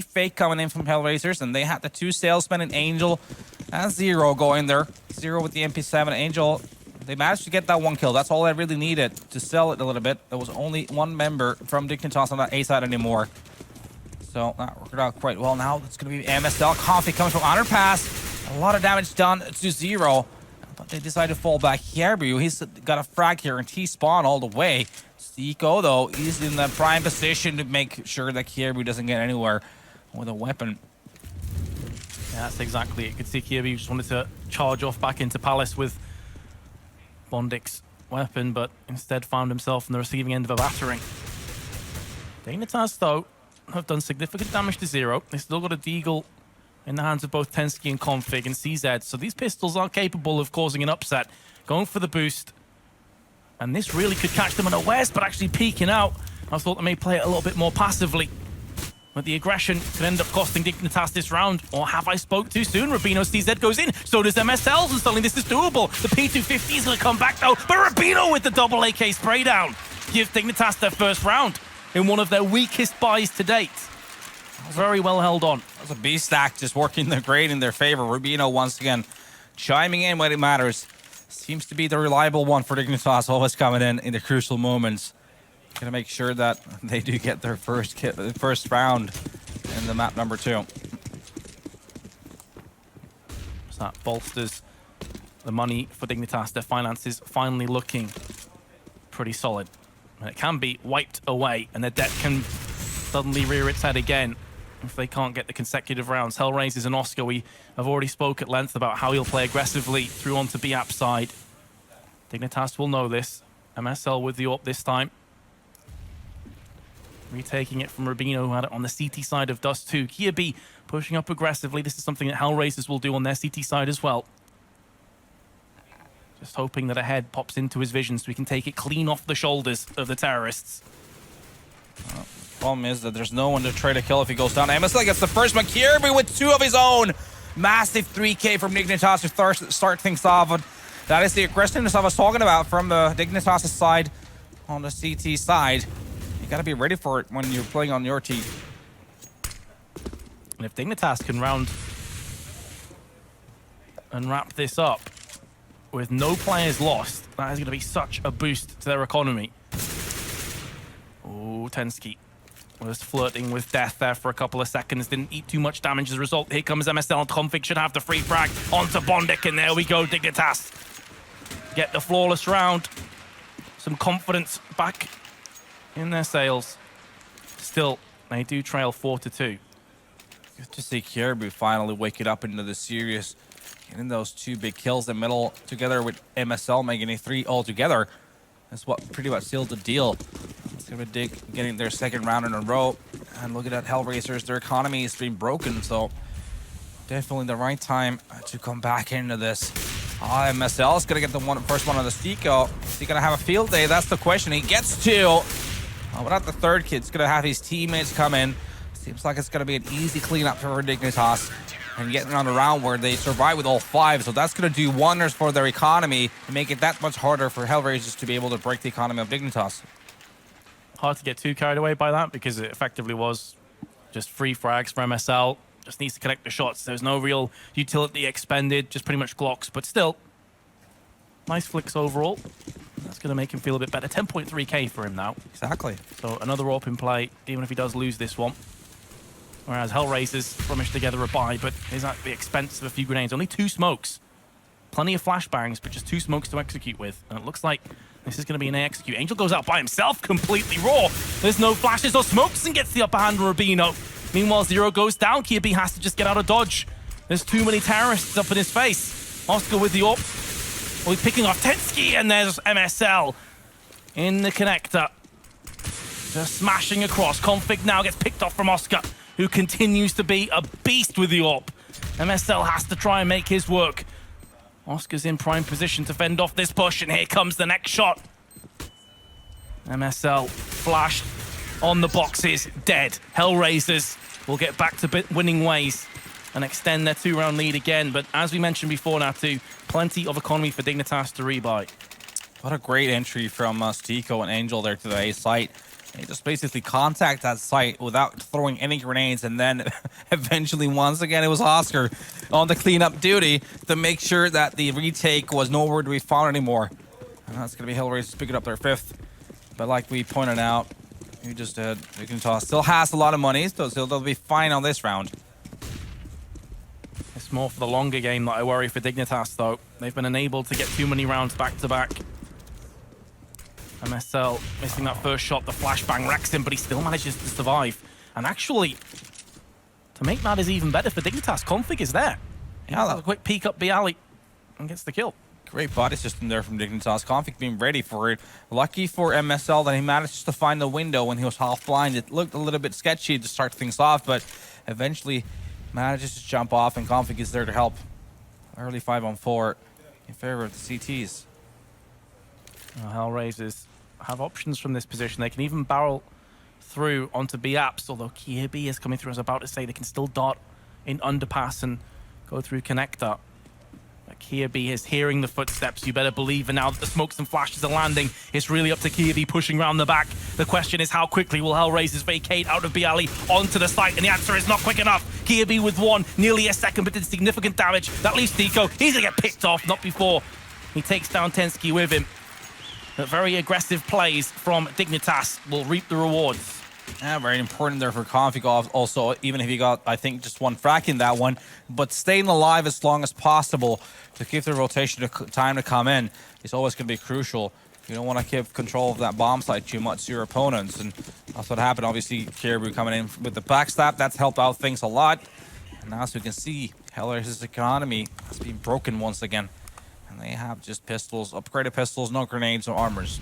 fake coming in from HellRaisers, and they had the 2 salesmen and Angel and Zero going there. Zero with the MP7. Angel, they managed to get that 1 kill. That's all I really needed to sell it a little bit. There was only 1 member from Dignitas on that A side anymore. So that worked out quite well. Now it's going to be MSL. Config coming from underpass. A lot of damage done to Zero. But they decided to fall back here. He's got a frag here and T-spawn all the way. Stiko, though, he's in the prime position to make sure that Kirby doesn't get anywhere with a weapon. Yeah, that's exactly it. You could see Kirby just wanted to charge off back into Palace with Bondik's weapon, but instead found himself on the receiving end of a battering. Dignitas, though, have done significant damage to Zero. They still got a Deagle in the hands of both Tensky and Config and CZ, so these pistols are capable of causing an upset. Going for the boost. And this really could catch them unawares, but actually peeking out. I thought they may play it a little bit more passively. But the aggression could end up costing Dignitas this round. Or have I spoke too soon? Rubino CZ goes in. So does MSLs, and suddenly this is doable. The P250 is going to come back, though. But Rubino with the double AK spray down gives Dignitas their first round in one of their weakest buys to date. Very well held on. That was a B stack just working the grade in their favor. Rubino once again chiming in when it matters. Seems to be the reliable one for Dignitas, always coming in the crucial moments. Gonna make sure that they do get their first round in the map number 2. So that bolsters the money for Dignitas. Their finances finally looking pretty solid. And it can be wiped away, and their debt can suddenly rear its head again if they can't get the consecutive rounds. HellRaisers and Oscar, we have already spoke at length about how he'll play aggressively through onto B-App side. Dignitas will know this. MSL with the AWP this time. Retaking it from Rubino, who had it on the CT side of Dust 2. Kirby pushing up aggressively. This is something that HellRaisers will do on their CT side as well. Just hoping that a head pops into his vision so we can take it clean off the shoulders of the terrorists. Problem is that there's no one to try to kill if he goes down. MSL gets the first one. Kirby with 2 of his own. Massive 3K from Dignitas to start things off. That is the aggressiveness I was talking about from the Dignitas side on the CT side. You gotta be ready for it when you're playing on your team. And if Dignitas can round and wrap this up with no players lost, that is going to be such a boost to their economy. Oh, Tensky was flirting with death there for a couple of seconds. Didn't eat too much damage as a result. Here comes MSL, and Config should have the free frag onto Bondik, and there we go, Dignitas. Get the flawless round. Some confidence back in their sails. Still, they do trail 4-2. Good to see Kirby finally waking up into the series. Getting those 2 big kills in the middle together with MSL making a 3 altogether. That's what pretty much sealed the deal. gonna be Dig getting their second round in a row. And looking at HellRaisers, their economy is being broken, so definitely the right time to come back into this. MSL is gonna get the first one on the Stico. Is he gonna have a field day? That's the question. He gets two. But not the third kid. He's gonna have his teammates come in. Seems like it's gonna be an easy cleanup for Dignitas and getting on a round where they survive with all five. So that's gonna do wonders for their economy and make it that much harder for HellRaisers to be able to break the economy of Dignitas. Hard to get too carried away by that because it effectively was just free frags for MSL. Just needs to connect the shots. There's no real utility expended, just pretty much Glocks. But still, nice flicks overall. That's going to make him feel a bit better. 10.3k for him now. Exactly. So another AWP in play, even if he does lose this one. Whereas HellRaisers rummaged together a buy, but is at the expense of a few grenades. Only 2 smokes. Plenty of flashbangs, but just 2 smokes to execute with. And it looks like this is going to be an execute. Angel goes out by himself, completely raw. There's no flashes or smokes and gets the upper hand on Rubino. Meanwhile, Zero goes down. Kirby has to just get out of dodge. There's too many terrorists up in his face. Oscar with the AWP. Well, he's picking off Tensky, and there's MSL in the connector. Just smashing across. Config now gets picked off from Oscar, who continues to be a beast with the AWP. MSL has to try and make his work. Oscar's in prime position to fend off this push, and here comes the next shot. MSL flashed on the boxes, dead. HellRaisers will get back to winning ways and extend their 2-round lead again. But as we mentioned before now too, plenty of economy for Dignitas to rebuy. What a great entry from Stico and Angel there to the A site. They just basically contact that site without throwing any grenades, and then eventually, once again, it was Oscar on the cleanup duty to make sure that the retake was nowhere to be found anymore. And that's going to be HellRaisers picking up their 5th. But like we pointed out, you just did, Dignitas still has a lot of money, so they'll be fine on this round. It's more for the longer game that I worry for Dignitas, though. They've been unable to get too many rounds back-to-back. MSL missing that first shot. The flashbang wrecks him, but he still manages to survive. And actually, to make matters even better for Dignitas, Config is there. Yeah, a quick peek up the alley and gets the kill. Great body system there from Dignitas. Config being ready for it. Lucky for MSL that he managed to find the window when he was half blind. It looked a little bit sketchy to start things off, but eventually manages to jump off, and Config is there to help. Early 5-on-4 in favor of the CTs. HellRaisers have options from this position. They can even barrel through onto B-Apps, although Kirby is coming through. I was about to say they can still dart in underpass and go through connector. But Kirby is hearing the footsteps. You better believe, and now that the smokes and flashes are landing, it's really up to Kirby pushing around the back. The question is, how quickly will HellRaisers vacate out of B-Alley onto the site? And the answer is not quick enough. Kirby with 1, nearly a second, but did significant damage. That leaves Stico. He's gonna get picked off, not before he takes down Tensky with him. But very aggressive plays from Dignitas will reap the rewards. Yeah, very important there for Config also, even if he got, I think, just 1 frack in that one. But staying alive as long as possible to keep the rotation time to come in is always going to be crucial. You don't want to give control of that bomb site too much to your opponents. And that's what happened. Obviously, Caribou coming in with the backstab. That's helped out things a lot. And as we can see, HellRaisers' economy has been broken once again. And they have just pistols, upgraded pistols, no grenades, no armors.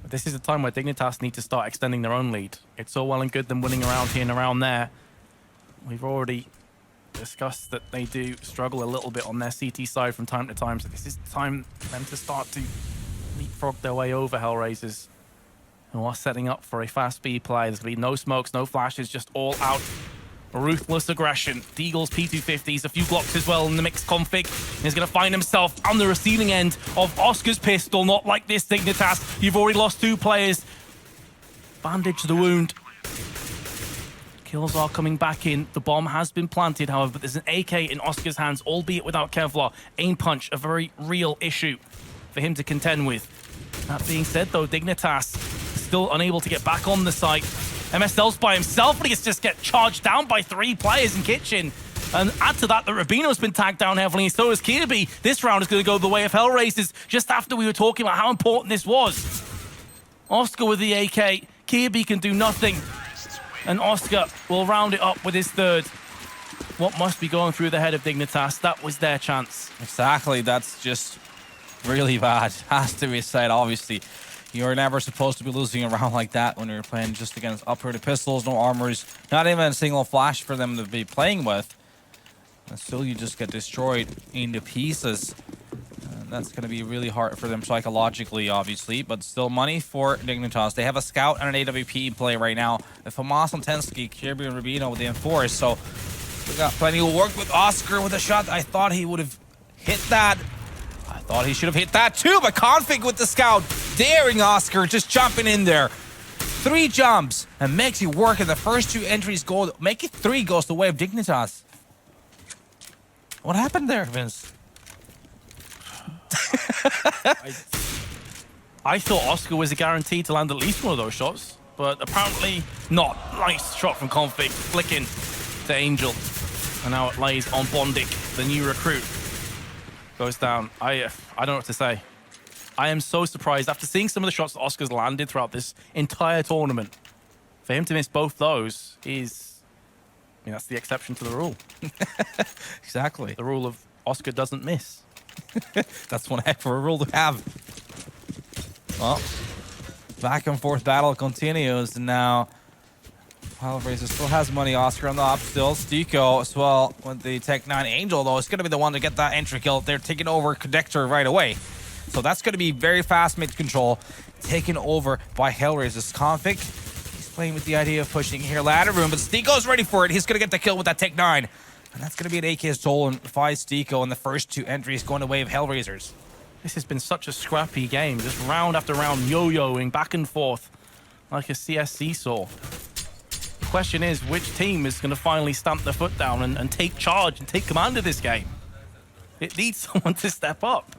But this is a time where Dignitas need to start extending their own lead. It's all well and good them winning around here and around there. We've already discussed that they do struggle a little bit on their CT side from time to time. So this is the time for them to start to leapfrog their way over HellRaisers, who are setting up for a fast B play. There's going to be no smokes, no flashes, just all out ruthless aggression. Deagle's P250s, a few Glocks as well in the mixed config. He's going to find himself on the receiving end of Oscar's pistol. Not like this, Dignitas. You've already lost 2 players. Bandage the wound. Kills are coming back in. The bomb has been planted, however, but there's an AK in Oscar's hands, albeit without Kevlar. Aim punch, a very real issue for him to contend with. That being said, though, Dignitas still unable to get back on the site. MSL's by himself, but he just get charged down by 3 players in Kitchen. And add to that, Rubino's been tagged down heavily, and so is Kirby. This round is going to go the way of HellRaisers, just after we were talking about how important this was. Oscar with the AK. Kirby can do nothing. And Oscar will round it up with his 3rd. What must be going through the head of Dignitas? That was their chance. Exactly, that's just really bad. Has to be said, obviously. You're never supposed to be losing a round like that when you're playing just against uprooted pistols, no armors, not even a single flash for them to be playing with. And still you just get destroyed into pieces. And that's going to be really hard for them psychologically, obviously, but still money for Dignitas. They have a scout and an AWP in play right now. If Hamas and Tensky, Kirby and Rubino with the enforce, so we got plenty of work with Oscar with a shot. I thought he would have hit that. I thought he should have hit that too, but Config with the scout, daring Oscar, just jumping in there. 3 jumps and makes it work, and the first 2 entries go, make it 3 goes the way of Dignitas. What happened there, Vince? I thought Oscar was a guarantee to land at least one of those shots, but apparently not. Nice shot from Config, flicking to Angel. And now it lays on Bondic, the new recruit. Goes down. I don't know what to say. I am so surprised after seeing some of the shots that Oscar's landed throughout this entire tournament. For him to miss both those is, I mean, that's the exception to the rule. Exactly. The rule of Oscar doesn't miss. That's one heck of a rule to have. Well, back and forth battle continues, and now HellRaisers still has money. Oscar on the up still. Stiko as well with the Tech 9. Angel, though, is going to be the one to get that entry kill. They're taking over Connector right away. So that's going to be very fast mid-control. Taken over by HellRaisers. Config, he's playing with the idea of pushing here ladder room, but Stiko's ready for it. He's going to get the kill with that Tech 9. And that's going to be an AK stolen by Stiko in the first 2 entries going away of HellRaisers. This has been such a scrappy game, just round after round yo-yoing back and forth like a CS seesaw. The question is, which team is going to finally stamp their foot down and take charge and take command of this game? It needs someone to step up.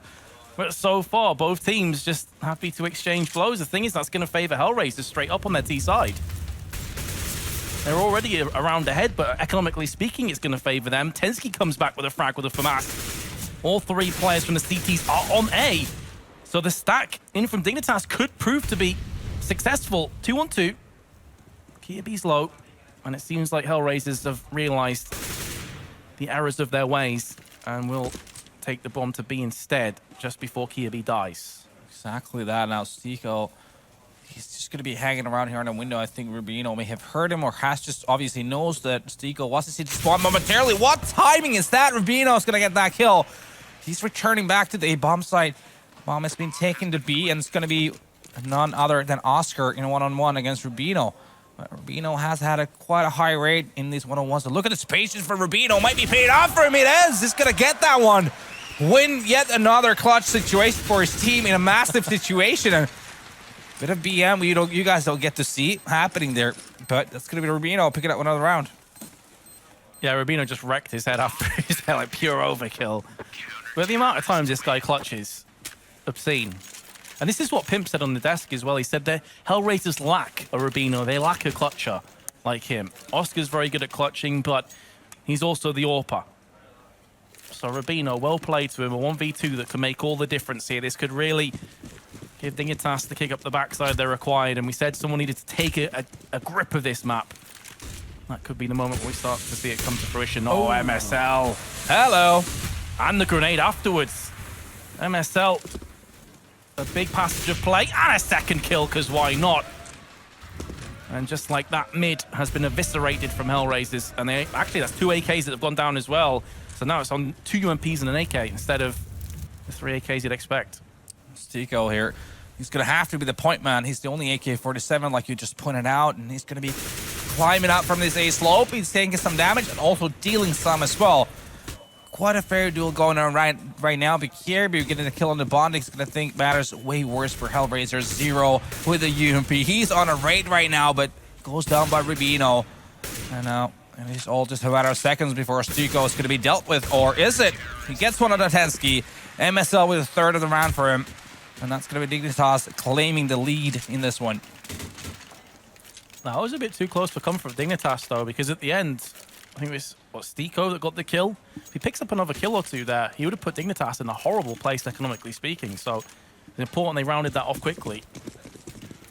But so far, both teams just happy to exchange blows. The thing is, that's going to favor HellRaisers straight up on their T side. They're already around ahead, but economically speaking, it's going to favor them. Tensky comes back with a frag with a FAMAS. All 3 players from the CTs are on A. So the stack in from Dignitas could prove to be successful. 2-on-2. Kia B's low, and it seems like HellRaisers have realized the errors of their ways and will take the bomb to B instead just before Kia B dies. Exactly that. Now Stiko, he's just going to be hanging around here in the window. I think Rubino may have heard him, or has just obviously knows that Stiko wants to see the spawn momentarily. What timing is that? Rubino's going to get that kill. He's returning back to the A bomb site. Bomb has been taken to B, and it's going to be none other than Oscar in a one-on-one against Rubino. But Rubino has had quite a high rate in these one-on-ones. So look at the patience for Rubino. Might be paid off for him. It is. He's going to get that one. Win yet another clutch situation for his team in a massive situation. And bit of BM you guys don't get to see happening there. But that's going to be Rubino picking up another round. Yeah, Rubino just wrecked his head after his head, like pure overkill. But the amount of times this guy clutches, obscene. And this is what Pimp said on the desk as well. He said that HellRaisers lack a Rubino. They lack a clutcher like him. Oscar's very good at clutching, but he's also the AWPer. So Rubino, well played to him. A 1v2 that can make all the difference here. This could really give Dignitas the kick up the backside they're required. And we said someone needed to take a grip of this map. That could be the moment we start to see it come to fruition. Oh, MSL. Hello. And the grenade afterwards. MSL. A big passage of play and a second kill, because why not? And just like that, mid has been eviscerated from HellRaisers. And they actually, that's 2 AKs that have gone down as well. So now it's on 2 UMPs and an AK instead of the 3 AKs you'd expect. Stiko here. He's going to have to be the point man. He's the only AK-47, like you just pointed out. And he's going to be climbing up from this A slope. He's taking some damage and also dealing some as well. Quite a fair duel going on right now. But Kirby getting a kill on the Bond. He's going to think matters way worse for HellRaisers. 0 with a UMP. He's on a raid right now, but goes down by Rubino. And now it's all just a matter of seconds before Stiko is going to be dealt with. Or is it? He gets one on the Tensky. MSL with a third of the round for him. And that's going to be Dignitas claiming the lead in this one. Now, I was a bit too close for comfort Dignitas, though, because at the end, I think it was Stiko that got the kill. If he picks up another kill or two there, he would have put Dignitas in a horrible place, economically speaking. So it's important they rounded that off quickly.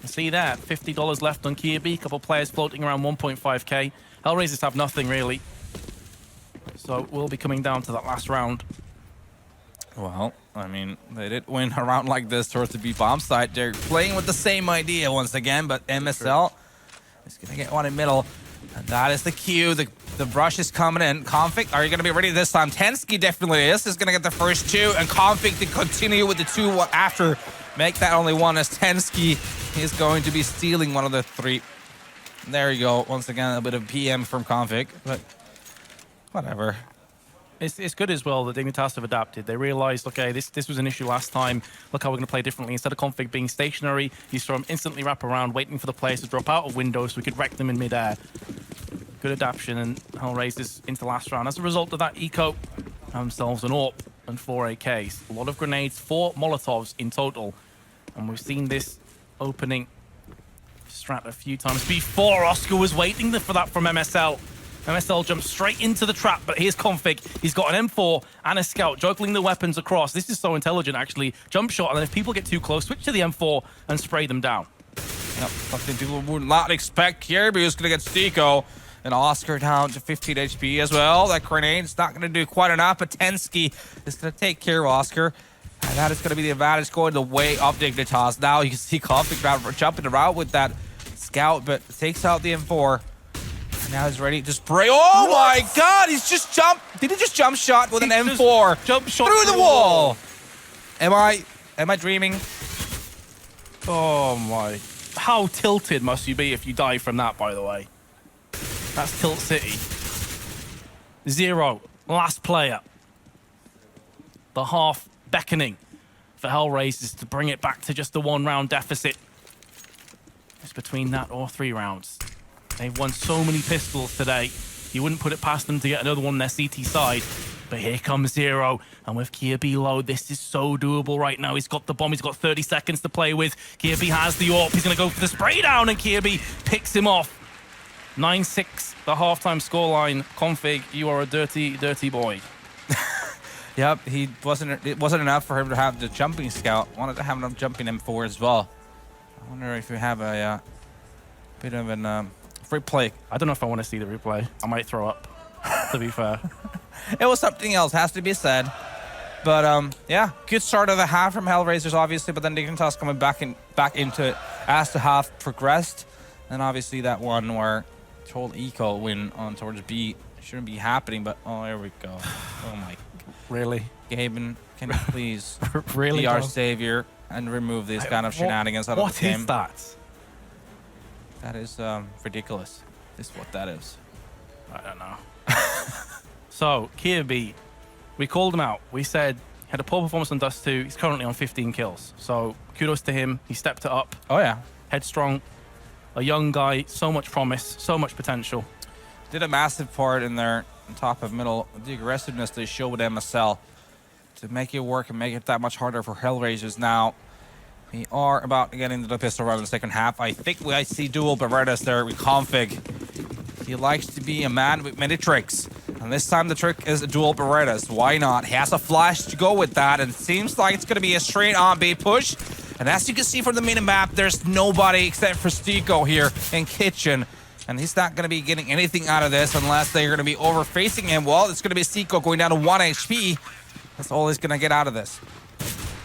You see there, $50 left on Kia B. Couple players floating around 1.5k. HellRaisers have nothing, really. So we'll be coming down to that last round. Well, I mean, they did win a round like this towards the B bomb side. They're playing with the same idea once again, but MSL is going to get one in middle. And that is the cue. The rush is coming in. Config, are you going to be ready this time? Tensky definitely is going to get the first two, and Config to continue with the two after. Make that only one, as Tensky is going to be stealing one of the three. There you go. Once again, a bit of PM from Config, but whatever. It's good as well that Dignitas have adapted. They realized, okay, this was an issue last time. Look how we're going to play differently. Instead of Config being stationary, you saw him instantly wrap around, waiting for the players to drop out of windows so we could wreck them in midair. Good adaptation, and HellRaisers into last round. As a result of that, Eco have themselves an AWP and 4 AKs. A lot of grenades, 4 Molotovs in total. And we've seen this opening strat a few times before. Oscar was waiting for that from MSL. MSL jumps straight into the trap, but here's Config. He's got an M4 and a scout, juggling the weapons across. This is so intelligent, actually. Jump shot, and then if people get too close, switch to the M4 and spray them down. Yep, something people would not expect. Kirby is going to get Stiko, and Oscar down to 15 HP as well. That grenade's not going to do quite enough, but Tensky is going to take care of Oscar. And that is going to be the advantage going the way of Dignitas. Now you can see Config jumping around with that scout, but takes out the M4. Now he's ready to spray. Oh my God! He's just jumped. Did he just jump shot with an M4? Jump shot through the wall. Am I dreaming? Oh my! How tilted must you be if you die from that? By the way, that's Tilt City. 0, last player. The half beckoning for HellRaisers to bring it back to just a 1-round deficit. It's between that or 3 rounds. They've won so many pistols today. You wouldn't put it past them to get another one on their CT side. But here comes 0. And with Kirby low, this is so doable right now. He's got the bomb. He's got 30 seconds to play with. Kirby has the AWP. He's going to go for the spray down, and Kirby picks him off. 9-6, the halftime scoreline. Config, you are a dirty, dirty boy. Yep, it wasn't enough for him to have the jumping scout. Wanted to have him jumping M4 as well. I wonder if we have a bit of an replay. I don't know if I want to see the replay. I might throw up, to be fair. It was something else, has to be said. But yeah, good start of the half from HellRaisers, obviously, but then Dignitas coming back into it as the half progressed. And obviously that one where Troll Eco win on towards B shouldn't be happening, but oh, here we go. Oh my. Really? Gaben, can you please really be our savior and remove these kind of shenanigans out of the game? What is that? That is ridiculous. This is what that is. I don't know. So, Kirby, we called him out. We said he had a poor performance on Dust 2. He's currently on 15 kills. So, kudos to him. He stepped it up. Oh, yeah. Headstrong. A young guy. So much promise. So much potential. Did a massive part in there on top of middle. The aggressiveness they show with MSL to make it work and make it that much harder for HellRaisers now. We are about to get into the pistol round in the second half. I think I see dual Berettas there with Config. He likes to be a man with many tricks. And this time the trick is a dual Berettas. Why not? He has a flash to go with that. And it seems like it's going to be a straight on B push. And as you can see from the minimap, there's nobody except for Stiko here in Kitchen. And he's not going to be getting anything out of this unless they're going to be over-facing him. Well, it's going to be Stiko going down to 1 HP. That's all he's going to get out of this.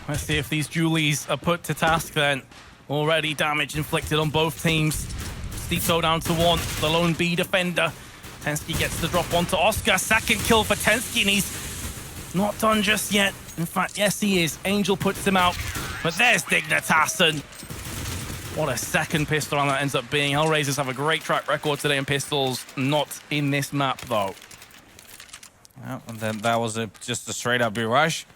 Let's see if these Julies are put to task then. Already damage inflicted on both teams. Stiko down to 1, the lone B defender. Tensky gets the drop onto Oscar. Second kill for Tensky, and he's not done just yet. In fact, yes, he is. Angel puts him out. But there's Dignitas, and what a second pistol round that ends up being. HellRaisers have a great track record today in pistols. Not in this map, though. Well, and then that was just a straight-up B rush.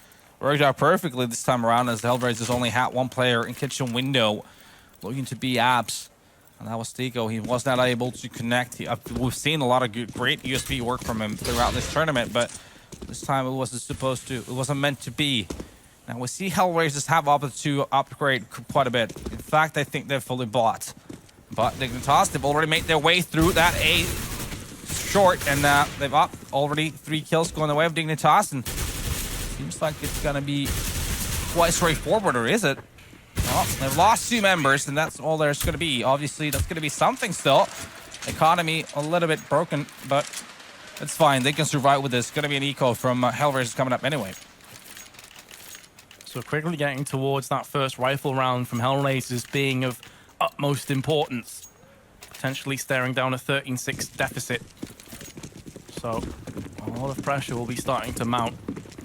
Worked out perfectly this time around, as HellRaisers only had one player in kitchen window looking to be abs. And that was Stiko. He was not able to connect. We've seen a lot of great USB work from him throughout this tournament, but this time it wasn't meant to be. Now we see HellRaisers have opted to upgrade quite a bit. In fact, I think they're fully bought. But Dignitas, they've already made their way through that A short, and they've already 3 kills going the way of Dignitas, and seems like it's gonna be quite straightforward, or is it? Well, they've lost 2 members, and that's all there's going to be. Obviously, that's going to be something still. Economy a little bit broken, but it's fine. They can survive with this. It's going to be an eco from HellRaisers coming up anyway. So quickly getting towards that first rifle round from HellRaisers being of utmost importance. Potentially staring down a 13-6 deficit. So a lot of pressure will be starting to mount.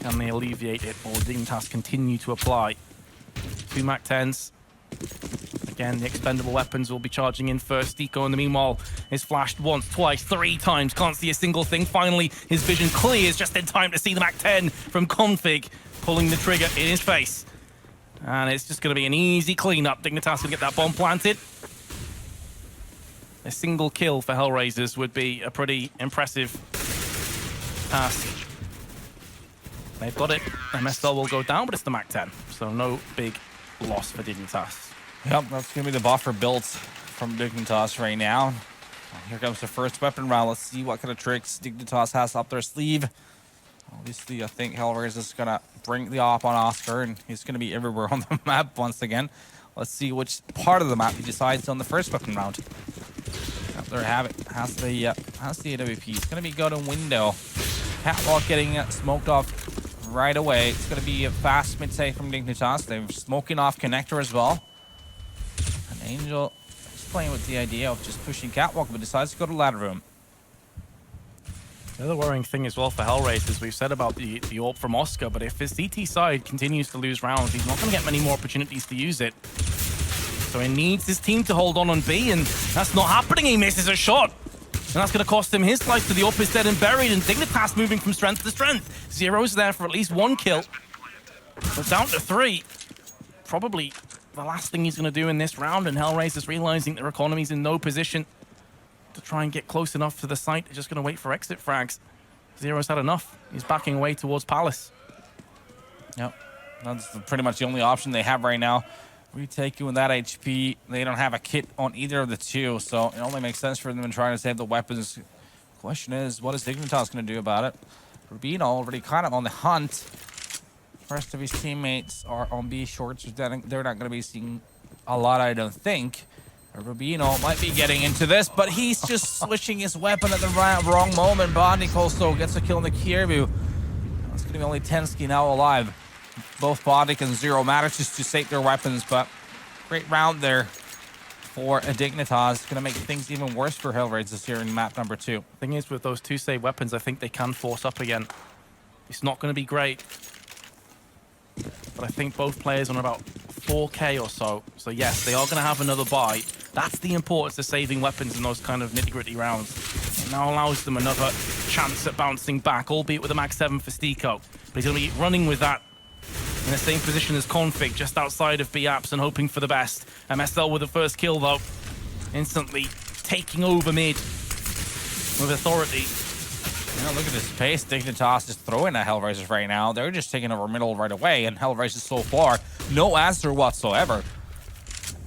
Can they alleviate it, or will Dignitas continue to apply? 2 MAC-10s. Again, the expendable weapons will be charging in first. Deco, in the meanwhile, is flashed once, twice, 3 times. Can't see a single thing. Finally, his vision clears just in time to see the MAC-10 from Config pulling the trigger in his face. And it's just going to be an easy cleanup. Dignitas will get that bomb planted. A single kill for HellRaisers would be a pretty impressive task. They've got it. MSL will go down, but it's the MAC-10. So no big loss for Dignitas. Yep, that's going to be the buffer built from Dignitas right now. Here comes the first weapon round. Let's see what kind of tricks Dignitas has up their sleeve. Obviously, I think HellRaisers is going to bring the op on Oscar, and he's going to be everywhere on the map once again. Let's see which part of the map he decides on the first weapon round. Yep, there we have it. Has the AWP. It's going to be go to window. Catwalk getting smoked off right away. It's going to be a fast mid-save from Dignitas. They're smoking off connector as well. And Angel is playing with the idea of just pushing Catwalk, but decides to go to ladder room. The other worrying thing as well for HellRaisers, we've said about the AWP from Oscar, but if his CT side continues to lose rounds, he's not going to get many more opportunities to use it. So he needs his team to hold on B, and that's not happening. He misses a shot. And that's going to cost him his life, to the AWP is dead and buried, and Dignitas moving from strength to strength. Zero's there for at least 1 kill. But down to 3. Probably the last thing he's going to do in this round, and HellRaisers realizing their economy's in no position to try and get close enough to the site. They're just going to wait for exit frags. Zero's had enough. He's backing away towards Palace. Yep, that's pretty much the only option they have right now. Retake you with that HP. They don't have a kit on either of the two, so it only makes sense for them to try to save the weapons. Question is, what is Dignitas going to do about it? Rubino already kind of on the hunt. The rest of his teammates are on B shorts. They're not going to be seeing a lot, I don't think. Rubino might be getting into this, but he's just switching his weapon at the wrong moment. Bondik also gets a kill in the Kierview. It's going to be only Tensky now alive. Both Bondik and Zero manages to save their weapons, but great round there for Dignitas. It's going to make things even worse for HellRaisers here in map number 2. Thing is, with those 2 save weapons, I think they can force up again. It's not going to be great, but I think both players on about 4K or so. So yes, they are going to have another buy. That's the importance of saving weapons in those kind of nitty-gritty rounds. It now allows them another chance at bouncing back, albeit with a max 7 for Stiko. But he's going to be running with that in the same position as Config, just outside of B-Apps and hoping for the best. MSL with the first kill, though. Instantly taking over mid with authority. You know, look at this pace Dignitas is throwing at HellRaisers right now. They're just taking over middle right away, and HellRaisers so far, no answer whatsoever.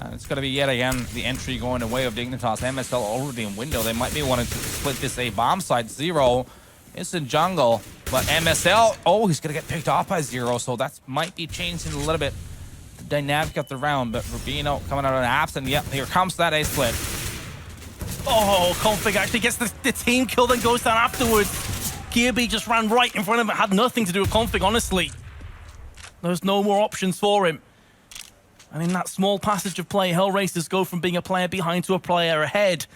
And it's going to be yet again the entry going the way of Dignitas. MSL already in window. They might be wanting to split this A bomb side. Zero is in jungle, but MSL, oh, he's going to get picked off by Zero, so that might be changing a little bit the dynamic of the round. But Rubino coming out of the apps, and yep, here comes that A split. Oh, Config actually gets the team kill, then goes down afterwards. Kirby just ran right in front of him. Had nothing to do with Config, honestly. There's no more options for him. And in that small passage of play, HellRaisers go from being a player behind to a player ahead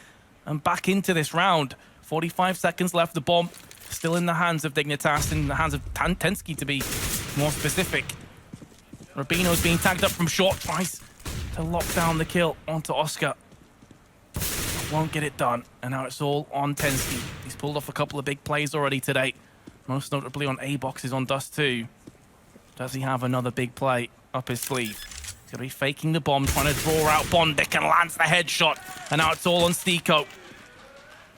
and back into this round. 45 seconds left. The bomb still in the hands of Dignitas, in the hands of Tensky to be more specific. Rubino's being tagged up from short, tries to lock down the kill onto Oscar. Won't get it done, and now it's all on Tensky. He's pulled off a couple of big plays already today, most notably on A boxes on Dust 2. Does he have another big play up his sleeve? He's going to be faking the bomb, trying to draw out Bondik, and lands the headshot, and now it's all on Stiko.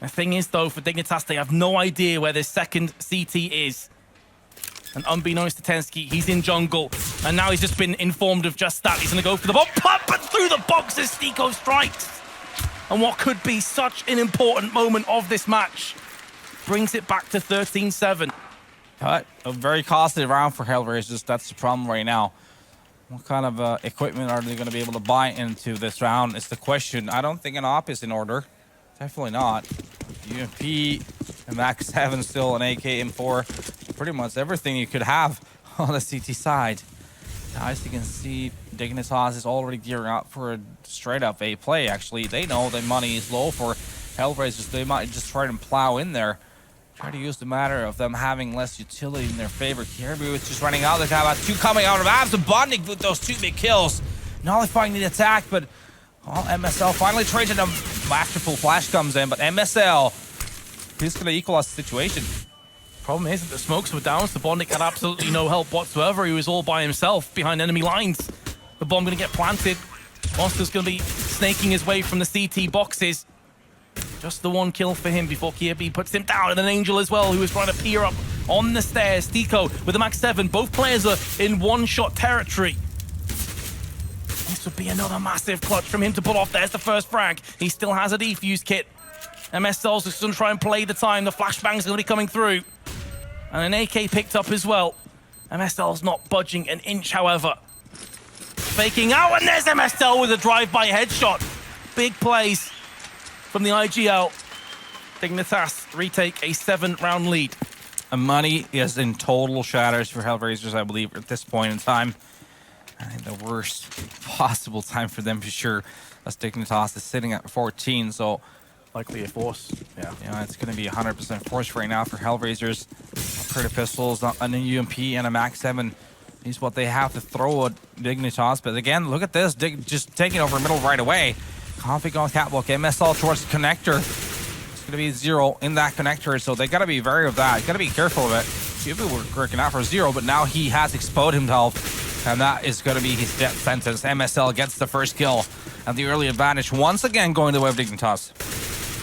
The thing is, though, for Dignitas, they have no idea where this second CT is. And unbeknownst to Tensky, he's in jungle, and now he's just been informed of just that. He's going to go for the bomb, but through the boxes, Stiko strikes. And what could be such an important moment of this match brings it back to 13-7. But a very costly round for HellRaisers. That's the problem right now. What kind of equipment are they going to be able to buy into this round is the question. I don't think an op is in order. Definitely not. UMP, a Max 7 still, an AK M4. Pretty much everything you could have on the CT side. As you can see, Dignitas is already gearing up for a straight-up A play, actually. They know the money is low for HellRaisers. They might just try and plow in there. Try to use the matter of them having less utility in their favor. Kirby is just running out. They got about 2 coming out of Abs and Bonding with those 2 big kills. Nullifying the attack, but MSL finally traded a masterful flash comes in, but MSL is going to equalize the situation. Problem is that the smokes were down, so Bondic had absolutely no help whatsoever. He was all by himself behind enemy lines. The bomb going to get planted. Monster's going to be snaking his way from the CT boxes. Just the 1 kill for him before Kirby puts him down, and an Angel as well, who is trying to peer up on the stairs. Tico with the max 7. Both players are in one-shot territory. This would be another massive clutch from him to pull off. There's the first frag. He still has a defuse kit. MSL's just going to try and play the time. The flashbang's going to be coming through. And an AK picked up as well. MSL's not budging an inch, however. Faking out, and there's MSL with a drive-by headshot. Big plays from the IGL. Dignitas retake a 7-round lead. And money is in total shatters for HellRaisers, I believe, at this point in time. I think the worst possible time for them for sure. As Dignitas is sitting at 14, so Likely a force. yeah, it's going to be 100% force right now for HellRaisers. Pretty pistols, an UMP, and a Max 7 is what they have to throw at Dignitas. But again, look at this. Dig just taking over middle right away. Config on catwalk. MSL towards the connector. It's going to be 0 in that connector, so they got to be wary of that. Got to be careful of it. People were working out for 0, but now he has exposed himself, and that is going to be his death sentence. MSL gets the first kill, and the early advantage once again going the way of Dignitas.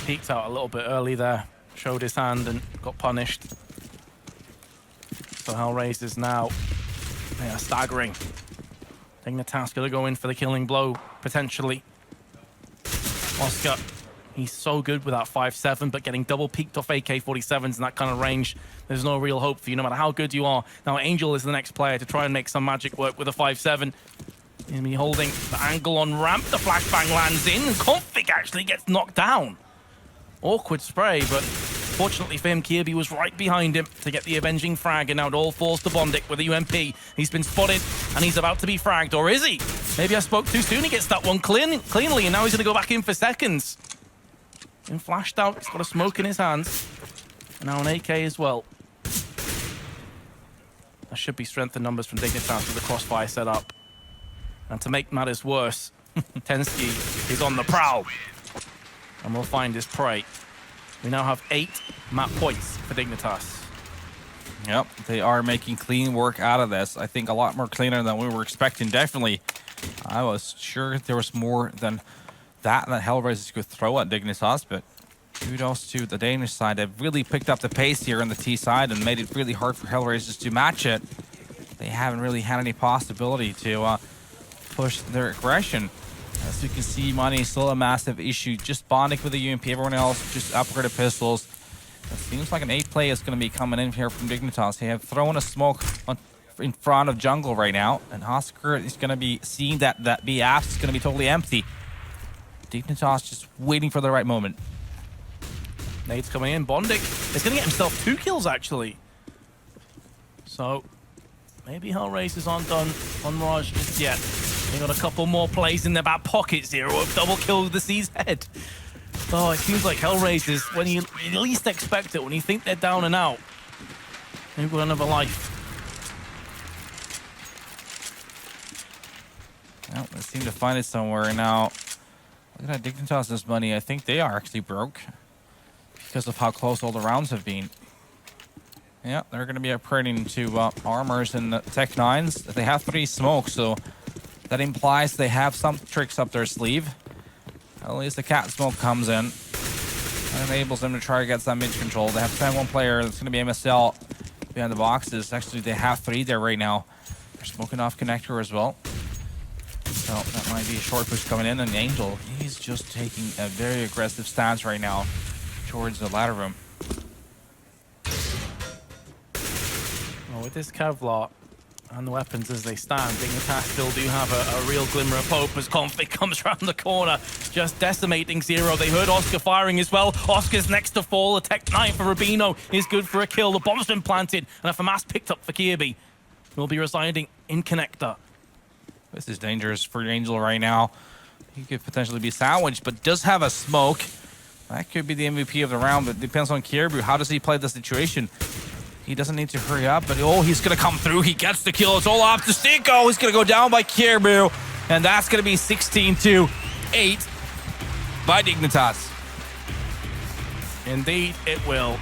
Peeked out a little bit early there. Showed his hand and got punished. So HellRaisers now, they are staggering. Dignitas going to go in for the killing blow, potentially. Oscar, he's so good with that 5-7, but getting double peaked off AK-47s in that kind of range, there's no real hope for you, no matter how good you are. Now Angel is the next player to try and make some magic work with a 5-7. He'll be holding the angle on ramp. The flashbang lands in, and Config actually gets knocked down. Awkward spray, but fortunately for him, Kirby was right behind him to get the avenging frag, and now it all falls to Bondic with a UMP. He's been spotted, and he's about to be fragged, or is he? Maybe I spoke too soon. He gets that one cleanly, and now he's going to go back in for seconds. Been flashed out. He's got a smoke in his hands. And now an AK as well. There should be strength in numbers from Dignitas with the crossfire set up. And to make matters worse, Tensky is on the prowl. And we'll find his prey. We now have 8 map points for Dignitas. Yep, they are making clean work out of this. I think a lot more cleaner than we were expecting, definitely. I was sure there was more than that HellRaisers could throw at Dignitas, but kudos to the Danish side. They've really picked up the pace here on the T side and made it really hard for HellRaisers to match it. They haven't really had any possibility to push their aggression. As you can see, money is still a massive issue. Just Bondic with the UMP, everyone else just upgraded pistols. It seems like an 8 play is going to be coming in here from Dignitas. They have thrown a smoke in front of jungle right now, and Oscar is going to be seeing that B apps is going to be totally empty. Dignitas just waiting for the right moment. Nade's coming in. Bondic is going to get himself 2 kills, actually. So maybe HellRaisers aren't done on Mirage just yet. They got a couple more plays in their back pocket. 0 of double kill with the C's head. Oh, it seems like HellRaisers, when you least expect it, when you think they're down and out, they've got another life. Well, they seem to find it somewhere now. Look at Dignitas' money. I think they are actually broke because of how close all the rounds have been. Yeah, they're going to be upgrading to armors and Tech 9s. They have 3 smokes, so that implies they have some tricks up their sleeve. At least the cat smoke comes in and enables them to try to get some mid control. They have 1 player. That's going to be MSL behind the boxes. Actually, they have 3 there right now. They're smoking off connector as well. So that might be a short push coming in. And Angel, he's just taking a very aggressive stance right now towards the ladder room. Well, with this Kevlar and the weapons as they stand, Dignitas still do have a real glimmer of hope as Config comes around the corner, just decimating 0. They heard Oscar firing as well. Oscar's next to fall. A Tech 9 for Rubino is good for a kill. The bomb's been planted, and a FAMAS picked up for Kirby. Will be residing in connector. This is dangerous for Angel right now. He could potentially be sandwiched, but does have a smoke. That could be the MVP of the round, but it depends on Kierbu. How does he play the situation? He doesn't need to hurry up, but oh, he's going to come through. He gets the kill. It's all up to Stinko. He's going to go down by Kierbu, and that's going to be 16-8 by Dignitas. Indeed, it will.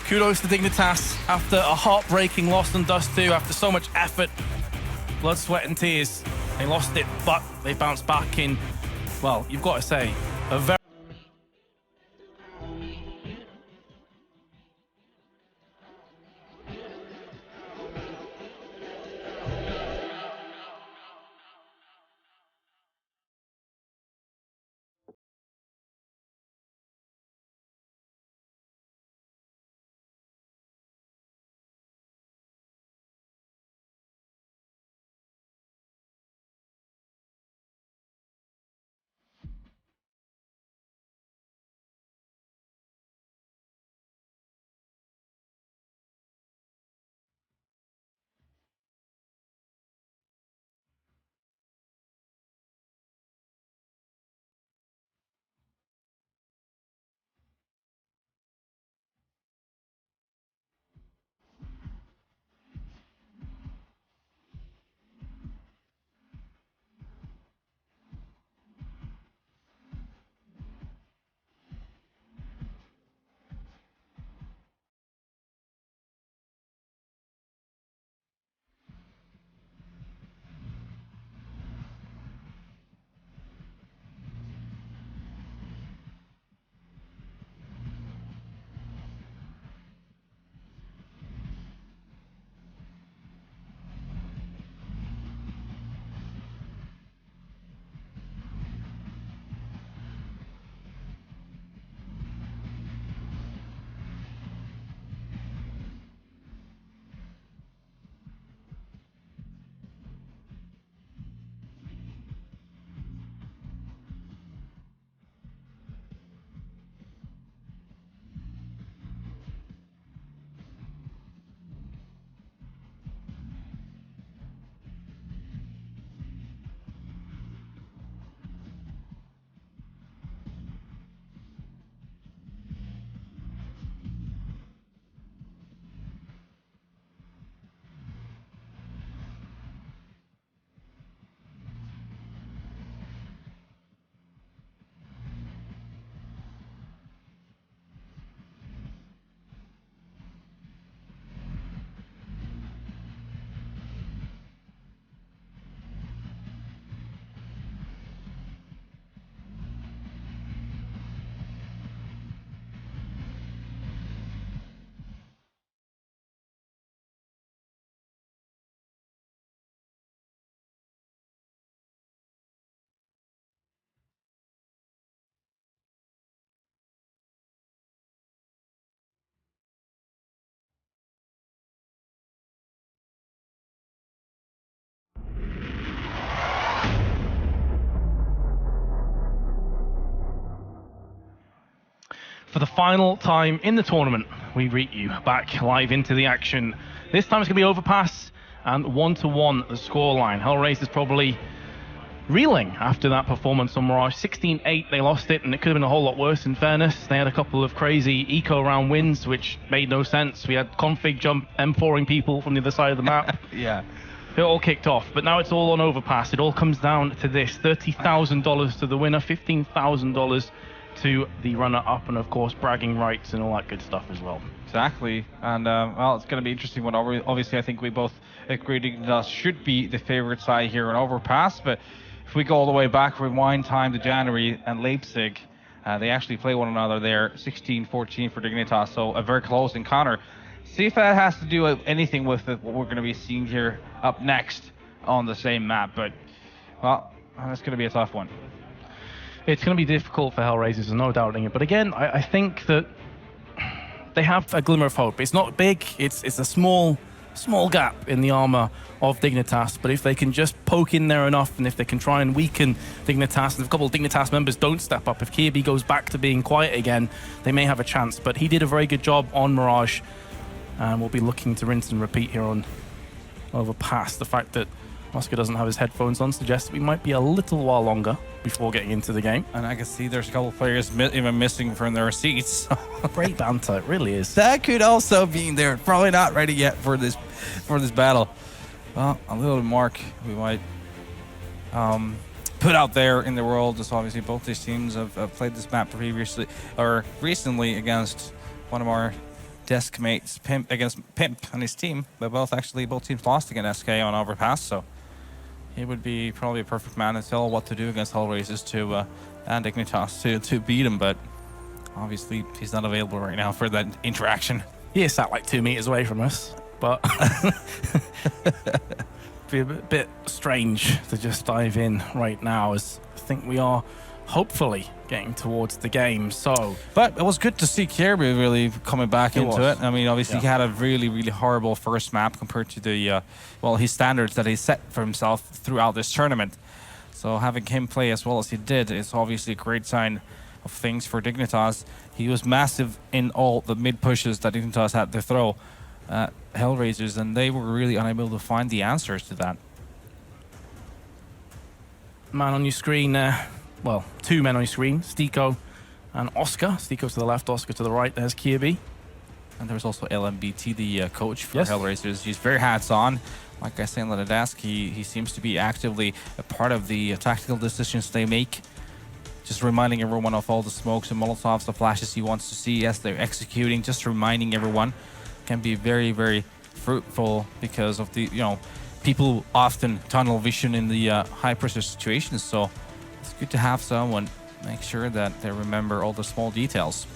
Kudos to Dignitas after a heartbreaking loss on Dust 2, after so much effort, blood, sweat, and tears. They lost it, but they bounced back in, well, you've got to say, a very... For the final time in the tournament, we greet you back live into the action. This time it's going to be overpass and 1-1 the scoreline. HellRaisers probably reeling after that performance on Mirage. 16-8, they lost it, and it could have been a whole lot worse in fairness. They had a couple of crazy eco round wins, which made no sense. We had config jump M4ing people from the other side of the map. Yeah. It all kicked off, but now it's all on overpass. It all comes down to this: $30,000 to the winner, $15,000 to the runner-up, and of course bragging rights and all that good stuff as well. Exactly, and well, it's going to be interesting one. Obviously, I think we both agree Dignitas should be the favorite side here in Overpass, but if we go all the way back, rewind time to January and Leipzig, they actually play one another there, 16-14 for Dignitas, so a very close encounter. See if that has to do anything with what we're going to be seeing here up next on the same map, but, well, that's going to be a tough one. It's going to be difficult for HellRaisers, there's no doubting it. But again, I think that they have a glimmer of hope. It's not big, it's a small gap in the armor of Dignitas. But if they can just poke in there enough, and if they can try and weaken Dignitas, and if a couple of Dignitas members don't step up, if Kirby goes back to being quiet again, they may have a chance. But he did a very good job on Mirage, and we'll be looking to rinse and repeat here on Overpass. The fact that Oscar doesn't have his headphones on, suggests we might be a little while longer before getting into the game. And I can see there's a couple players even missing from their seats. Great banter, it really is. That could also be there. Probably not ready yet for this battle. Well, a little mark we might put out there in the world is obviously both these teams have played this map previously or recently against one of our desk mates, Pimp, against Pimp and his team. But both teams lost against SK on Overpass, so he would be probably a perfect man to tell what to do against HellRaisers and Dignitas to beat him. But obviously he's not available right now for that interaction. He is sat like 2 meters away from us, but be a bit strange to just dive in right now, as I think we are hopefully getting towards the game. So, but it was good to see Kirby really coming back into it. I mean, obviously he had a really, really horrible first map compared to the his standards that he set for himself throughout this tournament. So having him play as well as he did is obviously a great sign of things for Dignitas. He was massive in all the mid pushes that Dignitas had to throw at HellRaisers, and they were really unable to find the answers to that. Man on your screen there. Well, 2 men on your screen, Stiko and Oscar. Stiko to the left, Oscar to the right. There's Kirby. And there's also LMBT, the coach for Yes. HellRaisers. He's very hands-on. Like I say on the desk, he seems to be actively a part of the tactical decisions they make. Just reminding everyone of all the smokes and molotovs, the flashes he wants to see as they're executing. Just reminding everyone can be very, very fruitful because of the, people often tunnel vision in the high-pressure situations. So it's good to have someone make sure that they remember all the small details.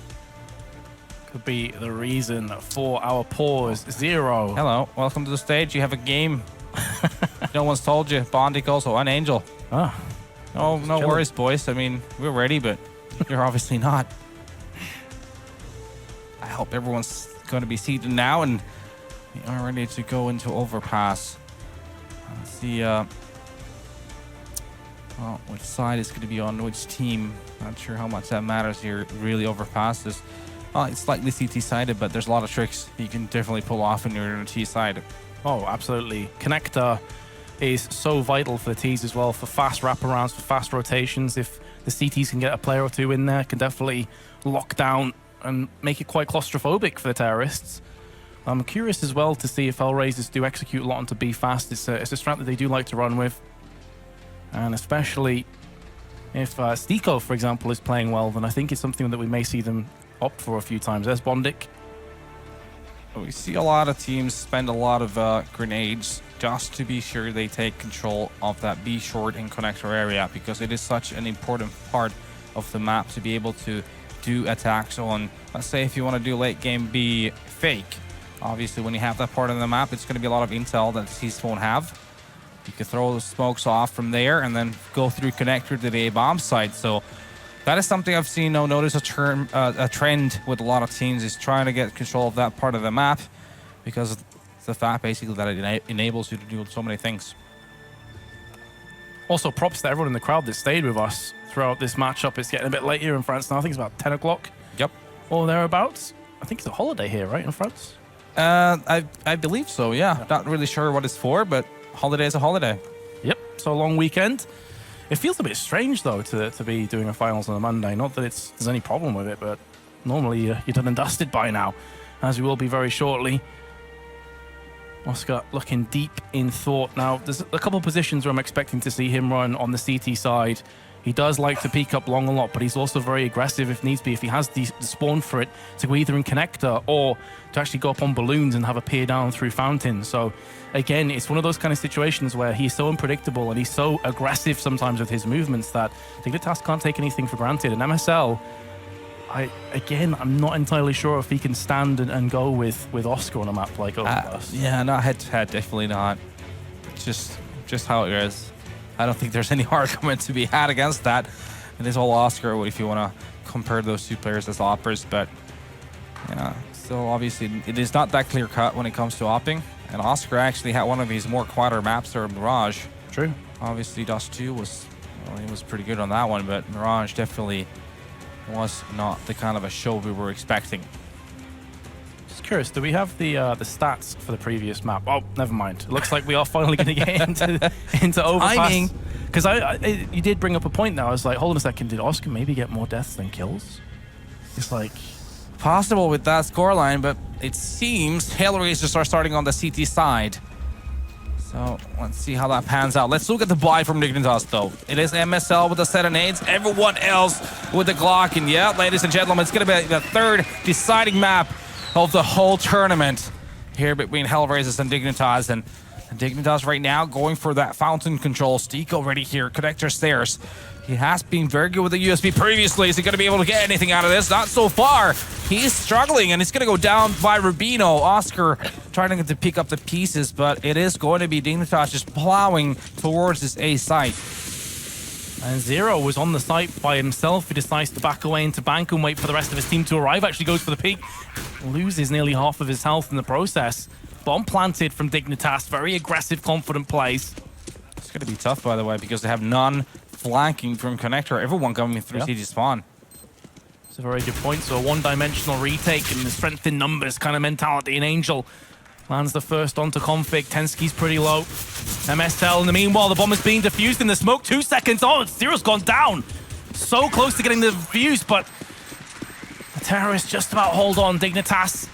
Could be the reason for our pause. 0. Hello, welcome to the stage. You have a game. No one's told you. Bondic also, an angel. Ah, Oh, no chilling. worries, boys. I mean, we're ready, but you're obviously not. I hope everyone's going to be seated now and we are ready to go into Overpass. Let's see which side is going to be on which team. Not sure how much that matters here. Really, Overpass is it's slightly CT-sided, but there's a lot of tricks you can definitely pull off when you're on the T side. oh, absolutely. Connector is so vital for the Ts as well, for fast wraparounds, for fast rotations. If the CTs can get a player or two in there, can definitely lock down and make it quite claustrophobic for the terrorists. I'm curious as well to see if HellRaisers do execute a lot onto B fast. It's a strat that they do like to run with. And especially if Stiko, for example, is playing well, then I think it's something that we may see them opt for a few times. There's Bondic. We see a lot of teams spend a lot of grenades just to be sure they take control of that B short and connector area, because it is such an important part of the map to be able to do attacks on. Let's say if you want to do late game B fake, obviously when you have that part of the map, it's going to be a lot of intel that C's won't have. You can throw the smokes off from there and then go through connector to the A bomb site. So that is something I've seen. Notice a trend with a lot of teams is trying to get control of that part of the map, because of the fact basically that it enables you to do so many things. Also, props to everyone in the crowd that stayed with us throughout this matchup. It's getting a bit late here in France now. I think it's about 10 o'clock Yep. or thereabouts. I think it's a holiday here, right, in France? I believe so, yeah. Not really sure what it's for, but holiday is a holiday. Yep, so a long weekend. It feels a bit strange, though, to be doing a finals on a Monday. Not that there's any problem with it, but normally you're done and dusted by now, as we will be very shortly. Oscar looking deep in thought. Now, there's a couple of positions where I'm expecting to see him run on the CT side. He does like to peek up long a lot, but he's also very aggressive if needs be, if he has the spawn for it, to go either in connector or to actually go up on balloons and have a peer down through fountain. So again, it's one of those kind of situations where he's so unpredictable and he's so aggressive sometimes with his movements that Dignitas can't take anything for granted. And MSL, I'm not entirely sure if he can stand and go with Oscar on a map like Overpass. Yeah, not head to head, definitely not. Just how it is. I don't think there's any argument to be had against that. It is all Oscar if you want to compare those two players as oppers, but yeah, still obviously it is not that clear cut when it comes to opping. And Oscar actually had one of his more quieter maps there, Mirage. True. Obviously Dust 2 he was pretty good on that one, but Mirage definitely was not the kind of a show we were expecting. curious, do we have the stats for the previous map? Oh, never mind. It looks like we are finally going to get into overpass. Timing. Because you did bring up a point now. I was like, hold on a second, did Oscar maybe get more deaths than kills? It's like... Possible with that scoreline, but it seems HellRaisers are starting on the CT side. So let's see how that pans out. Let's look at the buy from Dignitas, though. It is MSL with the set of nades, everyone else with the Glock. And yeah, ladies and gentlemen, it's going to be the third deciding map of the whole tournament here between HellRaisers and Dignitas. And Dignitas right now going for that fountain control. Steak already here, connector stairs. He has been very good with the USB previously. Is he going to be able to get anything out of this? Not so far. He's struggling, and it's going to go down by Rubino. Oscar trying to pick up the pieces, but it is going to be Dignitas just plowing towards this A site. And Zero was on the site by himself. He decides to back away into bank and wait for the rest of his team to arrive. Actually goes for the peak. Loses nearly half of his health in the process. Bomb planted from Dignitas. Very aggressive, confident plays. It's going to be tough, by the way, because they have none flanking from connector. Everyone coming through CT spawn. It's a very good point. So a one-dimensional retake and the strength in numbers kind of mentality. And Angel lands the first onto config. Tensky's pretty low. MSL in the meanwhile, the bomb is being defused in the smoke. 2 seconds. Oh, Zero's gone down. So close to getting the defuse, but the terrorists just about hold on. Dignitas,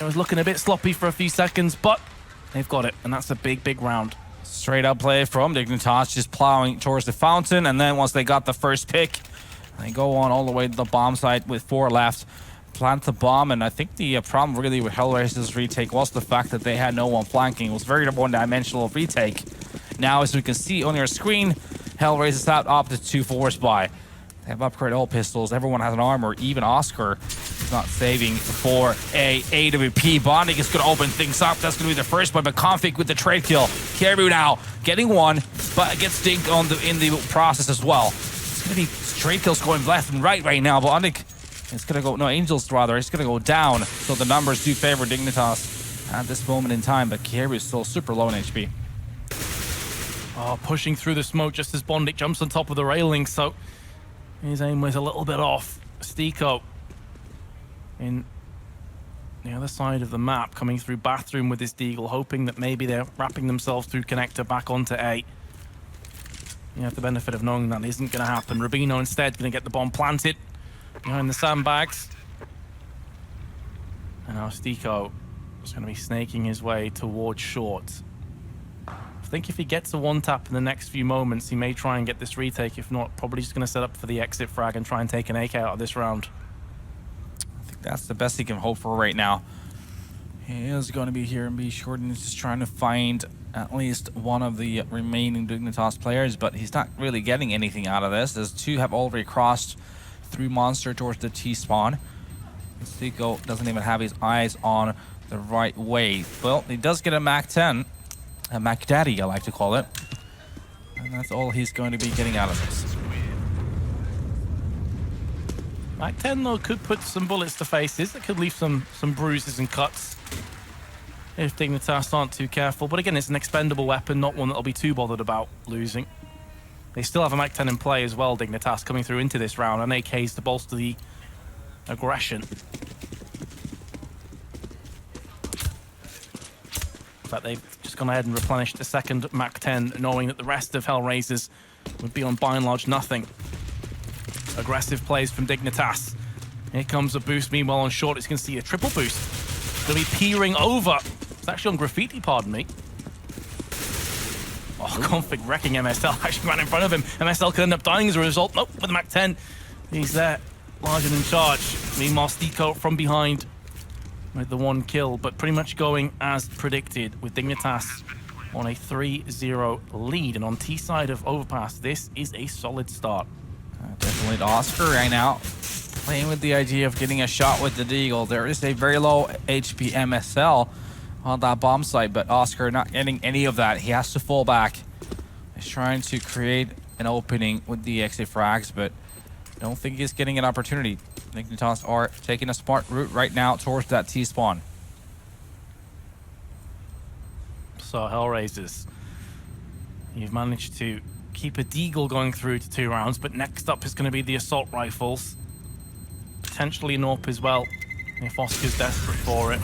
it was looking a bit sloppy for a few seconds, but they've got it. And that's a big, big round. Straight up play from Dignitas, just plowing towards the fountain, and then once they got the first pick, they go on all the way to the bomb site with 4 left. Plant the bomb, and I think the problem really with HellRaisers' retake was the fact that they had no one flanking. It was very one-dimensional retake. Now, as we can see on your screen, HellRaisers out opted 2 force buy. They have upgraded all pistols. Everyone has an armor. Even Oscar is not saving for a AWP. Bonding is going to open things up. That's going to be the first one, but Config with the trade kill. Caribou now getting one, but gets dinked on in the process as well. It's going to be trade kills going left and right now. Bonding is going to go, no, Angels rather. It's going to go down. So the numbers do favor Dignitas at this moment in time, but Caribou is still super low in HP. Oh, pushing through the smoke just as Bondic jumps on top of the railing, so his aim was a little bit off. Stiko in the other side of the map, coming through bathroom with his deagle, hoping that maybe they're wrapping themselves through connector back onto A. You have the benefit of knowing that isn't going to happen. Rubino instead going to get the bomb planted behind the sandbags. And now Stiko is going to be snaking his way towards short. I think if he gets a one-tap in the next few moments, he may try and get this retake. If not, probably just going to set up for the exit frag and try and take an AK out of this round. I think that's the best he can hope for right now. He is going to be here and be short and just trying to find at least one of the remaining Dignitas players, but he's not really getting anything out of this, as 2 have already crossed through Monster towards the T-spawn. Stiko doesn't even have his eyes on the right way. Well, he does get a MAC-10. A Mac Daddy, I like to call it. And that's all he's going to be getting out of this. Mac 10 though could put some bullets to faces. It could leave some bruises and cuts if Dignitas aren't too careful. But again, it's an expendable weapon, not one that I'll be too bothered about losing. They still have a Mac 10 in play as well, Dignitas, coming through into this round, and AKs to bolster the aggression. But they've just gone ahead and replenished the second Mac 10, knowing that the rest of HellRaisers would be on by and large nothing. Aggressive plays from Dignitas. Here comes a boost. Meanwhile, on short, it's going to see a triple boost. It's going to be peering over. It's actually on graffiti, pardon me. Oh, Config wrecking MSL. Actually ran in front of him. MSL could end up dying as a result. Nope, with the Mac 10. He's there, large and in charge. Meanwhile, Stiko from behind with the 1 kill, but pretty much going as predicted with Dignitas on a 3-0 lead. And on T side of Overpass, this is a solid start. Definitely Oscar right now, playing with the idea of getting a shot with the Deagle. There is a very low HP MSL on that bomb site, but Oscar not getting any of that. He has to fall back. He's trying to create an opening with the exit frags, but I don't think he's getting an opportunity. Dignitas are taking a smart route right now towards that T-spawn. So HellRaisers, you've managed to keep a Deagle going through to 2 rounds, but next up is going to be the assault rifles. Potentially an AWP as well, if Oscar's desperate for it.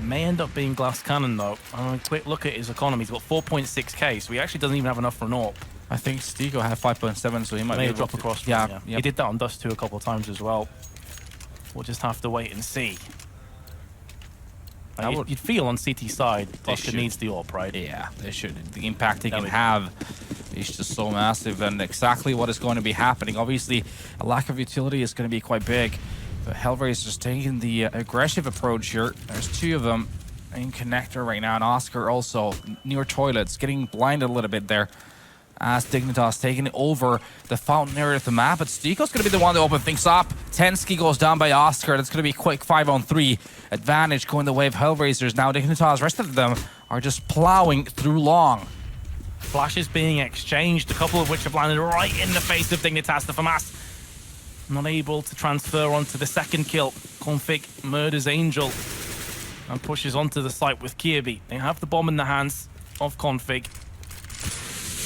May end up being Glass Cannon, though. A quick look at his economy. He's got 4.6k, so he actually doesn't even have enough for an AWP. I think Stico had 5.7, so he might May be have able dropped to- across. Yeah, Yep. yep. He did that on Dust 2 a couple of times as well. We'll just have to wait and see. That would- You'd feel on CT side, Oscar should. needs the AWP, right? Yeah, they should. The impact they That can would- have is just so massive, and exactly what is going to be happening. Obviously, a lack of utility is going to be quite big. But HellRaisers taking the aggressive approach here. There's two of them in connector right now, and Oscar also near toilets, getting blinded a little bit there. As Dignitas taking over the fountain area of the map, but Stico's going to be the one to open things up. Tensky goes down by Oscar. That's going to be a quick 5-on-3 advantage going the way of HellRaisers. Now Dignitas, rest of them are just plowing through long. Flashes being exchanged, a couple of which have landed right in the face of Dignitas. The FAMAS not able to transfer onto the second kill. Config murders Angel and pushes onto the site with Kirby. They have the bomb in the hands of Config.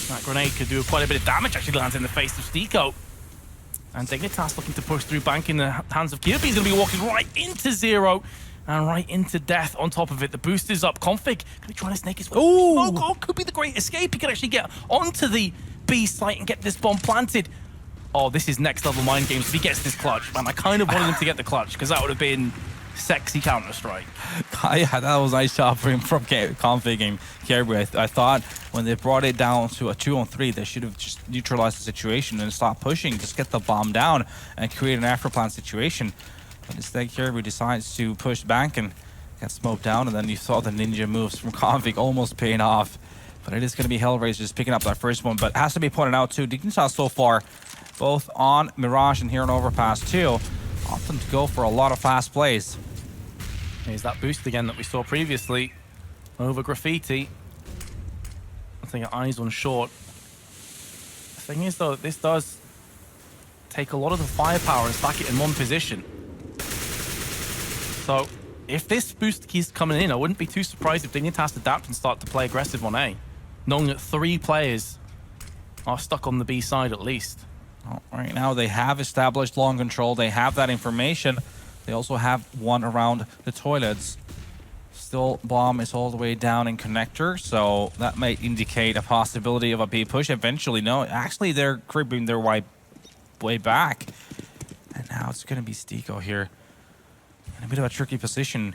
That grenade could do quite a bit of damage, actually lands in the face of Stico. And Dignitas looking to push through, bank in the hands of Kirby. He's going to be walking right into zero and right into death on top of it. The boost is up. Config going to be trying to snake his way. Ooh. Oh, could be the great escape. He could actually get onto the B site and get this bomb planted. Oh, this is next level mind games if he gets this clutch. Man, I kind of wanted him to get the clutch because that would have been sexy Counter-Strike. Yeah, that was a nice shot from Config and Kirby. I thought when they brought it down to a 2-on-3, they should have just neutralized the situation and stopped pushing, just get the bomb down and create an after-plant situation. But instead, Kirby decides to push back and get smoked down, and then you saw the ninja moves from Config almost paying off. But it is going to be HellRaisers picking up that first one. But it has to be pointed out too, Dignitas so far, both on Mirage and here on Overpass 2, often to go for a lot of fast plays. Here's that boost again that we saw previously over Graffiti. I think eyes on short. The thing is though, this does take a lot of the firepower and stack it in one position. So if this boost keeps coming in, I wouldn't be too surprised if Dignitas adapt and start to play aggressive on A, knowing that 3 players are stuck on the B side at least. Well, right now they have established long control. They have that information. They also have one around the toilets. Still, bomb is all the way down in connector, so that might indicate a possibility of a B push eventually. No, actually they're creeping their way back. And now it's going to be Stico here in a bit of a tricky position.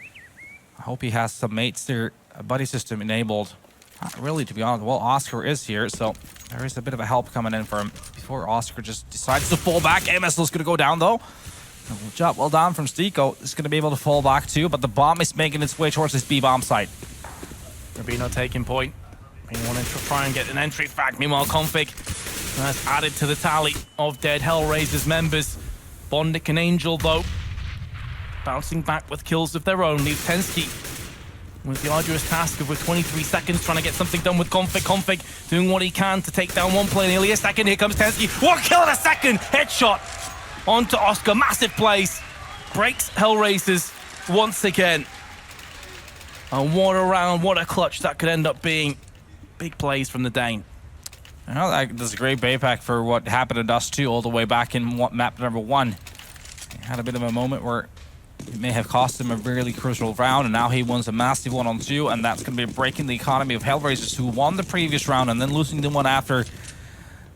I hope he has some mates there, a buddy system enabled. Not really, to be honest. Well, Oscar is here, so there is a bit of a help coming in for him before Oscar just decides to fall back. MSL's going to go down, though. Good job, well done from Stico. It's going to be able to fall back, too, but the bomb is making its way towards this B-bomb site. Rubino taking point. They want to try and get an entry frag. Meanwhile, Config has added to the tally of dead HellRaisers members. Bondic and Angel, though, bouncing back with kills of their own. Leave Tensky with the arduous task of, with 23 seconds, trying to get something done with Config. Config doing what he can to take down one player. Nearly a second. Here comes Tensky. One kill in a second. Headshot onto Oscar. Massive plays. Breaks HellRaisers once again. And what a round, what a clutch that could end up being. Big plays from the Dane. Well, that's a great payback for what happened to Dust 2 all the way back in map number 1. He had a bit of a moment where it may have cost him a really crucial round, and now he wins a massive 1-on-2, and that's going to be breaking the economy of HellRaisers, who won the previous round and then losing the one after.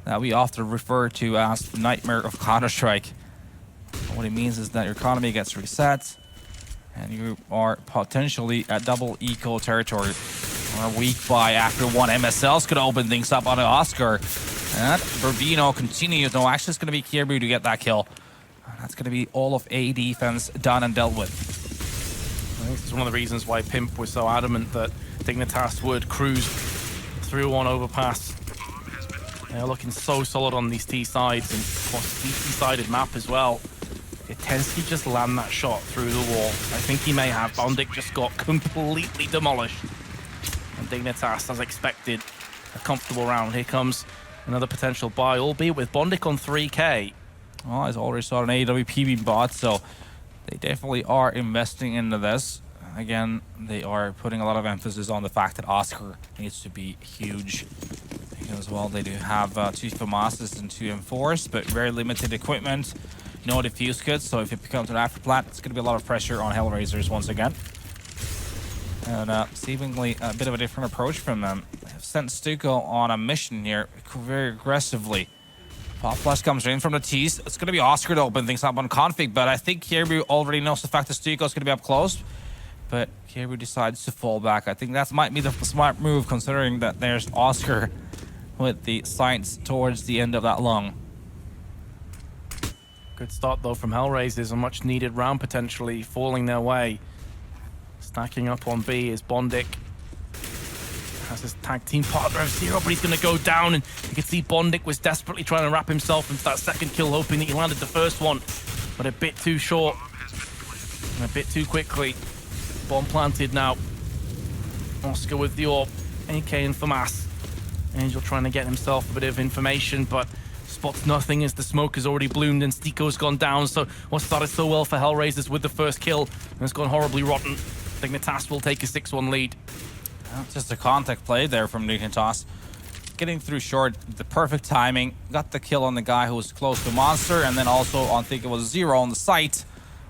That we often refer to as the nightmare of Counter-Strike. What it means is that your economy gets reset, and you are potentially at double eco territory. Or a weak buy after one. MSL's going to open things up on Oscar. And Burbino continues. No, actually it's going to be Kirby to get that kill. That's going to be all of A defense done and dealt with. I think this is one of the reasons why Pimp was so adamant that Dignitas would cruise through on Overpass. They're looking so solid on these T sides, and of course T-sided map as well. Did Tensky just land that shot through the wall? I think he may have. Bondic just got completely demolished. And Dignitas, as expected, a comfortable round. Here comes another potential buy, albeit with Bondic on 3k. Well, I already saw an AWP bot, so they definitely are investing into this. Again, they are putting a lot of emphasis on the fact that Oscar needs to be huge. As well, they do have 2 FAMASs and 2 M4s, but very limited equipment. No diffuse kits, so if it becomes an afterplant, it's going to be a lot of pressure on HellRaisers once again. And seemingly a bit of a different approach from them. They have sent Stuko on a mission here very aggressively. Pop flash comes in from the tease. It's going to be Oscar to open things up on config, but I think Kierbu already knows the fact that Stuko is going to be up close. But Kierbu decides to fall back. I think that might be the smart move, considering that there's Oscar with the sights towards the end of that lung. Good start though from HellRaisers, a much needed round potentially falling their way. Stacking up on B is Bondic. Has his tag team partner of Zero, but he's going to go down, and you can see Bondic was desperately trying to wrap himself into that second kill, hoping that he landed the first one, but a bit too short and a bit too quickly. Bomb planted now. Oscar with the AWP, AK and FAMAS. Angel trying to get himself a bit of information, but spots nothing as the smoke has already bloomed and Stiko's gone down. So what started so well for HellRaisers with the first kill has gone horribly rotten. Dignitas will take a 6-1 lead. Just a contact play there from Dignitas. Getting through short, the perfect timing. Got the kill on the guy who was close to Monster, and then also on, I think it was Zero on the site.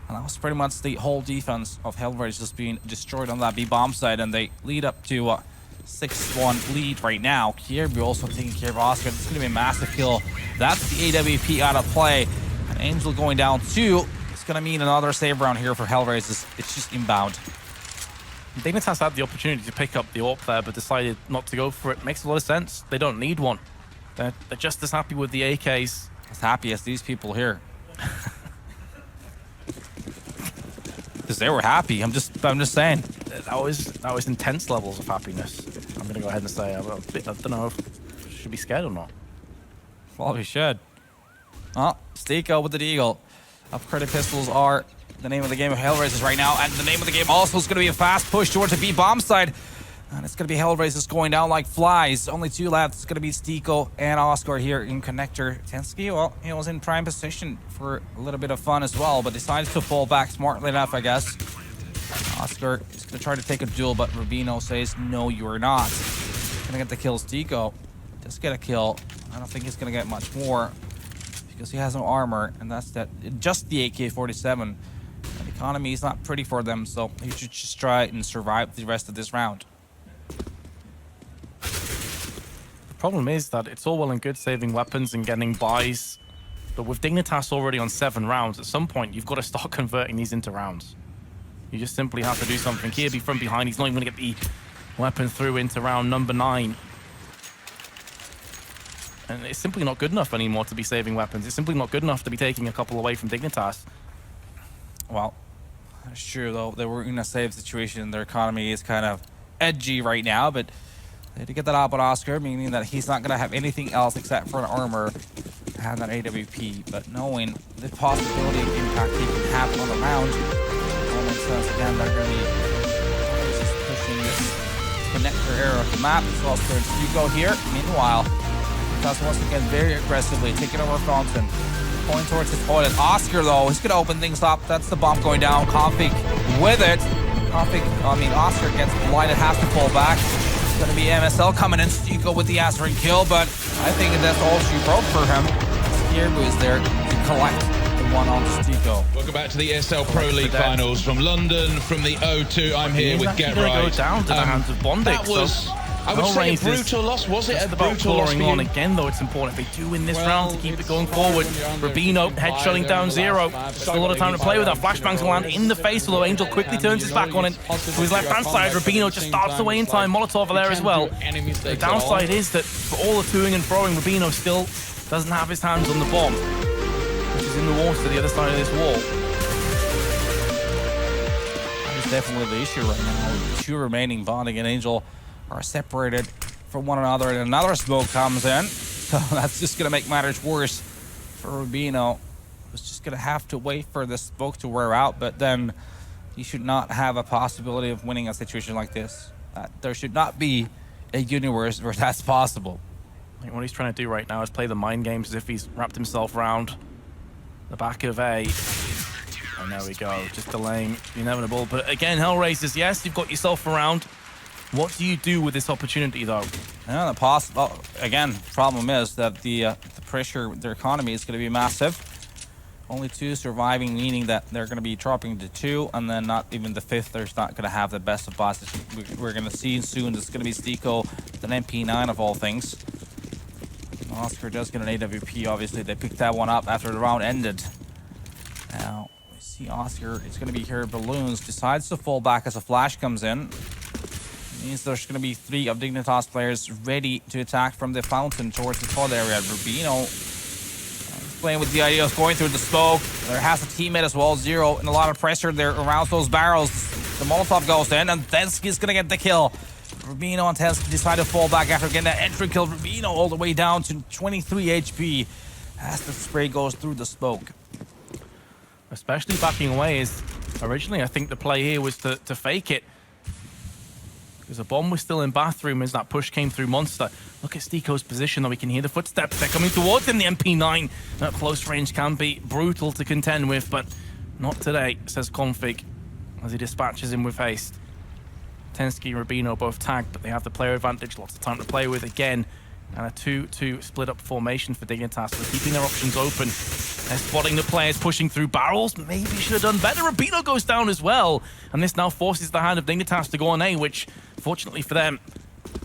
And that was pretty much the whole defense of HellRaisers just being destroyed on that B-bomb side, and they lead up to a 6-1 lead right now. Kierbu also taking care of Oscar. It's going to be a massive kill. That's the AWP out of play. And Angel going down 2. It's going to mean another save round here for HellRaisers. It's just inbound. Dignitas had the opportunity to pick up the AWP there, but decided not to go for it. Makes a lot of sense. They don't need one. They're just as happy with the AKs. As happy as these people here. Because they were happy. I'm just saying. That was intense levels of happiness. I'm gonna go ahead and say I don't know if I should be scared or not. Well, we should. Oh, Stiko with the Deagle. Upgraded pistols are the name of the game of HellRaisers right now, and the name of the game also is going to be a fast push towards the B-bomb side. And it's going to be HellRaisers going down like flies. Only 2 left. It's going to be Stiko and Oscar here in connector. Tensky, well, he was in prime position for a little bit of fun as well, but decided to fall back smartly enough, I guess. Oscar is going to try to take a duel, but Rubino says, no, you're not. Going to get the kill. Stiko does get a kill. I don't think he's going to get much more because he has no armor, and that's that. Just the AK-47. The economy is not pretty for them, so he should just try and survive the rest of this round. The problem is that it's all well and good saving weapons and getting buys, but with Dignitas already on 7 rounds, at some point you've got to start converting these into rounds. You just simply have to do something. Kirby from behind, he's not even going to get the weapon through into round number 9. And it's simply not good enough anymore to be saving weapons. It's simply not good enough to be taking a couple away from Dignitas. Well, that's true, though. They were in a safe situation. Their economy is kind of edgy right now, but they had to get that out on Oscar, meaning that he's not going to have anything else except for an armor and an AWP. But knowing the possibility of impact he can have on the round, makes sense. Again, they're going to be just pushing this connector area of the map. It's also going to go here. Meanwhile, that's once again very aggressively taking over Fountain. Going towards his toilet. Oscar, though, he's going to open things up. That's the bomb going down. Config with it. Oscar gets blinded, has to fall back. It's going to be MSL coming in. Stiko with the answering kill, but I think that's all she broke for him. Kierbu is there to collect the one on Stiko. Welcome back to the ESL Pro League Finals from London, from the O2. I'm here with Get Right. Go down to the hands of Bondic. That was, I would say, a brutal loss. Was it a brutal loss for you? On again, though, it's important if they do win this round to keep it going forward. Rubino head-shutting down Zero. Still a lot of time to play with that. Flashbangs will land in the face, although Angel quickly turns his back on it. To his left-hand side, Rubino just starts away in time. Molotov there as well. The downside is that for all the toing and throwing, Rubino still doesn't have his hands on the bomb, which is in the water to the other side of this wall. That is definitely the issue right now. The 2 remaining Bondic and Angel are separated from one another, and another smoke comes in. So that's just going to make matters worse for Rubino. He's just going to have to wait for the smoke to wear out, but then he should not have a possibility of winning a situation like this. There should not be a universe where that's possible. I think what he's trying to do right now is play the mind games as if he's wrapped himself around the back of A. And there we go, just delaying the inevitable. But again, HellRaisers, yes, you've got yourself around. What do you do with this opportunity, though? Yeah, the problem is that the pressure, their economy is going to be massive. Only 2 surviving, meaning that they're going to be dropping to 2, and then not even the 5th. There's not going to have the best of bosses. We're going to see soon. It's going to be Stico with an MP9 of all things. Oscar does get an AWP. Obviously, they picked that one up after the round ended. Now we see Oscar. It's going to be here. Balloons decides to fall back as a flash comes in. Means there's going to be 3 of Dignitas players ready to attack from the fountain towards the pod area. Rubino playing with the idea of going through the smoke. There has a teammate as well, Zero, and a lot of pressure there around those barrels. The Molotov goes in, and Tensky's going to get the kill. Rubino and Tensky decide to fall back after getting that entry kill. Rubino all the way down to 23 HP as the spray goes through the smoke. Especially backing away is originally, I think the play here was to fake it. Because the bomb was still in bathroom as that push came through Monster. Look at Stico's position, though. We can hear the footsteps. They're coming towards him. The MP9 at close range can be brutal to contend with, but not today, says Config, as he dispatches him with haste. Tensky and Rubino both tagged, but they have the player advantage. Lots of time to play with again. And a 2-2 split up formation for Dignitas. They're keeping their options open. They're spotting the players pushing through barrels. Maybe should have done better. Rubino goes down as well. And this now forces the hand of Dignitas to go on A, which, fortunately for them,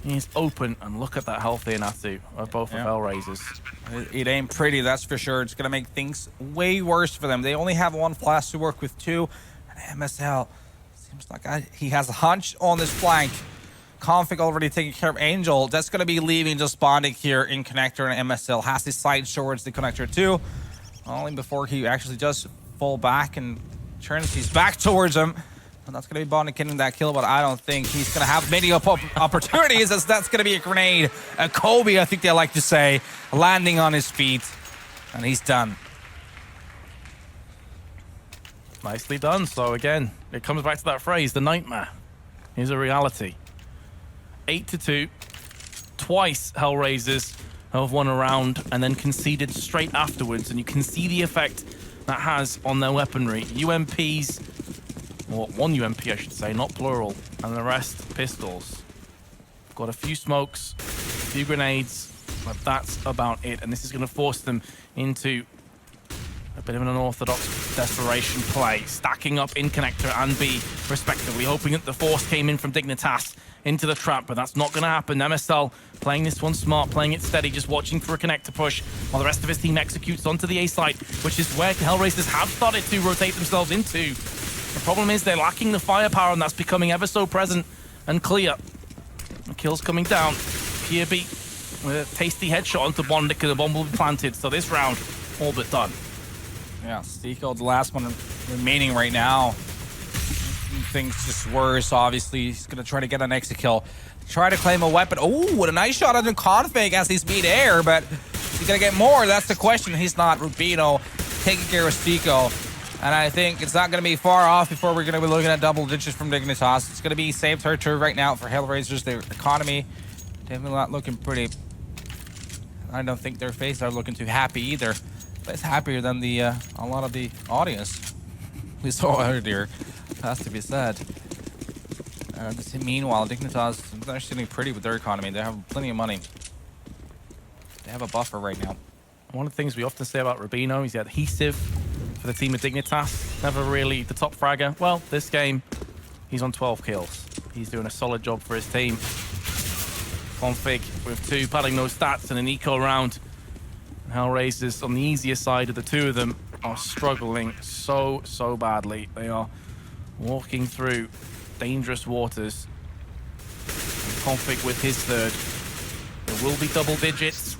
is open. And look at that health here, Natu, of both of HellRaisers. It ain't pretty, that's for sure. It's going to make things way worse for them. They only have 1 flash to work with 2. And MSL seems like he has a hunch on this flank. Config already taking care of Angel. That's going to be leaving just bonding here in connector, and MSL has his side towards the connector too. Only before he actually does fall back and turns his back towards him. And that's going to be Bonding getting that kill, but I don't think he's going to have many opportunities, as that's going to be a grenade. A Kobe, I think they like to say, landing on his feet. And he's done. Nicely done. So again, it comes back to that phrase, the nightmare is a reality. 8-2. Twice HellRaisers have won a round and then conceded straight afterwards, and you can see the effect that has on their weaponry. UMPs, or 1 UMP I should say, not plural, and the rest pistols. Got a few smokes, a few grenades, but that's about it. And this is going to force them into a bit of an unorthodox desperation play, stacking up in connector and B respectively, hoping that the force came in from Dignitas into the trap, but that's not going to happen. MSL playing this one smart, playing it steady, just watching for a connector push while the rest of his team executes onto the A site, which is where HellRaisers have started to rotate themselves into. The problem is they're lacking the firepower, and that's becoming ever so present and clear. The kill's coming down. PB with a tasty headshot onto Bondic, and the bomb will be planted. So this round, all but done. Yeah, Stico, the last one remaining right now. Things just worse, obviously. He's going to try to get an exit kill. Try to claim a weapon. Oh, what a nice shot on the Config as he's mid-air, but he's going to get more. That's the question. He's not. Rubino taking care of Stico. And I think it's not going to be far off before we're going to be looking at double digits from Dignitas. It's going to be safe territory right now for HellRaisers. Their economy definitely not looking pretty. I don't think their faces are looking too happy either. But it's happier than the a lot of the audience we saw earlier. Has to be said. Meanwhile, Dignitas, they're sitting pretty with their economy. They have plenty of money. They have a buffer right now. One of the things we often say about Rubino is the adhesive for the team of Dignitas. Never really the top fragger. Well, this game, he's on 12 kills. He's doing a solid job for his team. Config with 2, padding those stats and an eco round. HellRaisers on the easier side of the 2 of them are struggling so badly. They are walking through dangerous waters. Config with his 3rd. There will be double digits.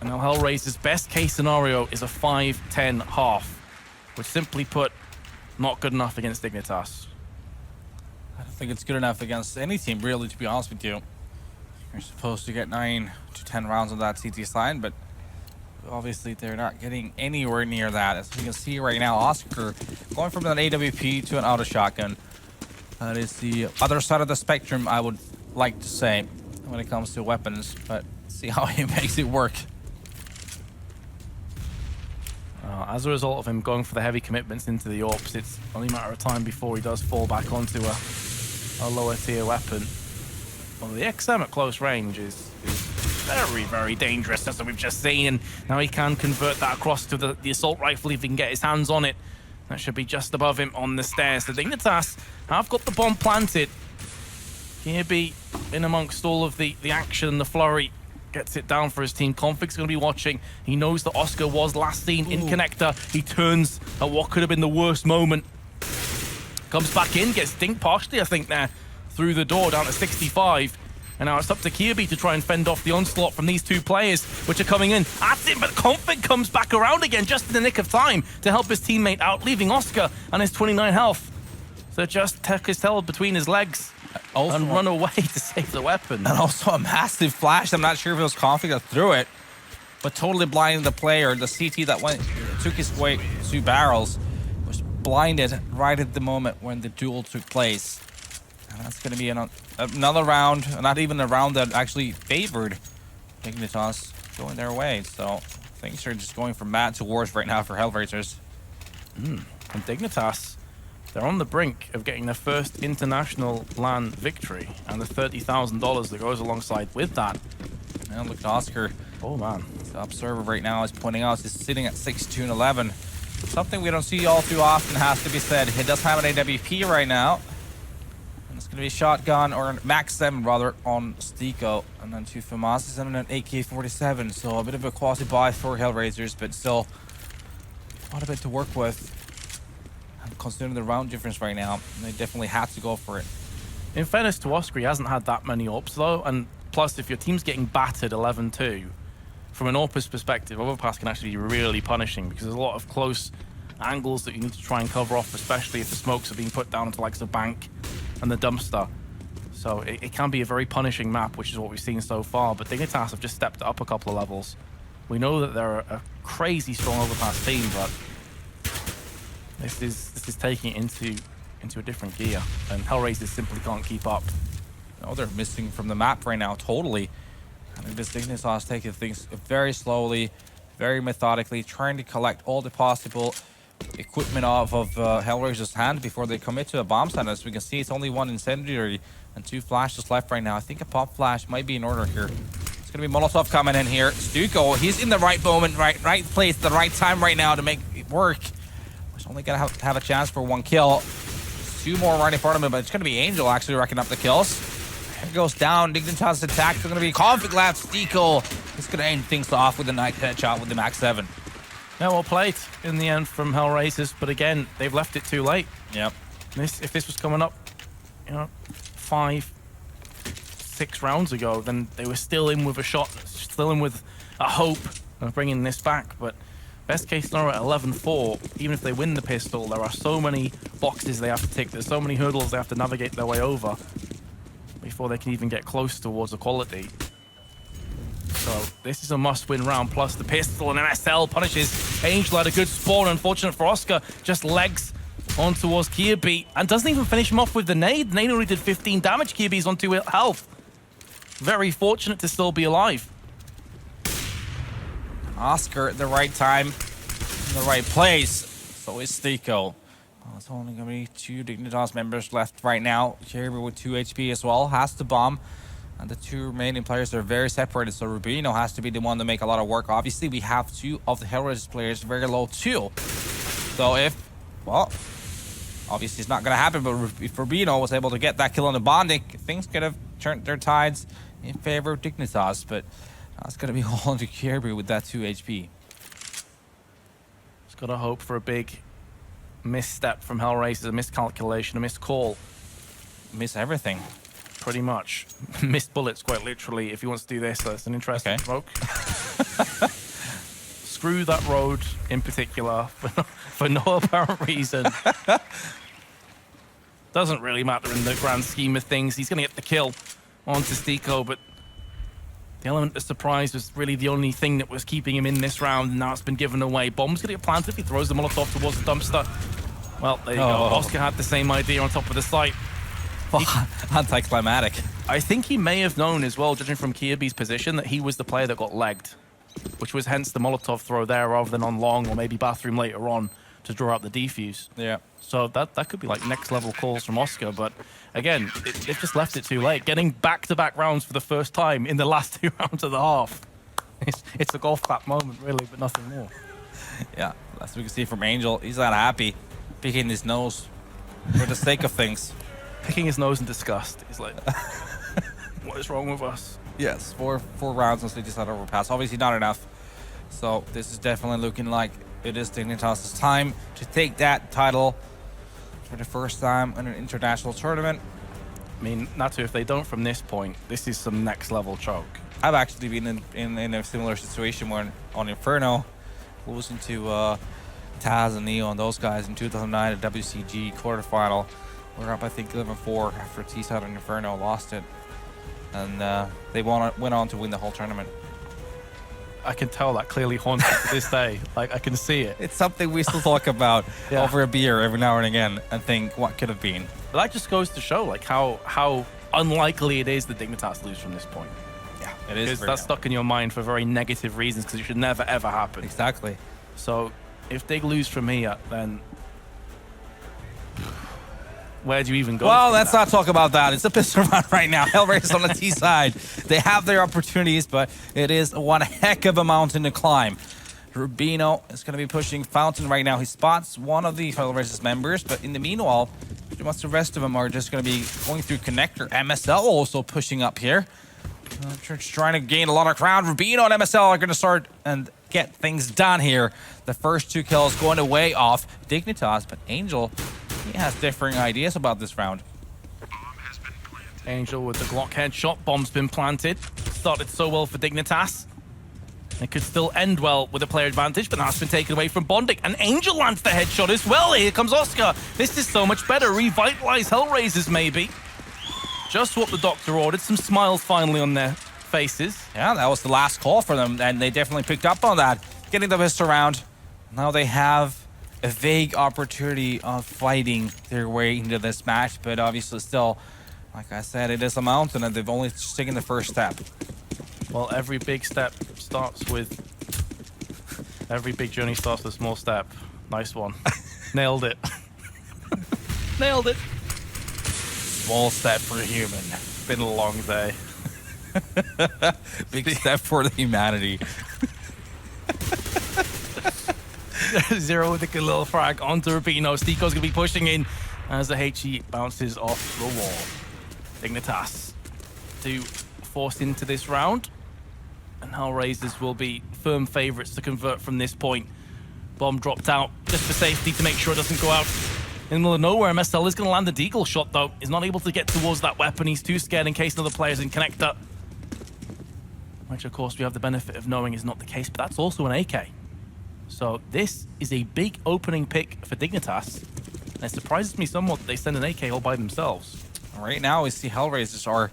And now HellRaisers' best case scenario is a 5-10 half, which simply put, not good enough against Dignitas. I don't think it's good enough against any team, really, to be honest with you. You're supposed to get 9 to 10 rounds on that CT side, but obviously they're not getting anywhere near that. As you can see right now, Oscar going from an AWP to an auto shotgun. That is the other side of the spectrum, I would like to say, when it comes to weapons, but see how he makes it work. As a result of him going for the heavy commitments into the AWPs, it's only a matter of time before he does fall back onto a lower tier weapon. Well, the XM at close range is very, very dangerous, as we've just seen. And now he can convert that across to the assault rifle if he can get his hands on it. That should be just above him on the stairs. The Dignitas have got the bomb planted. Kirby in amongst all of the action, the flurry, gets it down for his team. Config's going to be watching. He knows that Oscar was last seen in connector. He turns at what could have been the worst moment. Comes back in, gets dinked partially, I think, there through the door down to 65. And now it's up to Kirby to try and fend off the onslaught from these two players, which are coming in at him. But Config comes back around again just in the nick of time to help his teammate out, leaving Oscar and his 29 health. So just tuck his tail between his legs and run away to save the weapon. And also a massive flash. I'm not sure if it was Config that threw it, but totally blinding the player. The CT that took his way 2 barrels was blinded right at the moment when the duel took place. And that's going to be another round, not even a round that actually favored Dignitas going their way. So things are just going from bad to worse right now for HellRaisers. And Dignitas, they're on the brink of getting their first international LAN victory and the $30,000 that goes alongside with that. And look at Oscar. Oh man. The observer right now is pointing out he's sitting at 6-2-11. Something we don't see all too often, has to be said. He does have an AWP right now. And it's going to be shotgun, or max 7 rather, on Stiko. And then 2 Famas and an AK-47. So a bit of a quasi-buy for HellRaisers, but still quite a bit to work with. And considering the round difference right now, they definitely had to go for it. In fairness to Oscar, he hasn't had that many ops though, and plus if your team's getting battered 11-2, from an AWP's perspective, overpass can actually be really punishing because there's a lot of close angles that you need to try and cover off, especially if the smokes are being put down into like the bank and the dumpster. So it can be a very punishing map, which is what we've seen so far, but Dignitas have just stepped up a couple of levels. We know that they're a crazy strong overpass team, but this is taking it into a different gear, and HellRaisers simply can't keep up. No, they're missing from the map right now, totally. I think this Dignitas is taking things very slowly, very methodically, trying to collect all the possible equipment off of HellRaisers' hand before they commit to a bomb site. As we can see, it's only 1 incendiary and 2 flashes left right now. I think a pop flash might be in order here. It's going to be Molotov coming in here. Stuko, he's in the right moment, right place, the right time right now to make it work. He's only going to have a chance for 1 kill. 2 more right in front of him, but it's going to be Angel actually racking up the kills. It goes down. Dignitas' attack is going to be Config left. Stiko is going to end things off with a nice headshot with the max 7. Yeah, well played in the end from HellRaisers, but again, they've left it too late. Yep. If this was coming up, 5, 6 rounds ago, then they were still in with a shot, still in with a hope of bringing this back. But best case scenario at 11-4, even if they win the pistol, there are so many boxes they have to tick. There's so many hurdles they have to navigate their way over before they can even get close towards equality. So this is a must-win round, plus the pistol and MSL punishes Angel at a good spawn. Unfortunate for Oscar, just legs on towards Kirby and doesn't even finish him off with the nade. The nade only did 15 damage. Kirby's on 2 health. Very fortunate to still be alive. Oscar at the right time, in the right place. So is Stiko. It's only going to be 2 Dignitas members left right now. Kirby with 2 HP as well, has to bomb. And the 2 remaining players are very separated, so Rubino has to be the one to make a lot of work. Obviously, we have 2 of the HellRaisers players very low too. So well, obviously it's not going to happen, but if Rubino was able to get that kill on the bonding, things could have turned their tides in favor of Dignitas, but that's going to be all into Kirby with that 2 HP. Just got to hope for a big misstep from HellRaisers, a miscalculation, a missed call. Miss everything. Pretty much. Missed bullets, quite literally, if he wants to do this. That's an interesting smoke. Screw that road in particular for no apparent reason. Doesn't really matter in the grand scheme of things. He's going to get the kill onto Stiko, but the element of surprise was really the only thing that was keeping him in this round, and now it's been given away. Bomb's going to get planted if he throws the Molotov towards the dumpster. Well, there you go. Oscar had the same idea on top of the site. Anticlimactic. I think he may have known as well, judging from Kirby's position, that he was the player that got legged, which was hence the Molotov throw there rather than on long or maybe bathroom later on. to draw out the defuse. Yeah. So that could be like next level calls from Oscar, but again, they've just left it too late. Getting back-to-back rounds for the first time in the last 2 rounds of the half. It's a golf clap moment, really, but nothing more. Yeah, as we can see from Angel, he's not happy, picking his nose for the sake of things. Picking his nose in disgust. He's like, what is wrong with us? Yes, four rounds until they decide to overpass. Obviously not enough. So this is definitely looking like it is Dignitas' time to take that title for the first time in an international tournament. I mean, Natu, if they don't from this point, this is some next level choke. I've actually been in a similar situation where on Inferno, losing to Taz and Neo and those guys in 2009 at WCG quarterfinal. We're up, I think, 11-4 after T-Side and Inferno lost it. And they went on to win the whole tournament. I can tell that clearly haunts me to this day. Like, I can see it. It's something we still talk about over a beer every now and again and think, what could have been? But that just goes to show, like, how unlikely it is that Dignitas lose from this point. Yeah, it is. Because that's stuck in your mind for very negative reasons, because it should never, ever happen. Exactly. So, if they lose from here, then where do you even go? Well, let's not talk about that. It's a pistol round right now. HellRaisers on the T side. They have their opportunities, but it is one heck of a mountain to climb. Rubino is going to be pushing Fountain right now. He spots one of the HellRaisers members, but in the meanwhile, pretty much the rest of them are just going to be going through connector. MSL also pushing up here. Church trying to gain a lot of ground. Rubino and MSL are going to start and get things done here. The first 2 kills going away off Dignitas, but Angel, he has differing ideas about this round. Angel with the Glock headshot. Bomb's been planted. Started so well for Dignitas. It could still end well with a player advantage, but that's been taken away from Bondic. And Angel lands the headshot as well. Here comes Oscar. This is so much better. Revitalize HellRaisers, maybe. Just what the doctor ordered. Some smiles finally on their faces. Yeah, that was the last call for them, and they definitely picked up on that. Getting the pistol round. Now they have a vague opportunity of fighting their way into this match, but obviously still, like I said, it is a mountain, and they've only taken the first step. Well, every big step starts with... Every big journey starts with a small step. Nice one. Nailed it. Nailed it. Small step for a human. Been a long day. Big step for the humanity. Zero with a good little frag onto Rubino. Stico's going to be pushing in as the HE bounces off the wall. Dignitas to force into this round. And HellRaisers will be firm favorites to convert from this point. Bomb dropped out just for safety to make sure it doesn't go out in the middle of nowhere. MSL is going to land a deagle shot, though. He's not able to get towards that weapon. He's too scared in case another player's in connector. Which, of course, we have the benefit of knowing is not the case, but that's also an AK. So this is a big opening pick for Dignitas. And it surprises me somewhat that they send an AK all by themselves. Right now, we see HellRaisers are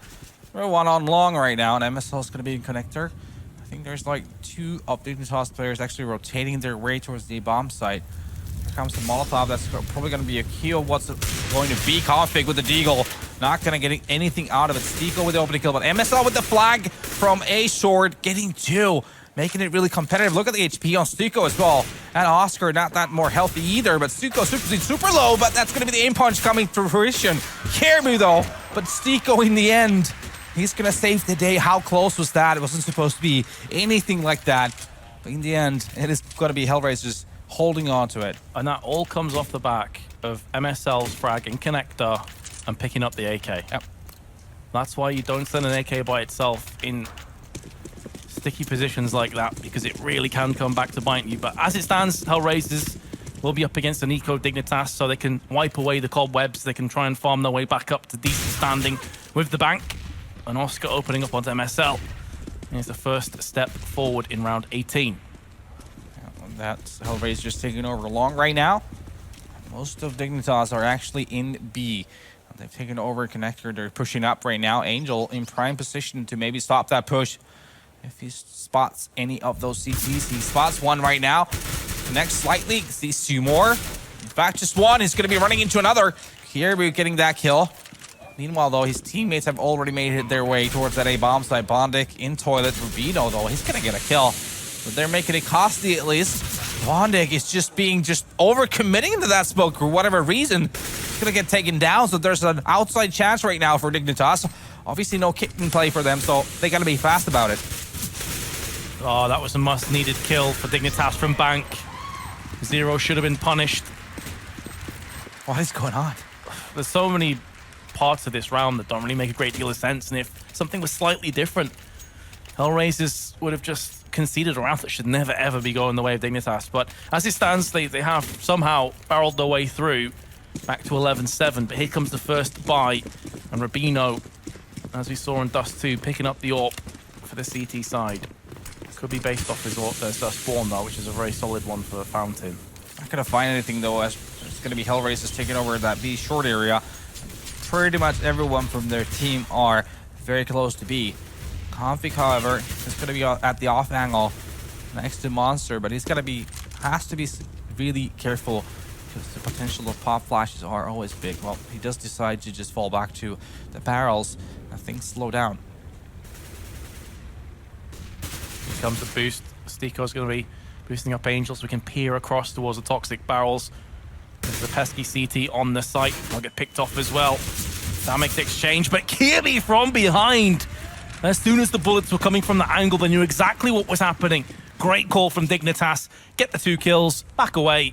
one on long right now, and MSL is going to be in connector. I think there's like 2 of Dignitas players actually rotating their way towards the bomb site. Here comes the Molotov. That's probably going to be a key of what's going to be config with the Deagle. Not going to get anything out of it. Stico with the opening kill, but MSL with the flag from A Sword, getting 2. Making it really competitive. Look at the HP on Stico as well. And Oscar, not that more healthy either, but Stico super low, but that's going to be the aim punch coming to fruition. Caribou though, but Stico in the end, he's going to save the day. How close was that? It wasn't supposed to be anything like that. But in the end, it is going to be HellRaisers holding on to it. And that all comes off the back of MSL's frag in connector and picking up the AK. Yep. That's why you don't send an AK by itself in sticky positions like that, because it really can come back to bite you. But as it stands, HellRaisers will be up against an Eco Dignitas, so they can wipe away the cobwebs. They can try and farm their way back up to decent standing with the bank. And Oscar opening up onto MSL. Here's the first step forward in round 18. That's HellRaisers taking over long right now. Most of Dignitas are actually in B. They've taken over connector. They're pushing up right now. Angel in prime position to maybe stop that push. If he spots any of those CTs, he spots one right now. Connects slightly, sees 2 more. In fact, just 1. He's going to be running into another. Here we're getting that kill. Meanwhile, though, his teammates have already made their way towards that A bomb site. Bondic in toilet. Rubino, though, he's going to get a kill. But they're making it costly at least. Bondic is just overcommitting into that smoke for whatever reason. He's gonna get taken down, so there's an outside chance right now for Dignitas. Obviously no kick in play for them, so they gotta be fast about it. Oh, that was a must-needed kill for Dignitas from Bank. Zero should have been punished. What is going on? There's so many parts of this round that don't really make a great deal of sense, and if something was slightly different, HellRaisers would have just conceded a round that should never ever be going the way of Dignitas. But as it stands, they have somehow barreled their way through back to 11-7. But here comes the first buy, and Rubino, as we saw in Dust 2, picking up the AWP for the CT side. Could be based off his spawn though, which is a very solid one for Fountain. Not gonna find anything though, as it's gonna be HellRaisers taking over that B short area. Pretty much everyone from their team are very close to B. Config, however, is going to be at the off angle next to Monster, but has to be really careful because the potential of pop flashes are always big. Well, he does decide to just fall back to the barrels and things slow down. Here comes the boost. Stico's going to be boosting up Angel so we can peer across towards the toxic barrels. There's the pesky CT on the site. I'll get picked off as well. Damage exchange, but Kirby from behind. As soon as the bullets were coming from the angle, they knew exactly what was happening. Great call from Dignitas. Get the 2 kills, back away.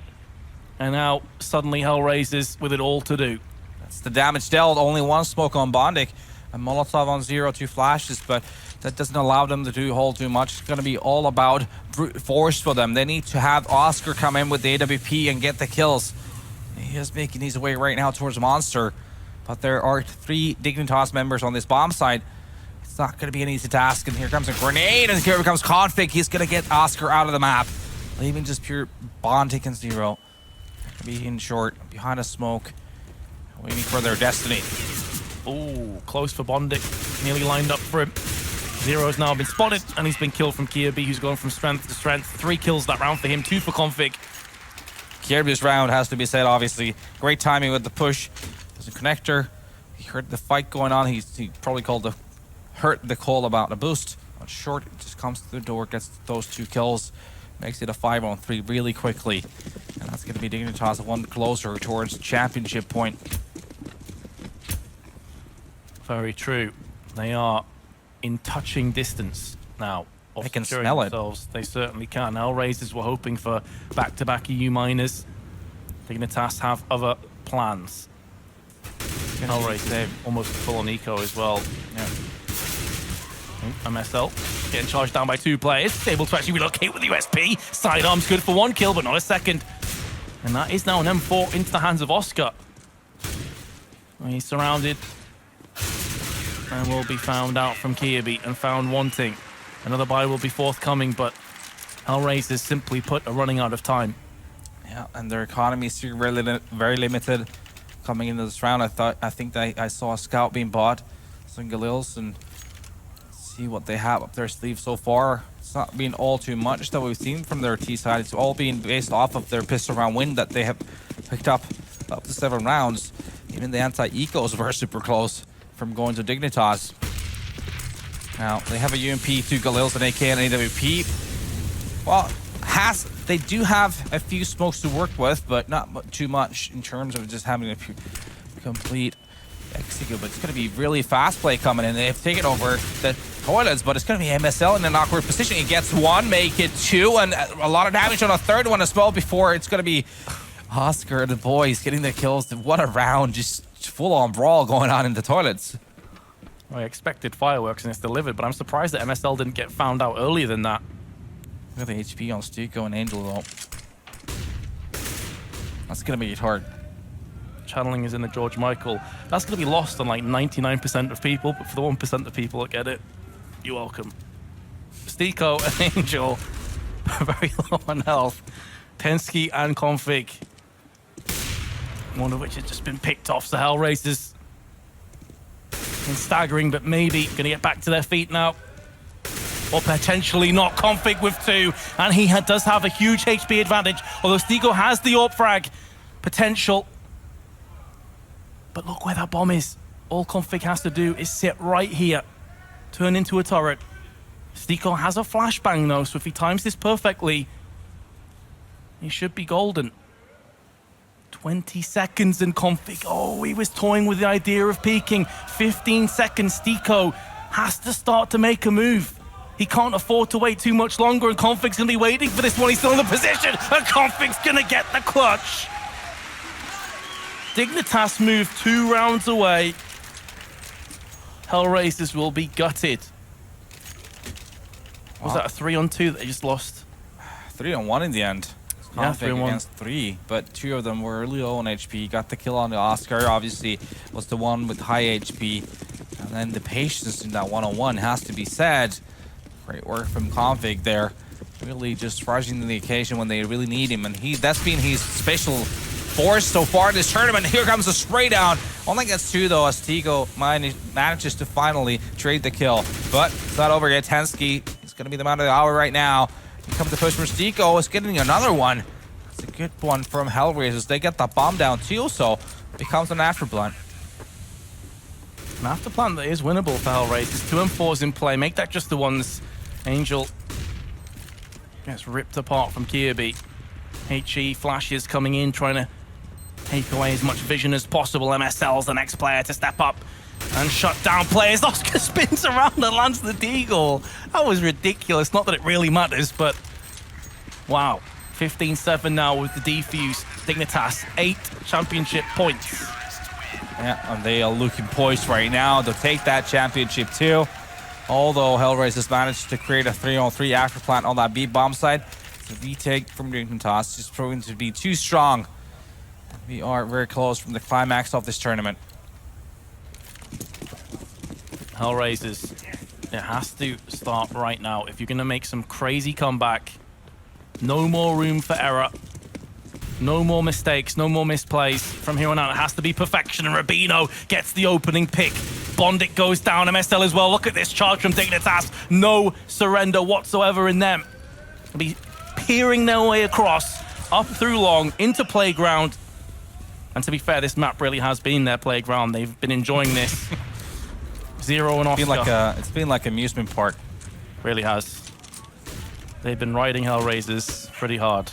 And now, suddenly, HellRaisers with it all to do. That's the damage dealt. Only 1 smoke on Bondic. A Molotov on 0, 2 flashes, but that doesn't allow them to do hold too much. It's going to be all about brute force for them. They need to have Oscar come in with the AWP and get the kills. He is making his way right now towards Monster, but there are 3 Dignitas members on this bomb site. It's not going to be an easy task, and here comes a grenade, and here comes Config. He's going to get Oscar out of the map, leaving just pure Bondic and Zero. Be in short, behind a smoke, waiting for their destiny. Ooh, close for Bondic. Nearly lined up for him. Zero's now been spotted, and he's been killed from Kirby, who's gone from strength to strength. 3 kills that round for him, 2 for Config. Kirby's round has to be said, obviously. Great timing with the push. There's a connector. He heard the fight going on. He probably heard the call about a boost. But short, it just comes to the door, gets those 2 kills. Makes it a 5-on-3 really quickly. And that's going to be Dignitas 1 closer towards championship point. Very true. They are in touching distance now. They can securing smell it. themselves. They certainly can. HellRaisers were hoping for back-to-back EU minors. Dignitas have other plans. HellRaisers, they're almost full on eco as well. Yeah. MSL getting charged down by 2 players. Able to actually relocate with the USP. Sidearm's good for 1 kill, but not a second. And that is now an M4 into the hands of Oscar. He's surrounded and will be found out from Kirby and found wanting. Another buy will be forthcoming, but HellRaisers, simply put, are running out of time. Yeah, and their economy is still very limited coming into this round. I think I saw a scout being bought, some Galils, and see what they have up their sleeve so far. It's not been all too much that we've seen from their T side. It's all being based off of their pistol round win that they have picked up to 7 rounds. Even the anti-ecos were super close from going to Dignitas. Now, they have a UMP, 2 Galils, an AK, and an AWP. Well, they do have a few smokes to work with, but not too much in terms of just having a complete execute. But it's going to be really fast play coming in. They've taken over the toilets, but it's going to be MSL in an awkward position. He gets 1, make it 2, and a lot of damage on a 3rd one as well before it's going to be Oscar and the boys getting the kills. What a round, just full-on brawl going on in the toilets. I expected fireworks and it's delivered, but I'm surprised that MSL didn't get found out earlier than that. Look at the HP on Stico and Angel though. That's going to make it hard. Channeling is in the George Michael. That's going to be lost on like 99% of people, but for the 1% of people that get it, you're welcome. Stico and Angel, very low on health. Pensky and Config, one of which has just been picked off. So HellRaisers, staggering, but maybe going to get back to their feet now. Or potentially not. Config with 2, and he does have a huge HP advantage, although Stico has the AWP frag potential. But look where that bomb is. All Config has to do is sit right here, turn into a turret. Stico has a flashbang though, so if he times this perfectly, He should be golden. 20 seconds and Config. Oh, he was toying with the idea of peeking. 15 seconds. Stico has to start to make a move. He can't afford to wait too much longer, and Config's going to be waiting for this one. He's still in the position, and Config's going to get the clutch. Dignitas moved 2 rounds away. HellRaisers will be gutted. Was that a 3-on-2 that they just lost? 3-on-1 in the end. Yeah, Config 3-on-1. against 3, but 2 of them were really low on HP. Got the kill on the Oscar, obviously was the one with high HP. And then the patience in that one-on-one has to be said. Great work from Config there. Really just rising to the occasion when they really need him. And that's been his special force so far in this tournament. Here comes a spray down. Only gets 2 though, as Tigo manages to finally trade the kill. But it's not over yet. Tensky is going to be the man of the hour right now. Here comes the push from Stico. Is getting another one. It's a good one from HellRaisers. They get the bomb down too, so it becomes an afterblunt. An afterplant that is winnable for HellRaisers. 2 and 4s in play. Make that just the ones. Angel gets ripped apart from Kirby. HE flashes coming in, trying to take away as much vision as possible. MSL's the next player to step up and shut down players. Oscar spins around and lands the deagle. That was ridiculous. Not that it really matters, but wow. 15-7 now with the defuse. Dignitas, 8 championship points. Yeah, and they are looking poised right now. They'll take that championship too. Although HellRaisers managed to create a 3-on-3 afterplant on that B bomb side. The retake from Dignitas is proving to be too strong. We are very close from the climax of this tournament. HellRaisers, it has to start right now. If you're going to make some crazy comeback, no more room for error. No more mistakes, no more misplays. From here on out, it has to be perfection, and Rubino gets the opening pick. Bondit goes down, MSL as well. Look at this charge from Dignitas. No surrender whatsoever in them. They'll be peering their way across, up through long, into playground. And to be fair, this map really has been their playground. They've been enjoying this. Zero and Oscar. It's been like amusement park. Really has. They've been riding HellRaisers pretty hard.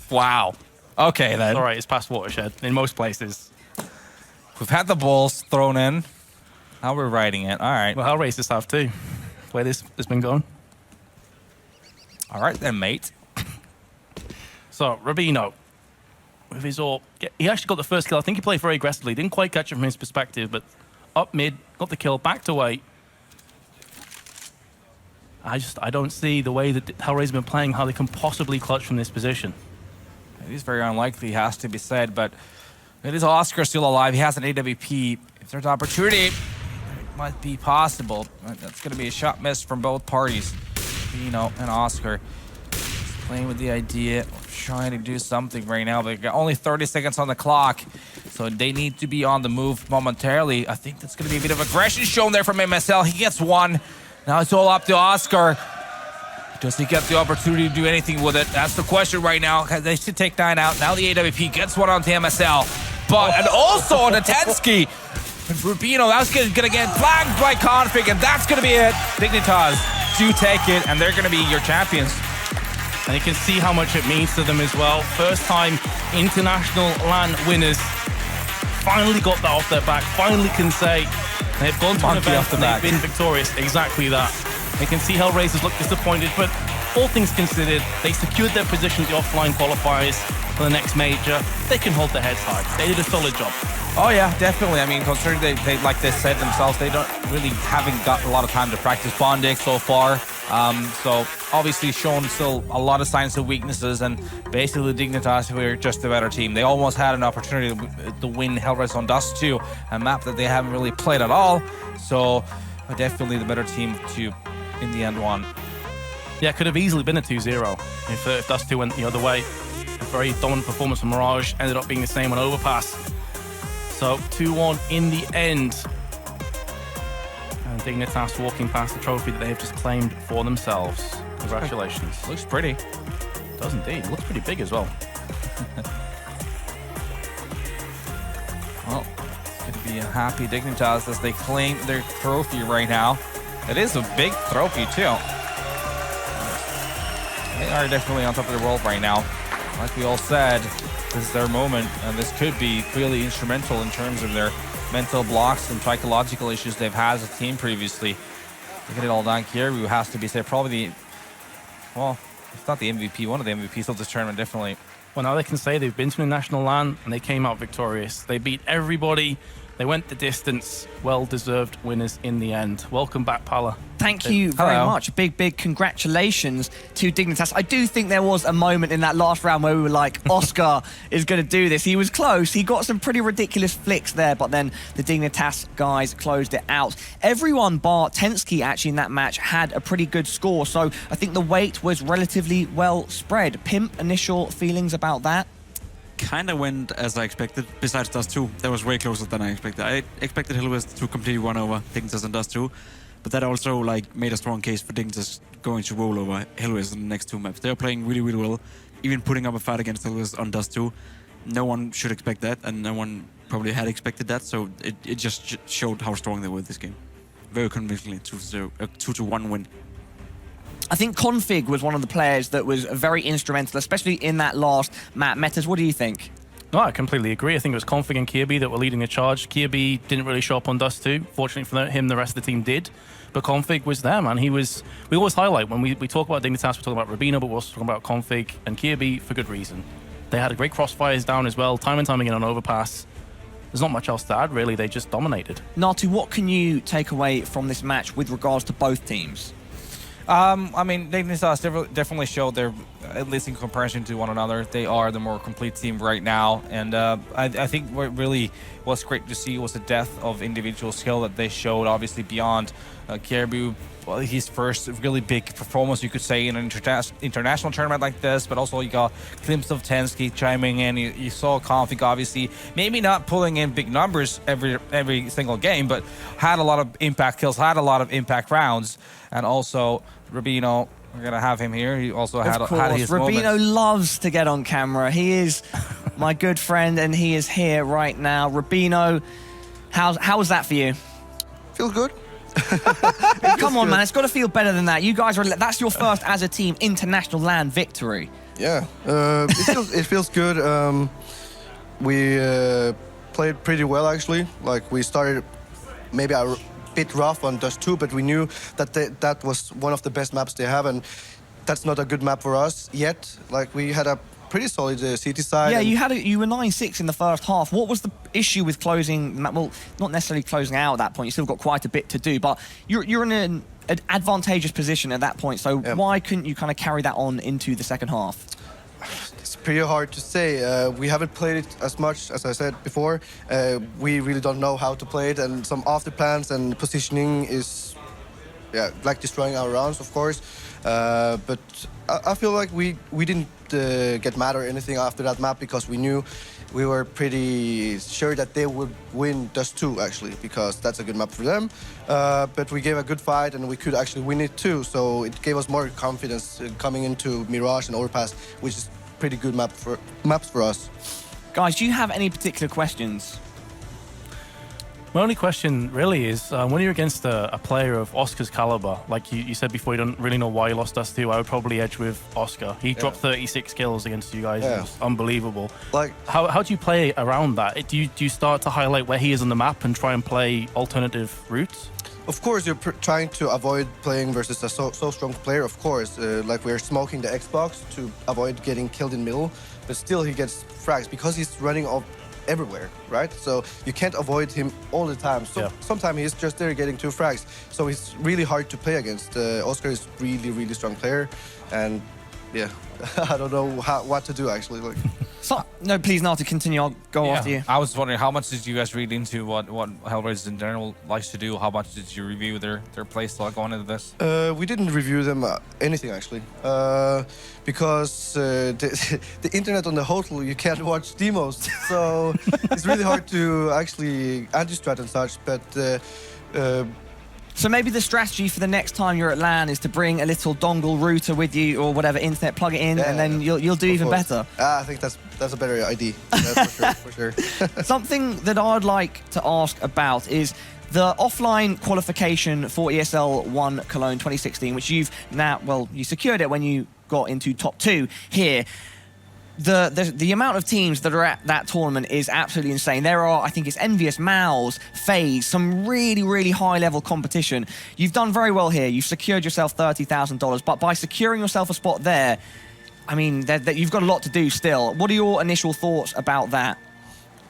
Wow. Okay then. All right, it's past Watershed in most places. We've had the balls thrown in. Now we're riding it. All right. Well, HellRaisers have too. Where this has been going. All right then, mate. So, Rubino, with his AWP, he actually got the first kill. I think he played very aggressively. Didn't quite catch it from his perspective, but up mid, got the kill, backed away. I don't see the way that HellRaisers have been playing, how they can possibly clutch from this position. It is very unlikely, has to be said, but it is Oscar still alive. He has an AWP. If there's opportunity, it might be possible. That's going to be a shot missed from both parties. Rubino and Oscar playing with the idea of trying to do something right now. They've got only 30 seconds on the clock, so they need to be on the move momentarily. I think that's going to be a bit of aggression shown there from MSL. He gets one. Now it's all up to Oscar. Does he get the opportunity to do anything with it? That's the question right now. They should take 9 out. Now the AWP gets one onto MSL. But, and also on the Tensky. And Rubino, that's going to get flagged by Config, and that's going to be it. Dignitas do take it, and they're going to be your champions. And you can see how much it means to them as well. First time international LAN winners. Finally got that off their back. Finally can say they've gone to an event and they've been victorious. Exactly that. They can see HellRaisers look disappointed, but all things considered, they secured their position at the offline qualifiers for the next major. They can hold their heads high. They did a solid job. Oh yeah, definitely. I mean, considering they like they said themselves, they haven't got a lot of time to practice bonding so far. So obviously shown still a lot of signs of weaknesses, and basically Dignitas were just a better team. They almost had an opportunity to win HellRaisers on Dust 2, a map that they haven't really played at all. So definitely the better team to, in the end, won. Yeah, could have easily been a 2-0 if Dust 2 went the other way. A very dominant performance from Mirage, ended up being the same on Overpass. So 2-1 in the end. And Dignitas walking past the trophy that they have just claimed for themselves. Congratulations. Looks pretty. Does indeed. Looks pretty big as well. Well, it's going to be a happy Dignitas as they claim their trophy right now. It is a big trophy too. They are definitely on top of the world right now. like we all said, this is their moment, and this could be really instrumental in terms of their mental blocks and psychological issues they've had as a team previously. To get it all done here, who has to be said probably the, well, if not the MVP, one of the MVPs of this tournament, definitely. Well, now they can say they've been to the national LAN and they came out victorious. They beat everybody. They went the distance. Well-deserved winners in the end. Welcome back, Pala. Thank you very much. Big congratulations to Dignitas. I do think there was a moment in that last round where we were like, Oscar is going to do this. He was close. He got some pretty ridiculous flicks there, but then the Dignitas guys closed it out. Everyone bar Tensky actually in that match had a pretty good score, so I think the weight was relatively well spread. Pimp, initial feelings about that? Kind of went as I expected. Besides Dust 2, that was way closer than I expected. I expected HellRaisers to completely run over Dignitas and Dust 2, but that also like made a strong case for Dignitas going to roll over HellRaisers in the next two maps. They're playing really well, even putting up a fight against HellRaisers on Dust 2. No one should expect that, and no one probably had expected that, so it just showed how strong they were this game. Very convincingly, 2-1 win. I think Config was one of the players that was very instrumental, especially in that last map. Metas, what do you think? No, I completely agree. I think it was Config and Kirby that were leading the charge. Kirby didn't really show up on Dust 2. Fortunately for him, the rest of the team did. But Config was there, man. We always highlight, when we talk about Dignitas, we talk about Rubino, but we're also talking about Config and Kirby for good reason. They had a great crossfires down as well, time and time again on Overpass. There's not much else to add, really. They just dominated. Natu, what can you take away from this match with regards to both teams? I mean, Dignitas definitely showed their, at least in comparison to one another, they are the more complete team right now. And I think what really was great to see was the depth of individual skill that they showed, obviously beyond Caribou. Well, his first really big performance, you could say, in an international tournament like this, but also you got a glimpse of Tensky chiming in. You saw Config, obviously, maybe not pulling in big numbers every single game, but had a lot of impact kills, had a lot of impact rounds, and also Rubino. We're gonna have him here. He also had his Rubino moments. loves to get on camera. He is my good friend, and he is here right now. Rubino, how was that for you? Feels good. Come on, man! It's got to feel better than that. You guys are—that's your first as a team international LAN victory. Yeah, it feels good. We played pretty well actually. Like we started maybe a bit rough on Dust 2, but we knew that that was one of the best maps they have, and that's not a good map for us yet. Like we had a pretty solid CT side. Yeah, you were 9-6 in the first half. What was the issue with closing? Well, not necessarily closing out at that point. You still got quite a bit to do, but you're in an advantageous position at that point. So why couldn't you kind of carry that on into the second half? It's pretty hard to say. We haven't played it as much as I said before. We really don't know how to play it, and some after plans and positioning is, like destroying our rounds, of course. But I feel like we didn't get mad or anything after that map because we were pretty sure that they would win Dust 2 actually, because that's a good map for them. But we gave a good fight and we could actually win it too. So it gave us more confidence coming into Mirage and Overpass, which is pretty good maps for us. Guys, do you have any particular questions? My only question really is, when you're against a player of Oscar's caliber, like you said before, you don't really know why you lost Dust 2. I would probably edge with Oscar. He dropped 36 kills against you guys. It was unbelievable. Like, how do you play around that? Do you start to highlight where he is on the map and try and play alternative routes? of course, you're trying to avoid playing versus a so strong player, of course. Like we're smoking the Xbox to avoid getting killed in middle, but still he gets frags because he's running off everywhere, right? So you can't avoid him all the time. So sometimes he's just there getting 2 frags. So it's really hard to play against. Oscar is really strong player, and yeah, I don't know what to do actually. Like. So, no, please, Nata, continue. I'll go after you. I was wondering, how much did you guys read into what HellRaisers in general likes to do? How much did you review their playstyle going into this? We didn't review them anything actually, because the internet on the hotel, you can't watch demos, so it's really hard to actually anti-strat and such. But so maybe the strategy for the next time you're at LAN is to bring a little dongle router with you or whatever, internet, plug it in, and then you'll do even better. I think that's a better idea. That's for sure. Something that I'd like to ask about is the offline qualification for ESL 1 Cologne 2016, which you've now, well, you secured it when you got into top 2 here. the amount of teams that are at that tournament is absolutely insane. There are, I think it's Envious, Mouse, FaZe, some really, really high-level competition. You've done very well here. You've secured yourself $30,000, but by securing yourself a spot there, I mean, you've got a lot to do still. What are your initial thoughts about that?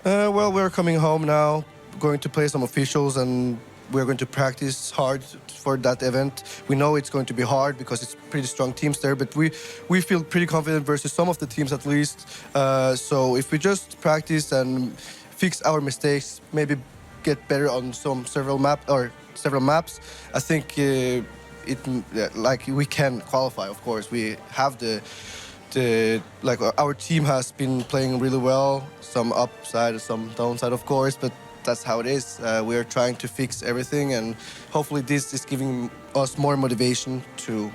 Well, we're coming home now, going to play some officials, and we're going to practice hard for that event. We know it's going to be hard because it's pretty strong teams there, but we feel pretty confident versus some of the teams at least. So if we just practice and fix our mistakes, maybe get better on several maps, I think we can qualify. Of course, we have our team has been playing really well. Some upside, some downside, of course, but that's how it is. We are trying to fix everything, and hopefully this is giving us more motivation to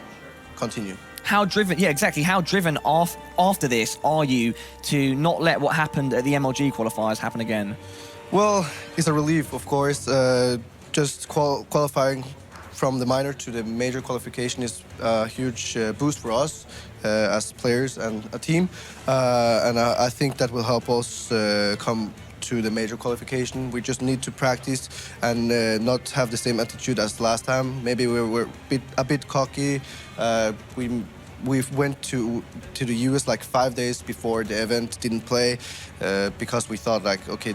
continue. How driven, yeah, exactly. How driven after this are you to not let what happened at the MLG qualifiers happen again? Well, it's a relief, of course. Just qualifying from the minor to the major qualification is a huge boost for us as players and a team. And I think that will help us come to the major qualification. We just need to practice and not have the same attitude as last time. Maybe we were a bit cocky. We went to the US like 5 days before the event, didn't play because we thought like, okay,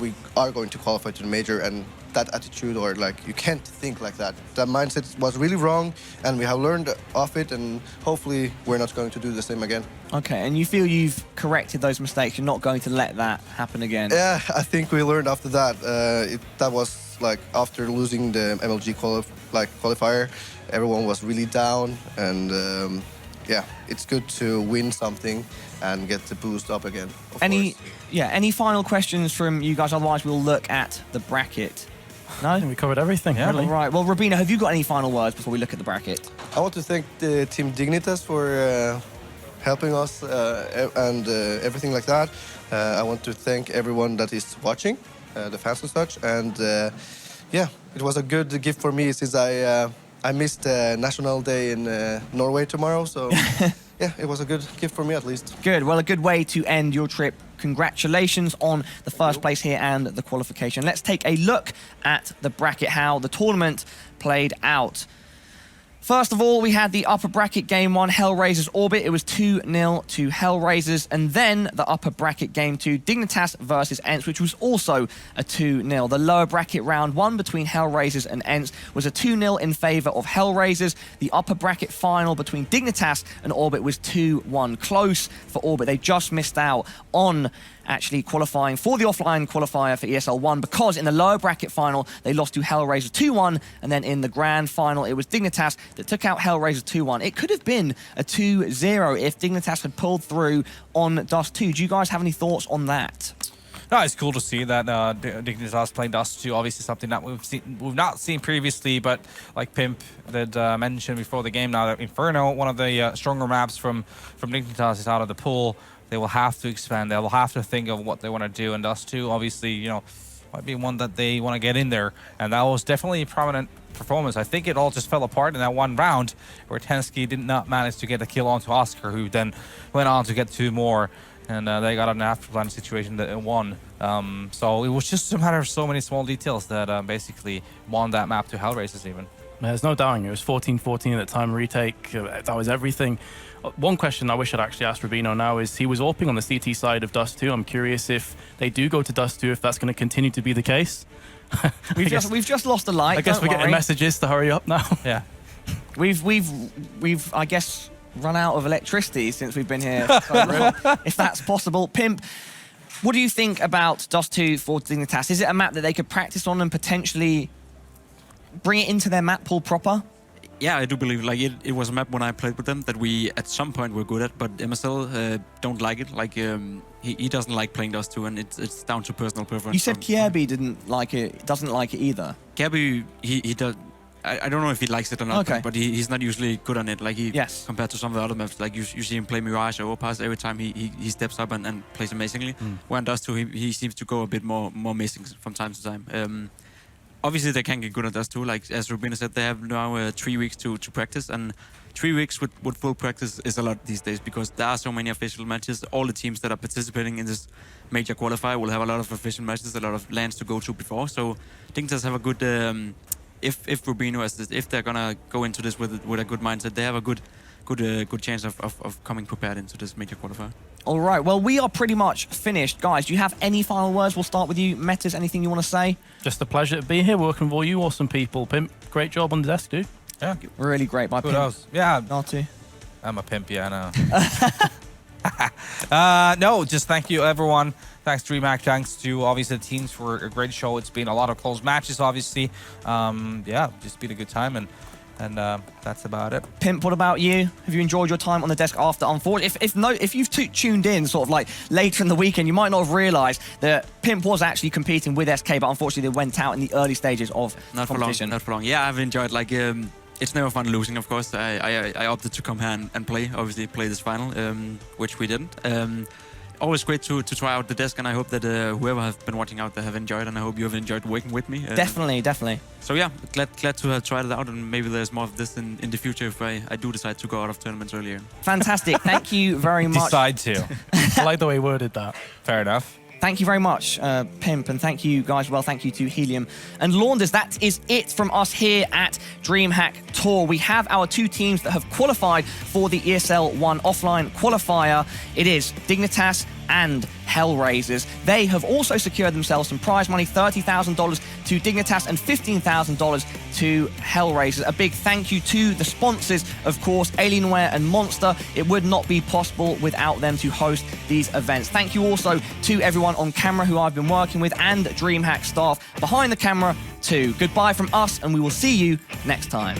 we are going to qualify to the major, and that attitude, or like, you can't think like that. That mindset was really wrong, and we have learned of it, and hopefully we're not going to do the same again. Okay, and you feel you've corrected those mistakes, you're not going to let that happen again? Yeah, I think we learned after that. That was like after losing the MLG qualifier, everyone was really down, and yeah, it's good to win something and get the boost up again. Any final questions from you guys? Otherwise, we'll look at the bracket. No? I think we covered everything, Yeah, really. all right. Well, Robina, have you got any final words before we look at the bracket? I want to thank the team Dignitas for helping us and everything like that. I want to thank everyone that is watching, the fans and such. And yeah, it was a good gift for me since I missed National Day in Norway tomorrow. So yeah, it was a good gift for me at least. Good. Well, a good way to end your trip. Congratulations on the first place here and the qualification. Let's take a look at the bracket, how the tournament played out. First of all, we had the upper bracket game 1, HellRaisers Orbit. It was 2-0 to HellRaisers. And then the upper bracket game 2, Dignitas versus ENCE, which was also a 2-0. The lower bracket round 1 between HellRaisers and ENCE was a 2-0 in favor of HellRaisers. The upper bracket final between Dignitas and Orbit was 2-1. Close for Orbit. They just missed out on actually qualifying for the offline qualifier for ESL 1 because in the lower bracket final they lost to HellRaisers 2-1, and then in the grand final it was Dignitas that took out HellRaisers 2-1. It could have been a 2-0 if Dignitas had pulled through on Dust 2. Do you guys have any thoughts on that? No, it's cool to see that Dignitas playing Dust 2. Obviously, something that we've not seen previously, but like Pimp did mention before the game, now that Inferno, one of the stronger maps from Dignitas, is out of the pool. They will have to expand. They will have to think of what they want to do. And Dust 2, obviously, you know, might be one that they want to get in there. And that was definitely a prominent performance. I think it all just fell apart in that one round where Tensky did not manage to get a kill onto Oscar, who then went on to get 2 more. And they got an afterplan situation that won. So it was just a matter of so many small details that basically won that map to HellRaisers even. There's no doubting it was 14-14 at the time retake. That was everything. One question I wish I'd actually asked Rubino now is he was AWPing on the CT side of Dust 2. I'm curious if they do go to Dust 2, if that's going to continue to be the case. We've just lost a light. I guess we're getting messages to hurry up now. Yeah. We've I guess run out of electricity since we've been here. So, if that's possible. Pimp, what do you think about Dust 2 for Dignitas? Is it a map that they could practice on and potentially bring it into their map pool proper? Yeah, I do believe like it was a map when I played with them that we at some point were good at, but MSL don't like it. Like he doesn't like playing Dust 2, and it's down to personal preference. You said Kierby doesn't like it either. Kierby, he does. I don't know if he likes it or not, okay, but he's not usually good on it. Like yes, compared to some of the other maps, like you see him play Mirage or Overpass every time he steps up and plays amazingly. When Dust 2, he seems to go a bit more missing from time to time. Obviously, they can get good at Dust 2. Like as Rubina said, they have now 3 weeks to practice, and 3 weeks with full practice is a lot these days because there are so many official matches. All the teams that are participating in this major qualifier will have a lot of official matches, a lot of lands to go to before. So Dignitas have a good, if Rubino, if they're gonna go into this with a good mindset, they have a good chance of coming prepared into this major qualifier. All right, well, we are pretty much finished. Guys, do you have any final words? We'll start with you. Metas, anything you want to say? Just a pleasure to be here working with all you awesome people. Pimp, great job on the desk, dude. Yeah. Really great by Who Pimp. knows? Yeah. Natu. I'm a pimp, yeah, I know. No, just thank you, everyone. Thanks, DreamHack. Thanks to, obviously, the teams for a great show. It's been a lot of close matches, obviously. Yeah, just been a good time, and that's about it. Pimp, what about you? Have you enjoyed your time on the desk after? Unfortunately, if you've tuned in sort of like later in the weekend, you might not have realised that Pimp was actually competing with SK, but unfortunately they went out in the early stages of competition. Not for long. Yeah, I've enjoyed, like, it's never fun losing, of course. I opted to come here and play, obviously play this final, which we didn't. Always great to try out the desk, and I hope that whoever have been watching out there have enjoyed, and I hope you have enjoyed working with me. Definitely. So yeah, glad to have tried it out, and maybe there's more of this in the future if I do decide to go out of tournaments earlier. Fantastic. Thank you very much. Decide to. I like the way you worded that. Fair enough. Thank you very much, Pimp, and thank you guys. Well, thank you to Helium and Launders. That is it from us here at DreamHack Tour. We have our 2 teams that have qualified for the ESL 1 offline qualifier. It is Dignitas and HellRaisers. They have also secured themselves some prize money, $30,000 to Dignitas and $15,000 to HellRaisers. A big thank you to the sponsors, of course, Alienware and Monster. It would not be possible without them to host these events. Thank you also to everyone on camera who I've been working with and DreamHack staff behind the camera too. Goodbye from us, and we will see you next time.